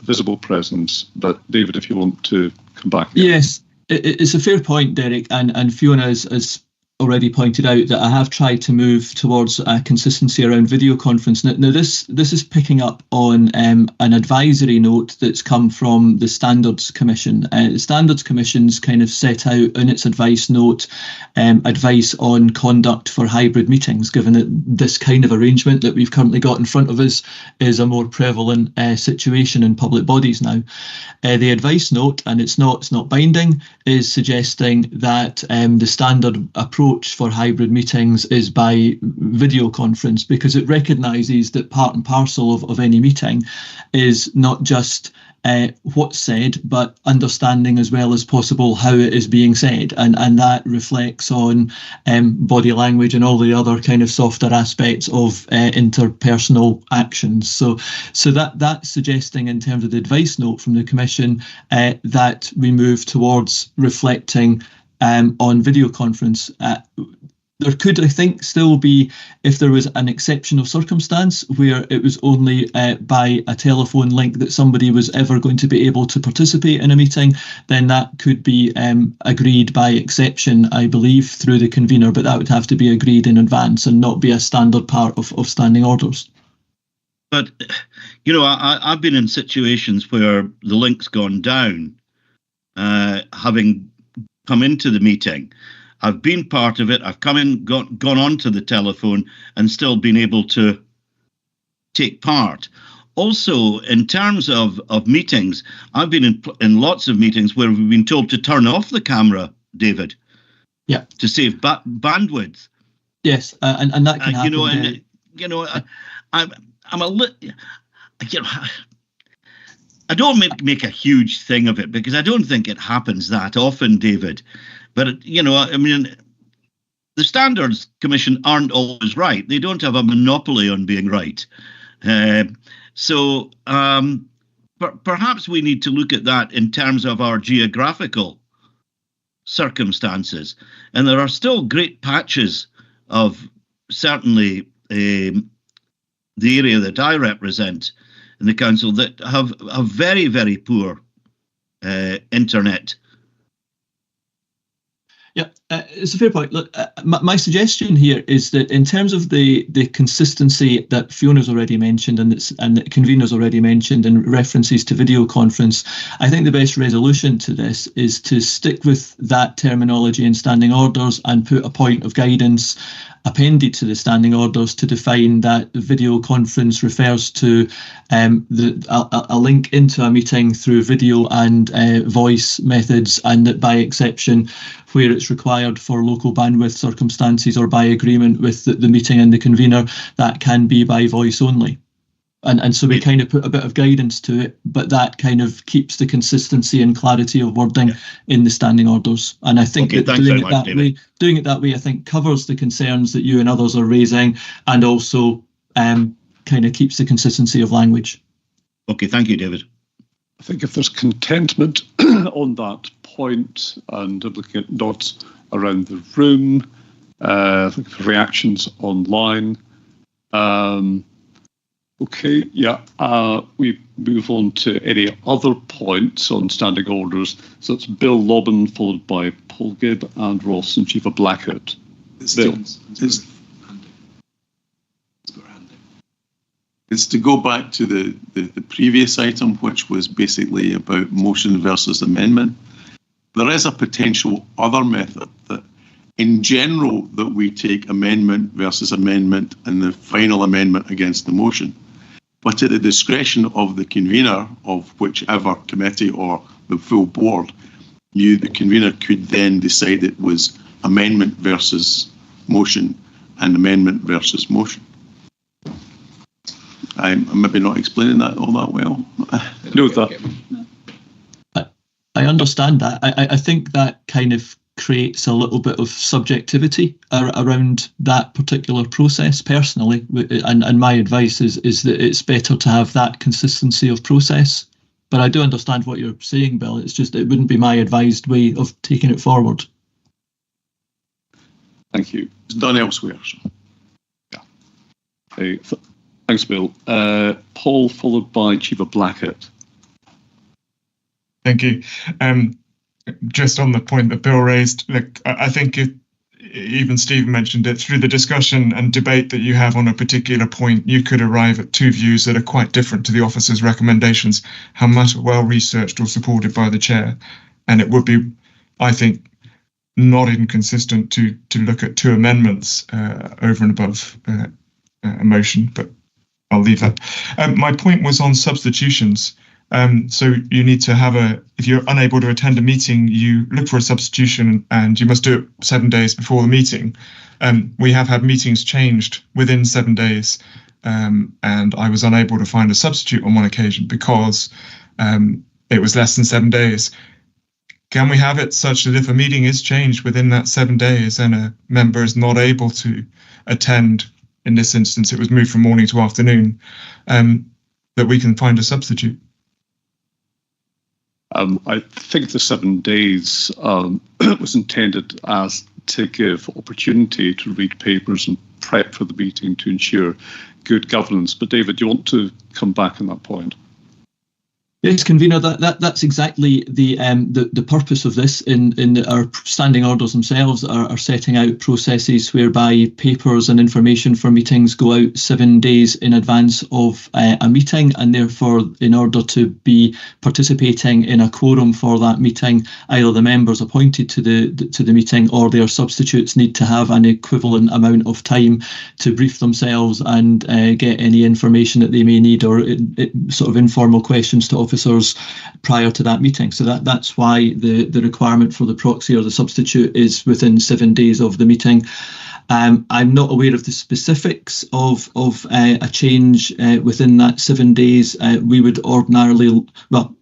visible presence. But David, if you want to come back. Yes, it's a fair point, Derek, and Fiona has already pointed out that I have tried to move towards consistency around video conference. Now this is picking up on an advisory note that's come from the Standards Commission. The Standards Commission's kind of set out in its advice note advice on conduct for hybrid meetings, given that this kind of arrangement that we've currently got in front of us is a more prevalent situation in public bodies now. The advice note, and it's not binding, is suggesting that the standard approach approach for hybrid meetings is by video conference, because it recognises that part and parcel of any meeting is not just what's said, but understanding as well as possible how it is being said, and that reflects on body language and all the other kind of softer aspects of interpersonal actions. So that's suggesting, in terms of the advice note from the Commission, that we move towards reflecting on video conference. There could, I think, still be, if there was an exceptional circumstance where it was only by a telephone link that somebody was ever going to be able to participate in a meeting, then that could be agreed by exception, I believe, through the convener, but that would have to be agreed in advance and not be a standard part of standing orders. But, you know, I've been in situations where the link's gone down, having come into the meeting. I've been part of it. I've come in, gone onto the telephone, and still been able to take part. Also, in terms of meetings, I've been in lots of meetings where we've been told to turn off the camera, David. Yeah. To save bandwidth. Yes, and that can happen. I'm a little. I don't make a huge thing of it, because I don't think it happens that often, David. But, you know, I mean, the Standards Commission aren't always right. They don't have a monopoly on being right. So perhaps we need to look at that in terms of our geographical circumstances. And there are still great patches of, certainly, the area that I represent in the council that have very, very poor internet. Yeah, it's a fair point. Look, my suggestion here is that in terms of the consistency that Fiona's already mentioned and that convener's already mentioned in references to video conference, I think the best resolution to this is to stick with that terminology in standing orders and put a point of guidance appended to the standing orders to define that video conference refers to a link into a meeting through video and voice methods, and that by exception, where it's required for local bandwidth circumstances or by agreement with the meeting and the convener, that can be by voice only. And so we kind of put a bit of guidance to it, but that kind of keeps the consistency and clarity of wording in the standing orders. And I think that doing it that way, I think, covers the concerns that you and others are raising, and also kind of keeps the consistency of language. Okay, thank you, David. I think if there's contentment on that point, and looking at nods around the room, I think reactions online. Okay, yeah, we move on to any other points on standing orders. So it's Bill Lobbin, followed by Paul Gibb and Ross and Chief of Blackett. Bill. It's to go back to the previous item, which was basically about motion versus amendment. There is a potential other method that, in general, that we take amendment versus amendment and the final amendment against the motion. But at the discretion of the convener of whichever committee or the full board, the convener could then decide it was amendment versus motion and amendment versus motion. I'm maybe not explaining that all that well. No, that. I understand that. I think that kind of creates a little bit of subjectivity around that particular process personally, and my advice is that it's better to have that consistency of process. But I do understand what you're saying, Bill. It's just it wouldn't be my advised way of taking it forward. Thank you. It's done elsewhere. So. Yeah. Thanks, Bill. Paul, followed by Chief of Blackett. Thank you. Just on the point that Bill raised, look, I think even Stephen mentioned it, through the discussion and debate that you have on a particular point, you could arrive at two views that are quite different to the officer's recommendations, how much well researched or supported by the chair. And it would be, I think, not inconsistent to look at two amendments over and above a motion, but I'll leave that. My point was on substitutions. So you need to have if you're unable to attend a meeting, you look for a substitution, and you must do it 7 days before the meeting. We have had meetings changed within 7 days, and I was unable to find a substitute on one occasion because it was less than 7 days. Can we have it such that if a meeting is changed within that 7 days and a member is not able to attend, in this instance it was moved from morning to afternoon, that we can find a substitute? I think the 7 days was intended as to give opportunity to read papers and prep for the meeting to ensure good governance. But David, do you want to come back on that point? Yes, convener. That's exactly the purpose of this. In our standing orders themselves are setting out processes whereby papers and information for meetings go out 7 days in advance of a meeting, and therefore, in order to be participating in a quorum for that meeting, either the members appointed to the meeting or their substitutes need to have an equivalent amount of time to brief themselves and get any information that they may need, or sort of informal questions to officers prior to that meeting. So that's why the requirement for the proxy or the substitute is within 7 days of the meeting. I'm not aware of the specifics of a change within that 7 days. We would ordinarily, well,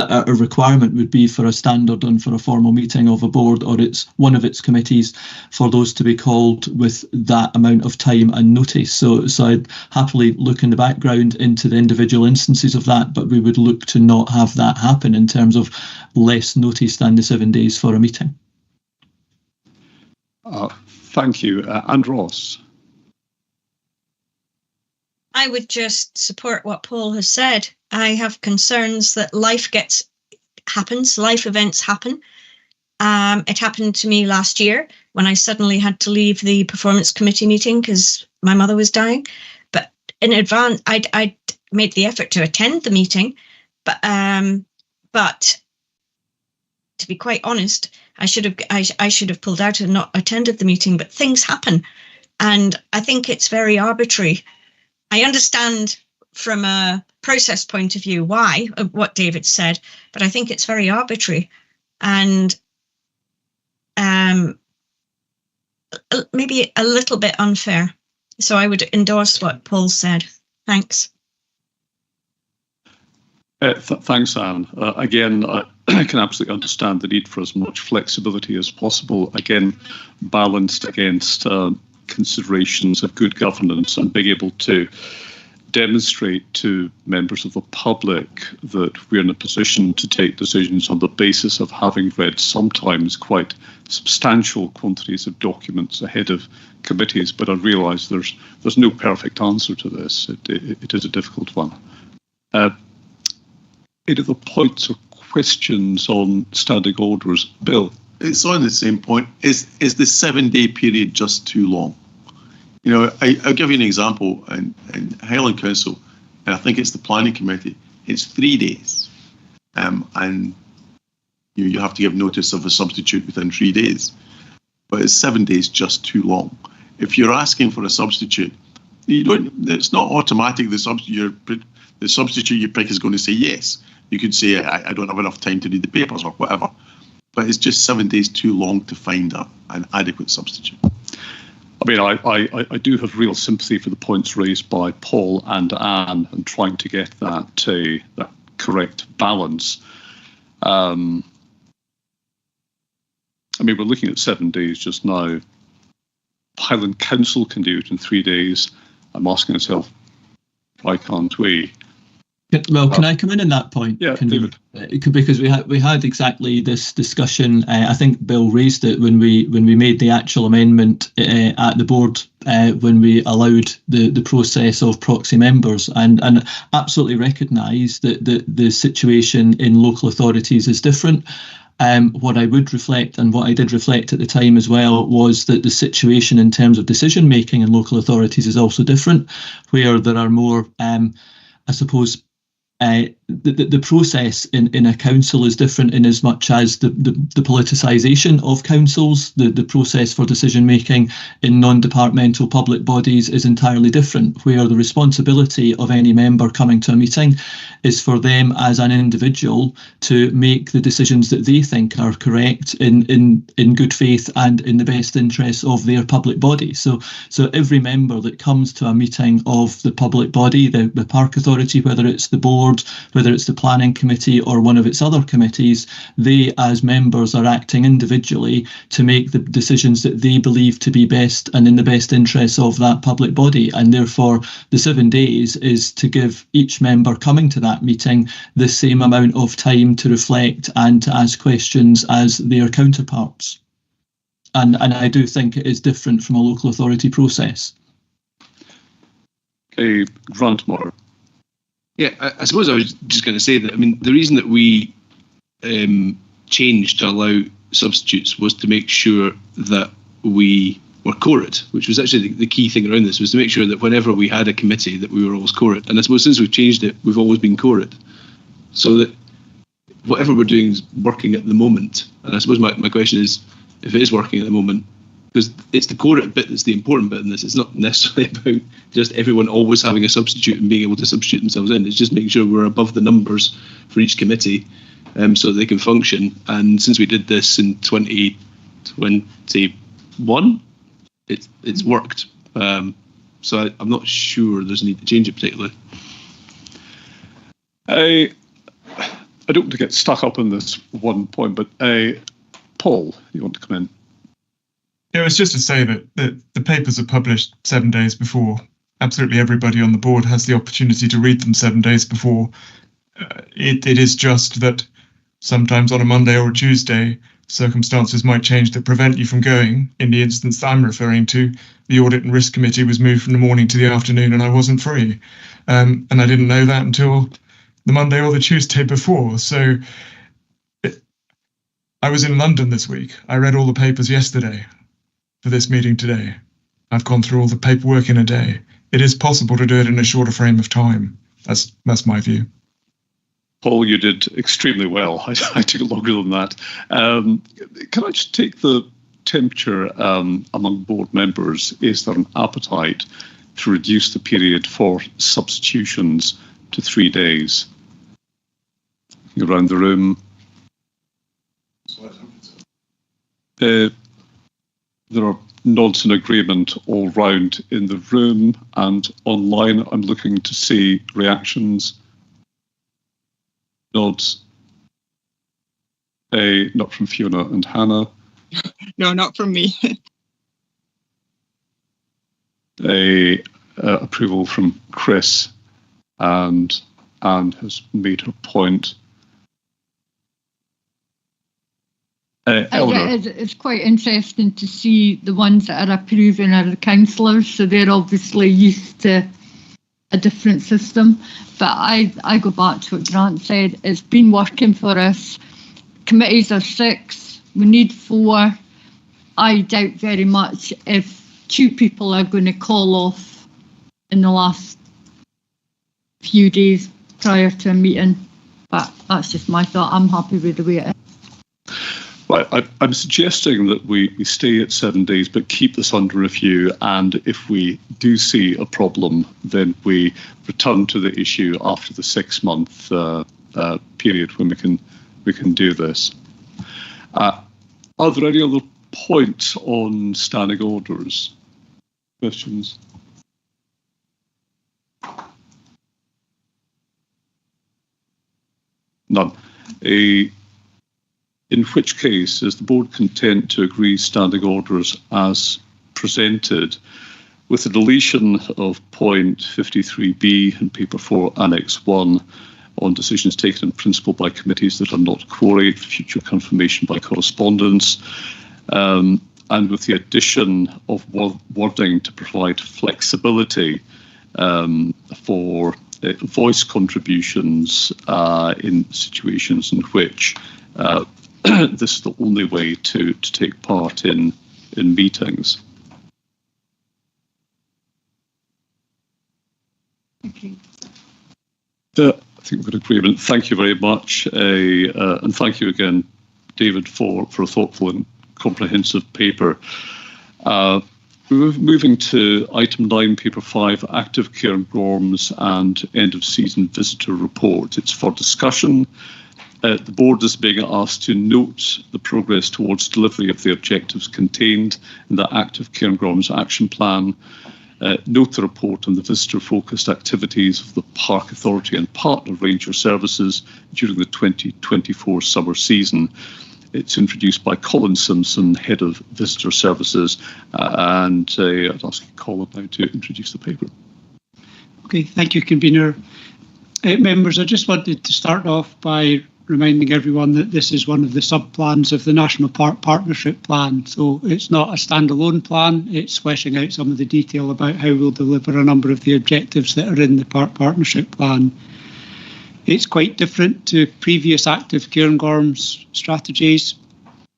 a requirement would be for a standard and for a formal meeting of a board or one of its committees for those to be called with that amount of time and notice. So I'd happily look in the background into the individual instances of that, but we would look to not have that happen in terms of less notice than the 7 days for a meeting. Thank you. And Ross? I would just support what Paul has said. I have concerns that life events happen. It happened to me last year when I suddenly had to leave the performance committee meeting because my mother was dying. But in advance, I'd made the effort to attend the meeting. But to be quite honest, I should have pulled out and not attended the meeting, but things happen. And I think it's very arbitrary. I understand from a process point of view why, what David said, but I think it's very arbitrary and maybe a little bit unfair. So I would endorse what Paul said. Thanks. Thanks, Anne. Again, I can absolutely understand the need for as much flexibility as possible, again, balanced against considerations of good governance and being able to demonstrate to members of the public that we're in a position to take decisions on the basis of having read sometimes quite substantial quantities of documents ahead of committees. But I realise there's no perfect answer to this. It is a difficult one. Any other points or questions on standing orders? Bill? It's on the same point. Is the 7 day period just too long? You know, I'll give you an example. In Highland Council, and I think it's the planning committee, it's 3 days. And you have to give notice of a substitute within 3 days. But is 7 days just too long? If you're asking for a substitute, it's not automatic the substitute you pick is going to say yes. You could say, I don't have enough time to read the papers or whatever. But it's just 7 days too long to find an adequate substitute. I mean, I do have real sympathy for the points raised by Paul and Anne and trying to get that correct balance. I mean, we're looking at 7 days just now. Highland Council can do it in 3 days. I'm asking myself, why can't we? Well, can I come in on that point? Yeah, David. Because we had exactly this discussion. I think Bill raised it when we made the actual amendment at the board when we allowed the process of proxy members, and absolutely recognise that the situation in local authorities is different. What I would reflect, and what I did reflect at the time as well, was that the situation in terms of decision making in local authorities is also different, where there are more, I suppose, the process in a council is different in as much as the politicisation of councils, the process for decision making in non-departmental public bodies is entirely different, where the responsibility of any member coming to a meeting is for them as an individual to make the decisions that they think are correct in good faith and in the best interests of their public body. So every member that comes to a meeting of the public body, the Park Authority, whether it's the board, whether it's the planning committee or one of its other committees, they as members are acting individually to make the decisions that they believe to be best and in the best interests of that public body. And therefore the 7 days is to give each member coming to that meeting the same amount of time to reflect and to ask questions as their counterparts. And I do think it is different from a local authority process. Okay, Grant Moore. Yeah, I suppose I was just going to say that, I mean, the reason that we changed to allow substitutes was to make sure that we were quorate, which was actually the key thing around this, was to make sure that whenever we had a committee that we were always quorate. And I suppose since we've changed it, we've always been quorate. So that whatever we're doing is working at the moment. And I suppose my question is, if it is working at the moment, because it's the quorate bit that's the important bit in this. It's not necessarily about just everyone always having a substitute and being able to substitute themselves in. It's just making sure we're above the numbers for each committee so that they can function. And since we did this in 2021, it's worked. So I'm not sure there's a need to change it particularly. I don't want to get stuck up on this one point, but Paul, you want to come in? Yeah, it was just to say that the papers are published 7 days before. Absolutely everybody on the board has the opportunity to read them 7 days before. It is just that sometimes on a Monday or a Tuesday, circumstances might change that prevent you from going. In the instance that I'm referring to, the Audit and Risk Committee was moved from the morning to the afternoon and I wasn't free. And I didn't know that until the Monday or the Tuesday before. So I was in London this week. I read all the papers yesterday for this meeting today. I've gone through all the paperwork in a day. It is possible to do it in a shorter frame of time. That's my view. Paul, you did extremely well. I took longer than that. Can I just take the temperature among board members? Is there an appetite to reduce the period for substitutions to 3 days? Around the room. There are nods in agreement all round in the room and online. I'm looking to see reactions. Nods. Not from Fiona and Hannah. No, not from me. Approval from Chris, and Anne has made her point. It's quite interesting to see the ones that are approving are the councillors, so they're obviously used to a different system. But I go back to what Grant said. It's been working for us. Committees are 6. We need 4. I doubt very much if 2 people are going to call off in the last few days prior to a meeting. But that's just my thought. I'm happy with the way it is. Right, I'm suggesting that we stay at 7 days, but keep this under review. And if we do see a problem, then we return to the issue after the 6-month period when we can do this. Are there any other points on standing orders? Questions? None. In which case, is the board content to agree standing orders as presented with the deletion of point 53B in paper 4 annex 1 on decisions taken in principle by committees that are not quorate for future confirmation by correspondence, and with the addition of wording to provide flexibility for voice contributions in situations in which this is the only way to take part in meetings. Okay. think we're in agreement. Thank you very much. And thank you again, David, for a thoughtful and comprehensive paper. We're moving to item 9, paper 5, active cairngorms and end of season visitor report. It's for discussion. The board is being asked to note the progress towards delivery of the objectives contained in the active cairngorms action plan. Note the report on the visitor-focused activities of the Park Authority and partner ranger services during the 2024 summer season. It's introduced by Colin Simpson, Head of Visitor Services, and I'd ask Colin now to introduce the paper. Okay, thank you, Convener. Members, I just wanted to start off by reminding everyone that this is one of the sub-plans of the National Park Partnership Plan. So it's not a standalone plan, it's fleshing out some of the detail about how we'll deliver a number of the objectives that are in the Park Partnership Plan. It's quite different to previous active cairngorms strategies,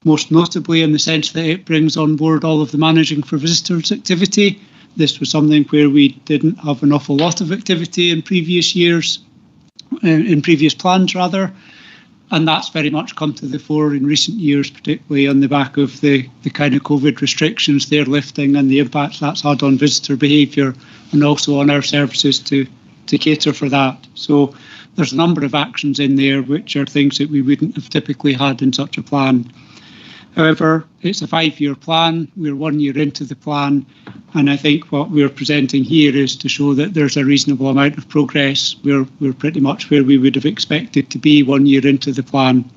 most notably in the sense that it brings on board all of the managing for visitors activity. This was something where we didn't have an awful lot of activity in previous years, in previous plans rather. And that's very much come to the fore in recent years, particularly on the back of the kind of COVID restrictions they're lifting and the impact that's had on visitor behaviour and also on our services to cater for that. So there's a number of actions in there which are things that we wouldn't have typically had in such a plan. However, it's a 5-year plan. We're 1 year into the plan. And I think what we're presenting here is to show that there's a reasonable amount of progress. We're pretty much where we would have expected to be 1 year into the plan.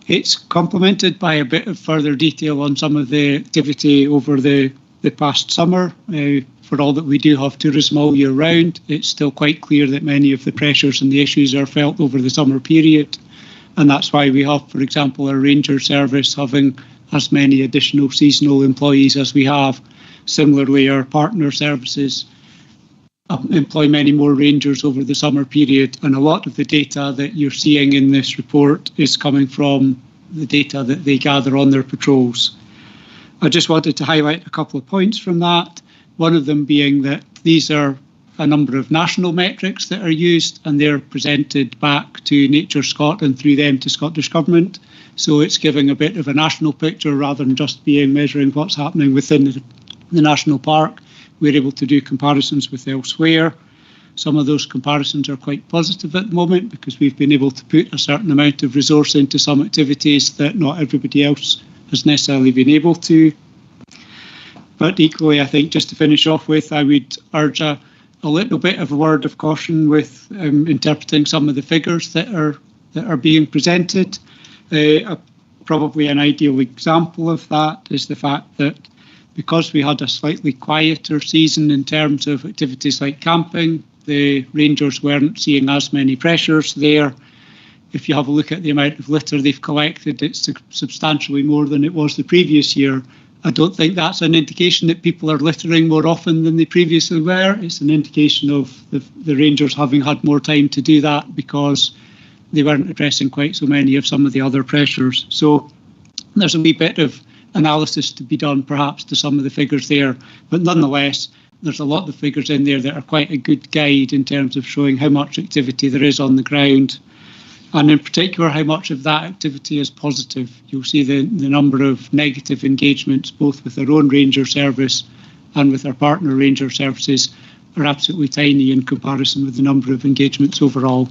It's complemented by a bit of further detail on some of the activity over the past summer. For all that we do have tourism all year round, it's still quite clear that many of the pressures and the issues are felt over the summer period. And that's why we have, for example, our ranger service having as many additional seasonal employees as we have. Similarly, our partner services employ many more rangers over the summer period. And a lot of the data that you're seeing in this report is coming from the data that they gather on their patrols. I just wanted to highlight a couple of points from that. One of them being that these are a number of national metrics that are used and they're presented back to Nature Scotland through them to Scottish Government. So it's giving a bit of a national picture rather than just measuring what's happening within the national park. We're able to do comparisons with elsewhere. Some of those comparisons are quite positive at the moment because we've been able to put a certain amount of resource into some activities that not everybody else has necessarily been able to. But equally, I think just to finish off with, I would urge a little bit of a word of caution with interpreting some of the figures that are being presented. Probably an ideal example of that is the fact that because we had a slightly quieter season in terms of activities like camping, the rangers weren't seeing as many pressures there. If you have a look at the amount of litter they've collected, it's substantially more than it was the previous year. I don't think that's an indication that people are littering more often than they previously were. It's an indication of the rangers having had more time to do that because they weren't addressing quite so many of some of the other pressures. So there's a wee bit of analysis to be done perhaps to some of the figures there. But nonetheless, there's a lot of figures in there that are quite a good guide in terms of showing how much activity there is on the ground. And in particular, how much of that activity is positive. You'll see the number of negative engagements, both with our own ranger service and with our partner ranger services, are absolutely tiny in comparison with the number of engagements overall.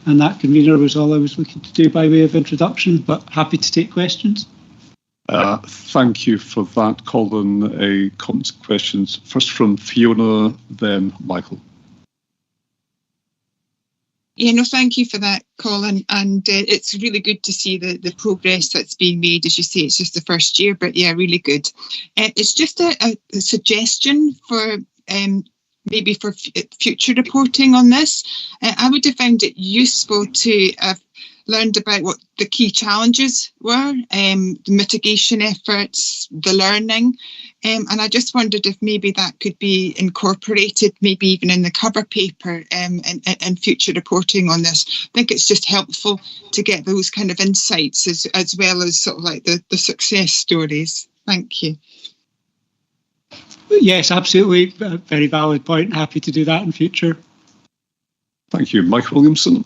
And that, Convener, was all I was looking to do by way of introduction, but happy to take questions. Thank you for that, Colin. Comments, questions. First from Fiona, then Michael. Yeah, no, thank you for that, Colin. And it's really good to see the progress that's being made. As you say, it's just the first year, but yeah, really good. It's just a suggestion for maybe for future reporting on this. I would have found it useful to have learned about what the key challenges were, the mitigation efforts, the learning. And I just wondered if maybe that could be incorporated, maybe even in the cover paper and future reporting on this. I think it's just helpful to get those kind of insights as well as sort of like the success stories. Thank you. Yes, absolutely. A very valid point. Happy to do that in future. Thank you. Mike Williamson.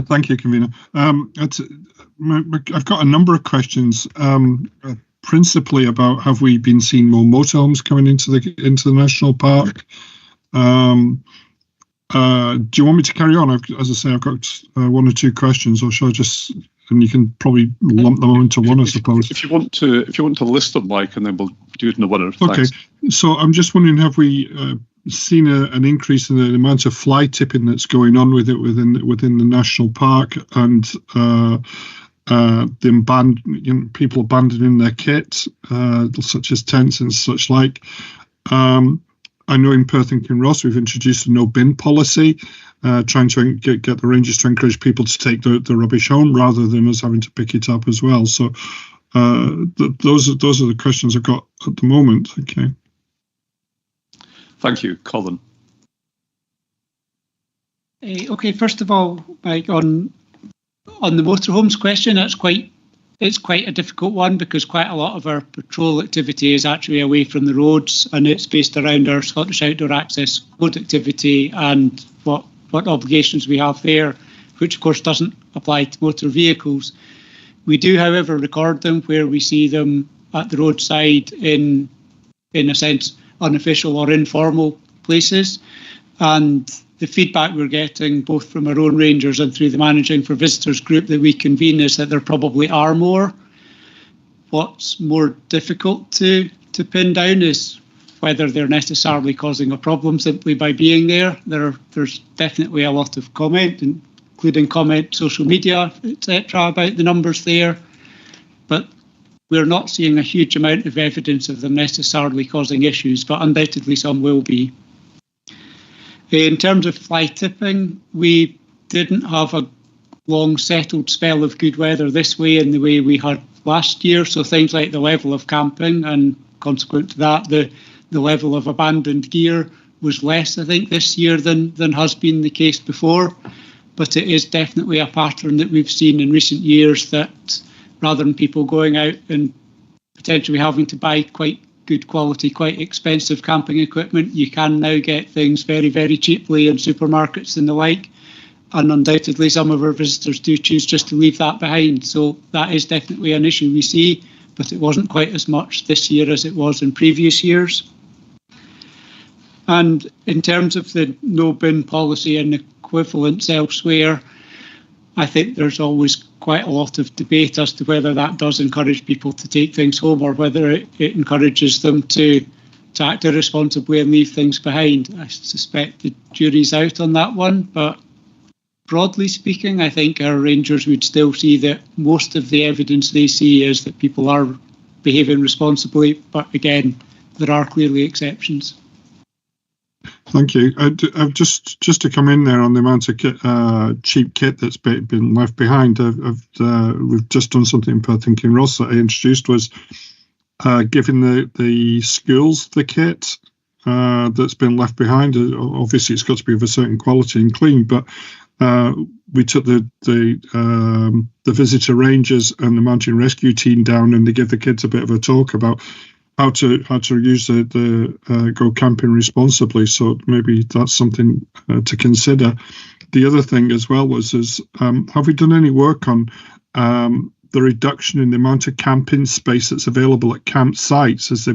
Thank you, Convener. I've got a number of questions, principally about have we been seeing more motorhomes coming into the national park? Do you want me to carry on? As I say, I've got one or two questions, or shall I just? And you can probably lump them into one, I suppose. If you want to list them, Mike, and then we'll do it in the order. Okay. Thanks. So I'm just wondering, have we seen an increase in the amount of fly tipping that's going on with it within the national park, and the people abandoning their kit, such as tents and such like? I know in Perth and Kinross we've introduced a no bin policy, trying to get the rangers to encourage people to take the rubbish home rather than us having to pick it up as well. So those are the questions I've got at the moment. Okay. Thank you, Colin. Okay, first of all, Mike, on the motorhomes question, it's quite a difficult one because quite a lot of our patrol activity is actually away from the roads, and it's based around our Scottish Outdoor Access Code activity and what obligations we have there, which of course doesn't apply to motor vehicles. We do, however, record them where we see them at the roadside in a sense unofficial or informal places, and the feedback we're getting both from our own rangers and through the Managing for Visitors group that we convene is that there probably are more. What's more difficult to pin down is whether they're necessarily causing a problem simply by being there. There's definitely a lot of comment, including social media, etc., about the numbers there, but we're not seeing a huge amount of evidence of them necessarily causing issues, but undoubtedly some will be. In terms of fly tipping, we didn't have a long settled spell of good weather this way in the way we had last year, so things like the level of camping and consequent to that, the level of abandoned gear was less, I think, this year than has been the case before. But it is definitely a pattern that we've seen in recent years, that rather than people going out and potentially having to buy quite good quality, quite expensive camping equipment, you can now get things very, very cheaply in supermarkets and the like. And undoubtedly some of our visitors do choose just to leave that behind. So that is definitely an issue we see, but it wasn't quite as much this year as it was in previous years. And in terms of the no bin policy and equivalents elsewhere, I think there's always quite a lot of debate as to whether that does encourage people to take things home or whether it encourages them to act irresponsibly and leave things behind. I suspect the jury's out on that one, but broadly speaking, I think our rangers would still see that most of the evidence they see is that people are behaving responsibly, but again, there are clearly exceptions. Thank you. Just to come in there on the amount of cheap kit that's been left behind, we've just done something in Perth and Kinross that I introduced, was giving the schools the kit that's been left behind. Obviously, it's got to be of a certain quality and clean, but we took the visitor rangers and the mountain rescue team down, and they give the kids a bit of a talk about how to use the go camping responsibly. So maybe that's something to consider. The other thing as well was have we done any work on the reduction in the amount of camping space that's available at campsites, as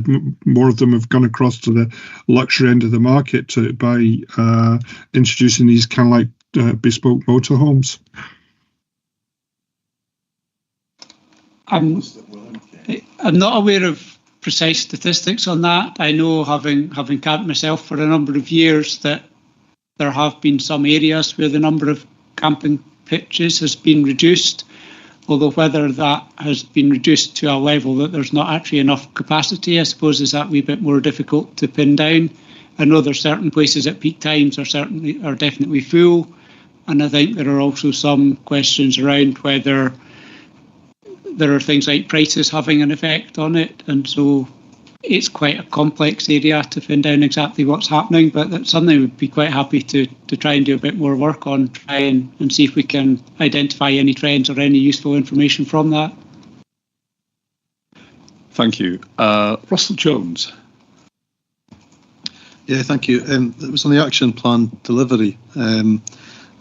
more of them have gone across to the luxury end of the market by introducing these kind of like bespoke motorhomes? I'm not aware of precise statistics on that. I know, having camped myself for a number of years, that there have been some areas where the number of camping pitches has been reduced, although whether that has been reduced to a level that there's not actually enough capacity, I suppose, is that wee bit more difficult to pin down. I know there's certain places at peak times are definitely full, and I think there are also some questions around whether there are things like prices having an effect on it, and so it's quite a complex area to pin down exactly what's happening, but that's something we'd be quite happy to try and do a bit more work on, try and see if we can identify any trends or any useful information from that. Thank you. Russell Jones. Yeah, thank you. It was on the action plan delivery. The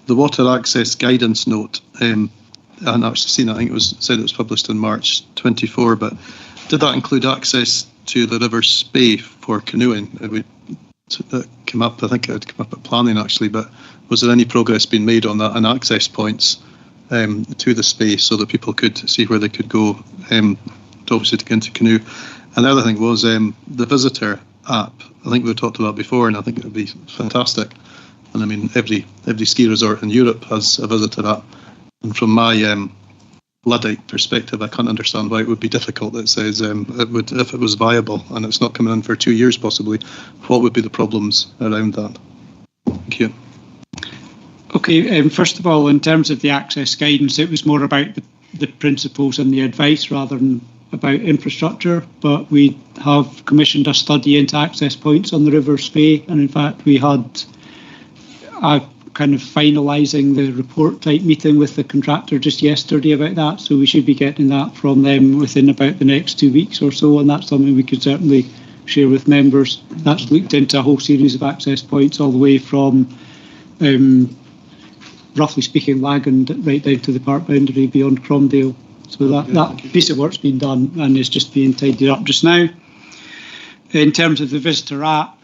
water access guidance note, I hadn't actually seen it. I think it was said it was published in March 24, but did that include access to the River Spey for canoeing? That came up, I think it had come up at planning actually, but was there any progress being made on that and access points to the Spey so that people could see where they could go, obviously to get into canoe? And the other thing was the visitor app. I think we've talked about before, and I think it would be fantastic. And I mean, every ski resort in Europe has a visitor app. And from my Luddite perspective, I can't understand why it would be difficult. It says it would, if it was viable, and it's not coming in for 2 years possibly. What would be the problems around that? Thank you. Okay, first of all, in terms of the access guidance, it was more about the principles and the advice rather than about infrastructure, but we have commissioned a study into access points on the River Spey, and in fact we had a kind of finalising the report type meeting with the contractor just yesterday about that, so we should be getting that from them within about the next 2 weeks or so, and that's something we could certainly share with members. That's looked into a whole series of access points all the way from roughly speaking Laggan right down to the park boundary beyond Cromdale. So that piece of work's been done and is just being tidied up just now. In terms of the visitor app,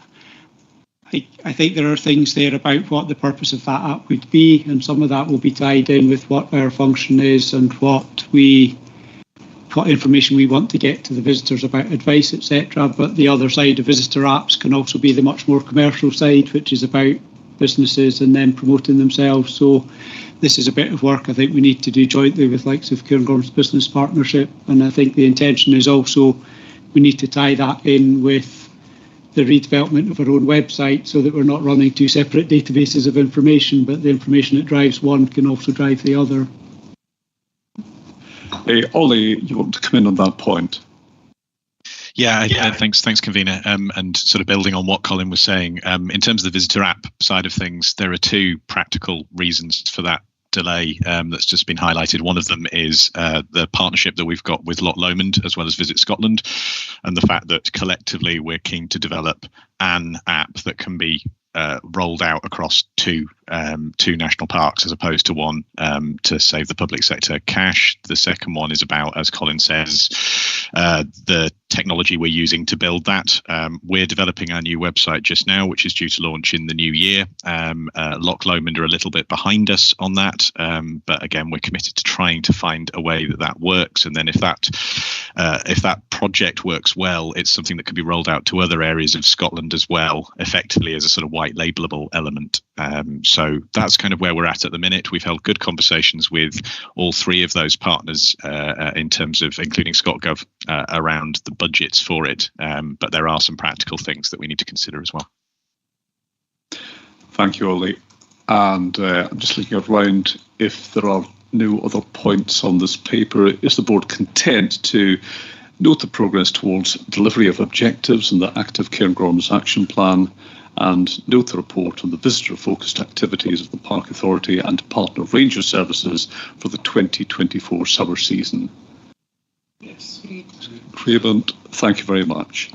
I think there are things there about what the purpose of that app would be, and some of that will be tied in with what our function is and what information we want to get to the visitors about advice, etc. But the other side of visitor apps can also be the much more commercial side, which is about businesses and then promoting themselves. So this is a bit of work I think we need to do jointly with likes of Cairngorms Business Partnership, and I think the intention is also we need to tie that in with the redevelopment of our own website so that we're not running two separate databases of information, but the information that drives one can also drive the other. Hey, Ollie, you want to come in on that point? Yeah, thanks, convener. And sort of building on what Colin was saying, in terms of the visitor app side of things, there are two practical reasons for that delay that's just been highlighted. One of them is the partnership that we've got with Loch Lomond as well as Visit Scotland, and the fact that collectively we're keen to develop an app that can be rolled out across two national parks as opposed to one, to save the public sector cash. The second one is about, as Colin says, the technology we're using to build that. We're developing our new website just now, which is due to launch in the new year. Loch Lomond are a little bit behind us on that, but again, we're committed to trying to find a way that works. And then if that project works well, it's something that can be rolled out to other areas of Scotland as well, effectively as a sort of white labelable element. So that's kind of where we're at the minute. We've held good conversations with all three of those partners in terms of including ScotGov around the budgets for it. But there are some practical things that we need to consider as well. Thank you, Ollie. And I'm just looking around if there are no other points on this paper. Is the board content to note the progress towards delivery of objectives in the Active Cairngorms Action Plan, and note the report on the visitor-focused activities of the Park Authority and partner ranger services for the 2024 summer season? Yes. Craven, thank you very much.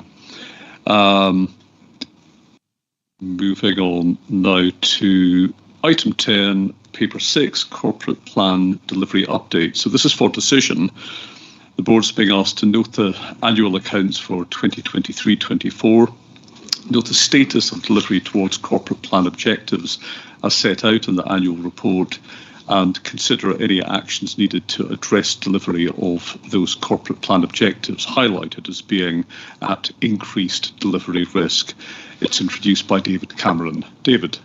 Moving on now to item 10, paper 6, corporate plan delivery update. So this is for decision. The board's being asked to note the annual accounts for 2023-24, note the status of delivery towards corporate plan objectives as set out in the annual report, and consider any actions needed to address delivery of those corporate plan objectives highlighted as being at increased delivery risk. It's introduced by David Cameron. David.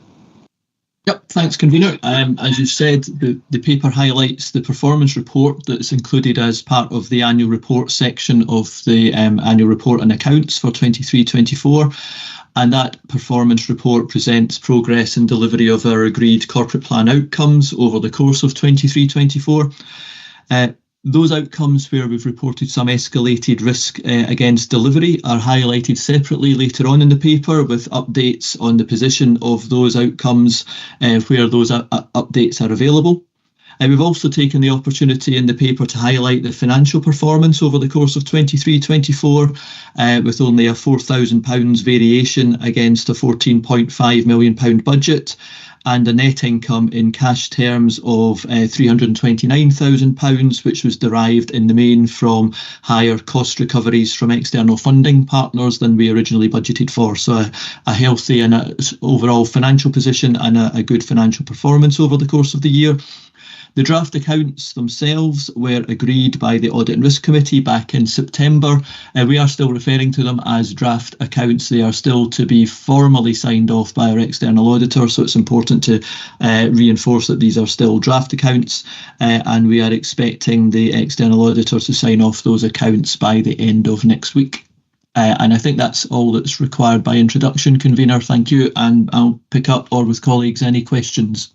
Yep, thanks, convener. As you said, the paper highlights the performance report that's included as part of the annual report section of the annual report and accounts for 23-24. And that performance report presents progress in delivery of our agreed corporate plan outcomes over the course of 23-24. Those outcomes where we've reported some escalated risk against delivery are highlighted separately later on in the paper, with updates on the position of those outcomes where those updates are available. We've also taken the opportunity in the paper to highlight the financial performance over the course of 23-24, with only a £4,000 variation against a £14.5 million budget, and a net income in cash terms of £329,000, which was derived in the main from higher cost recoveries from external funding partners than we originally budgeted for. So a healthy and overall financial position and a good financial performance over the course of the year. The draft accounts themselves were agreed by the Audit and Risk Committee back in September. We are still referring to them as draft accounts. They are still to be formally signed off by our external auditor, so it's important to reinforce that these are still draft accounts, and we are expecting the external auditor to sign off those accounts by the end of next week. And I think that's all that's required by introduction, Convener. Thank you, and I'll pick up or with colleagues any questions.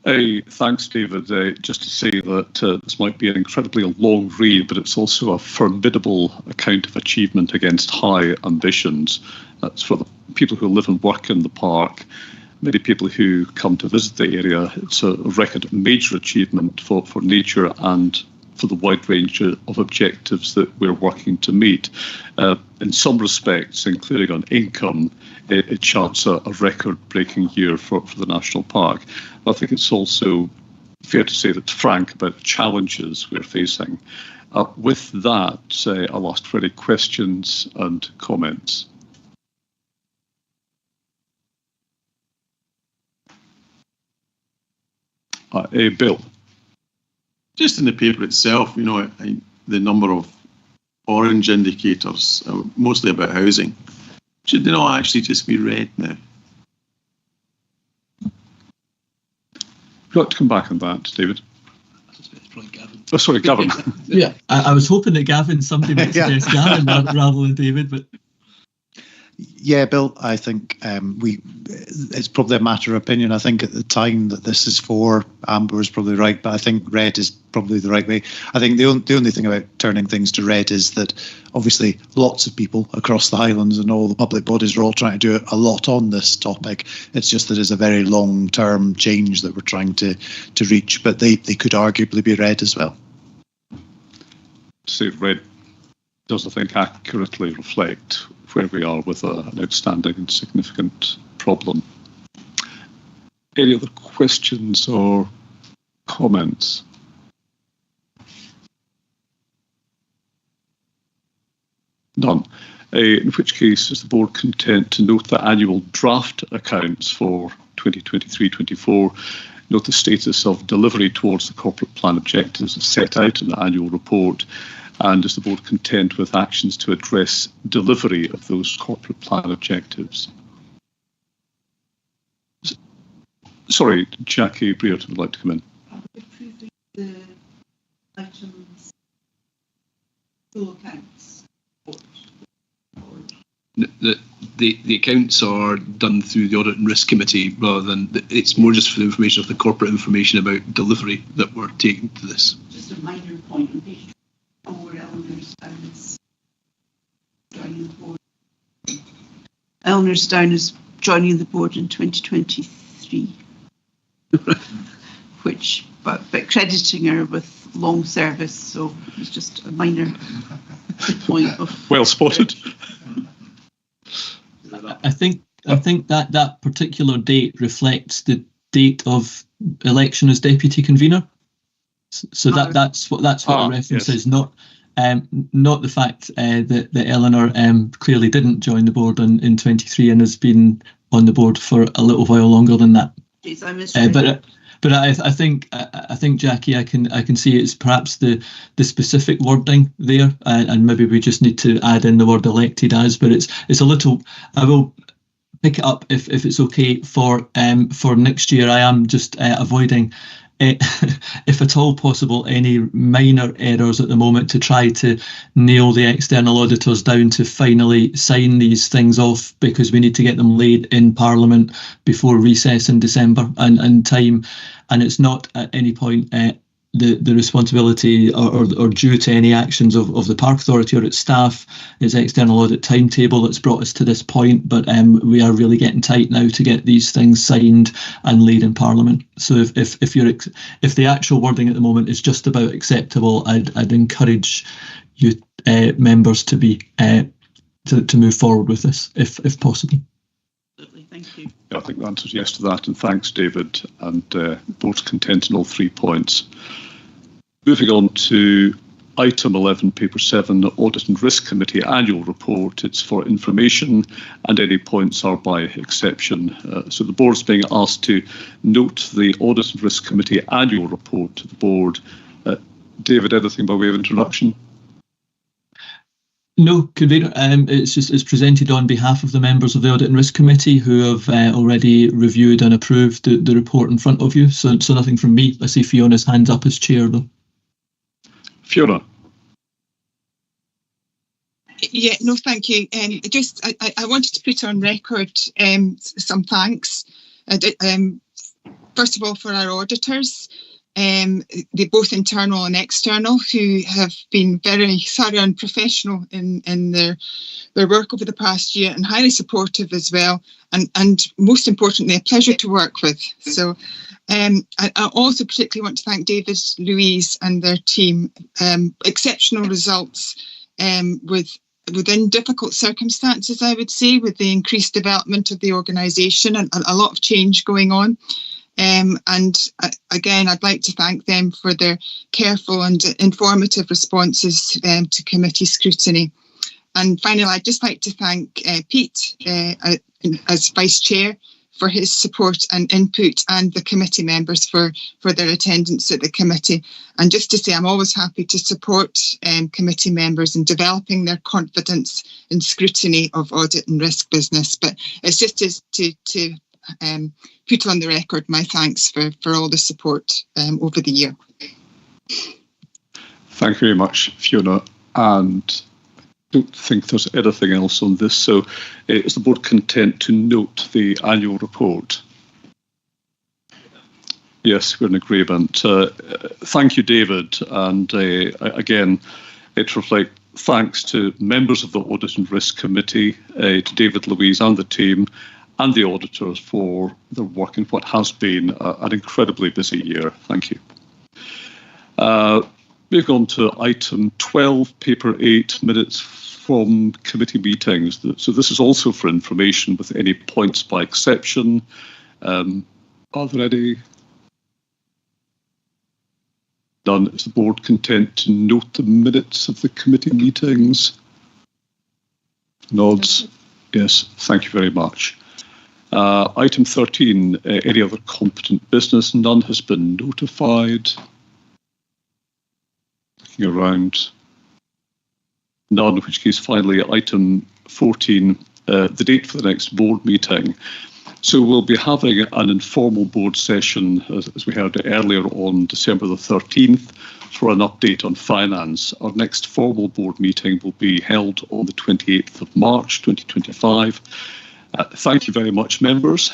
Thanks, David. Just to say that this might be an incredibly long read, but it's also a formidable account of achievement against high ambitions. That's for the people who live and work in the park, many people who come to visit the area. It's a record of major achievement for nature and for the wide range of objectives that we're working to meet. In some respects, including on income, it charts a record-breaking year for the National Park. I think it's also fair to say that's frank about the challenges we're facing. With that, I'll ask for any questions and comments. Bill. Just in the paper itself, you know, the number of orange indicators, mostly about housing, should they not actually just be red now? I'd like to come back on that, David. Oh, sorry, Gavin. Yeah, I was hoping that Gavin, somebody would suggest Gavin rather than David, but. Yeah, Bill, I think it's probably a matter of opinion. I think at the time that this is for, amber is probably right, but I think red is probably the right way. I think the only thing about turning things to red is that obviously lots of people across the Highlands and all the public bodies are all trying to do a lot on this topic. It's just that it's a very long-term change that we're trying to reach, but they could arguably be red as well. So red does, I think, accurately reflect where we are with an outstanding and significant problem. Any other questions or comments? None. In which case is the board content to note the annual draft accounts for 2023-24, note the status of delivery towards the corporate plan objectives as set out in the annual report, and is the board content with actions to address delivery of those corporate plan objectives? Sorry, Jackie Brereton would like to come in. Approving the items, full accounts. The accounts are done through the Audit and Risk Committee rather than, it's more just for the information of the corporate information about delivery that we're taking to this. Just a minor point on page 4, Eleanor's down as joining the board. Eleanor's down as joining the board in 2023, which, but crediting her with long service, so it's just a minor point of. Well spotted. I think that particular date reflects the date of election as deputy convener. So that's what the reference is, not the fact that Eleanor clearly didn't join the board in 23 and has been on the board for a little while longer than that. Jeez, I misread. But I think Jackie, I can see it's perhaps the specific wording there, and maybe we just need to add in the word elected as. But it's a little. I will pick it up if it's okay for next year. I am just avoiding, if at all possible, any minor errors at the moment to try to nail the external auditors down to finally sign these things off, because we need to get them laid in Parliament before recess in December and time. And it's not at any point the responsibility or due to any actions of the Park Authority or its staff. It's external audit timetable that's brought us to this point, but we are really getting tight now to get these things signed and laid in Parliament. So if the actual wording at the moment is just about acceptable, I'd encourage you members to be to move forward with this if possible. Thank you. Yeah, I think the answer is yes to that, and thanks, David, and board's content on all 3 points. Moving on to item 11, paper 7, Audit and Risk Committee annual report. It's for information, and any points are by exception. So the board's being asked to note the Audit and Risk Committee annual report to the board. David, anything by way of introduction? No, convener. It's presented on behalf of the members of the Audit and Risk Committee who have already reviewed and approved the report in front of you. So nothing from me. I see Fiona's hands up as chair, though. Fiona. Yeah, no, thank you. I wanted to put on record some thanks. First of all, for our auditors. They're both internal and external, who have been very thorough and professional in their work over the past year, and highly supportive as well, and most importantly, a pleasure to work with. So I also particularly want to thank David, Louise and their team. Exceptional results within difficult circumstances, I would say, with the increased development of the organisation and a lot of change going on. Again, I'd like to thank them for their careful and informative responses to committee scrutiny. And finally, I'd just like to thank Pete as Vice Chair for his support and input, and the committee members for their attendance at the committee. And just to say, I'm always happy to support committee members in developing their confidence in scrutiny of audit and risk business. But it's just to put on the record my thanks for all the support over the year. Thank you very much, Fiona. And I don't think there's anything else on this. So is the board content to note the annual report? Yes, we're in agreement. Thank you, David. And again, it reflects thanks to members of the Audit and Risk Committee, to David, Louise and the team, and the auditors for their work in what has been an incredibly busy year. Thank you. Moving on to item 12, paper 8, minutes from committee meetings. So this is also for information with any points by exception. Are there any? None. Is the board content to note the minutes of the committee meetings? Nods. Yes, thank you very much. Item 13, any other competent business? None has been notified. Looking around. None, in which case finally item 14, the date for the next board meeting. So we'll be having an informal board session, as we heard earlier, on December the 13th for an update on finance. Our next formal board meeting will be held on the 28th of March 2025. Thank you very much, members.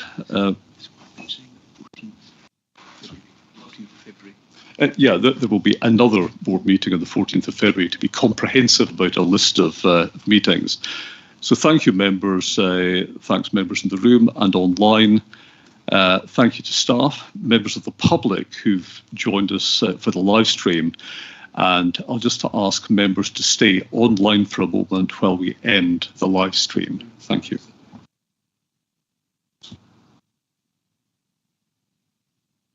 Yeah, there will be another board meeting on the 14th of February to be comprehensive about a list of meetings. So thank you, members. Thanks, members in the room and online. Thank you to staff, members of the public who've joined us for the live stream. And I'll just ask members to stay online for a moment while we end the live stream. Thank you.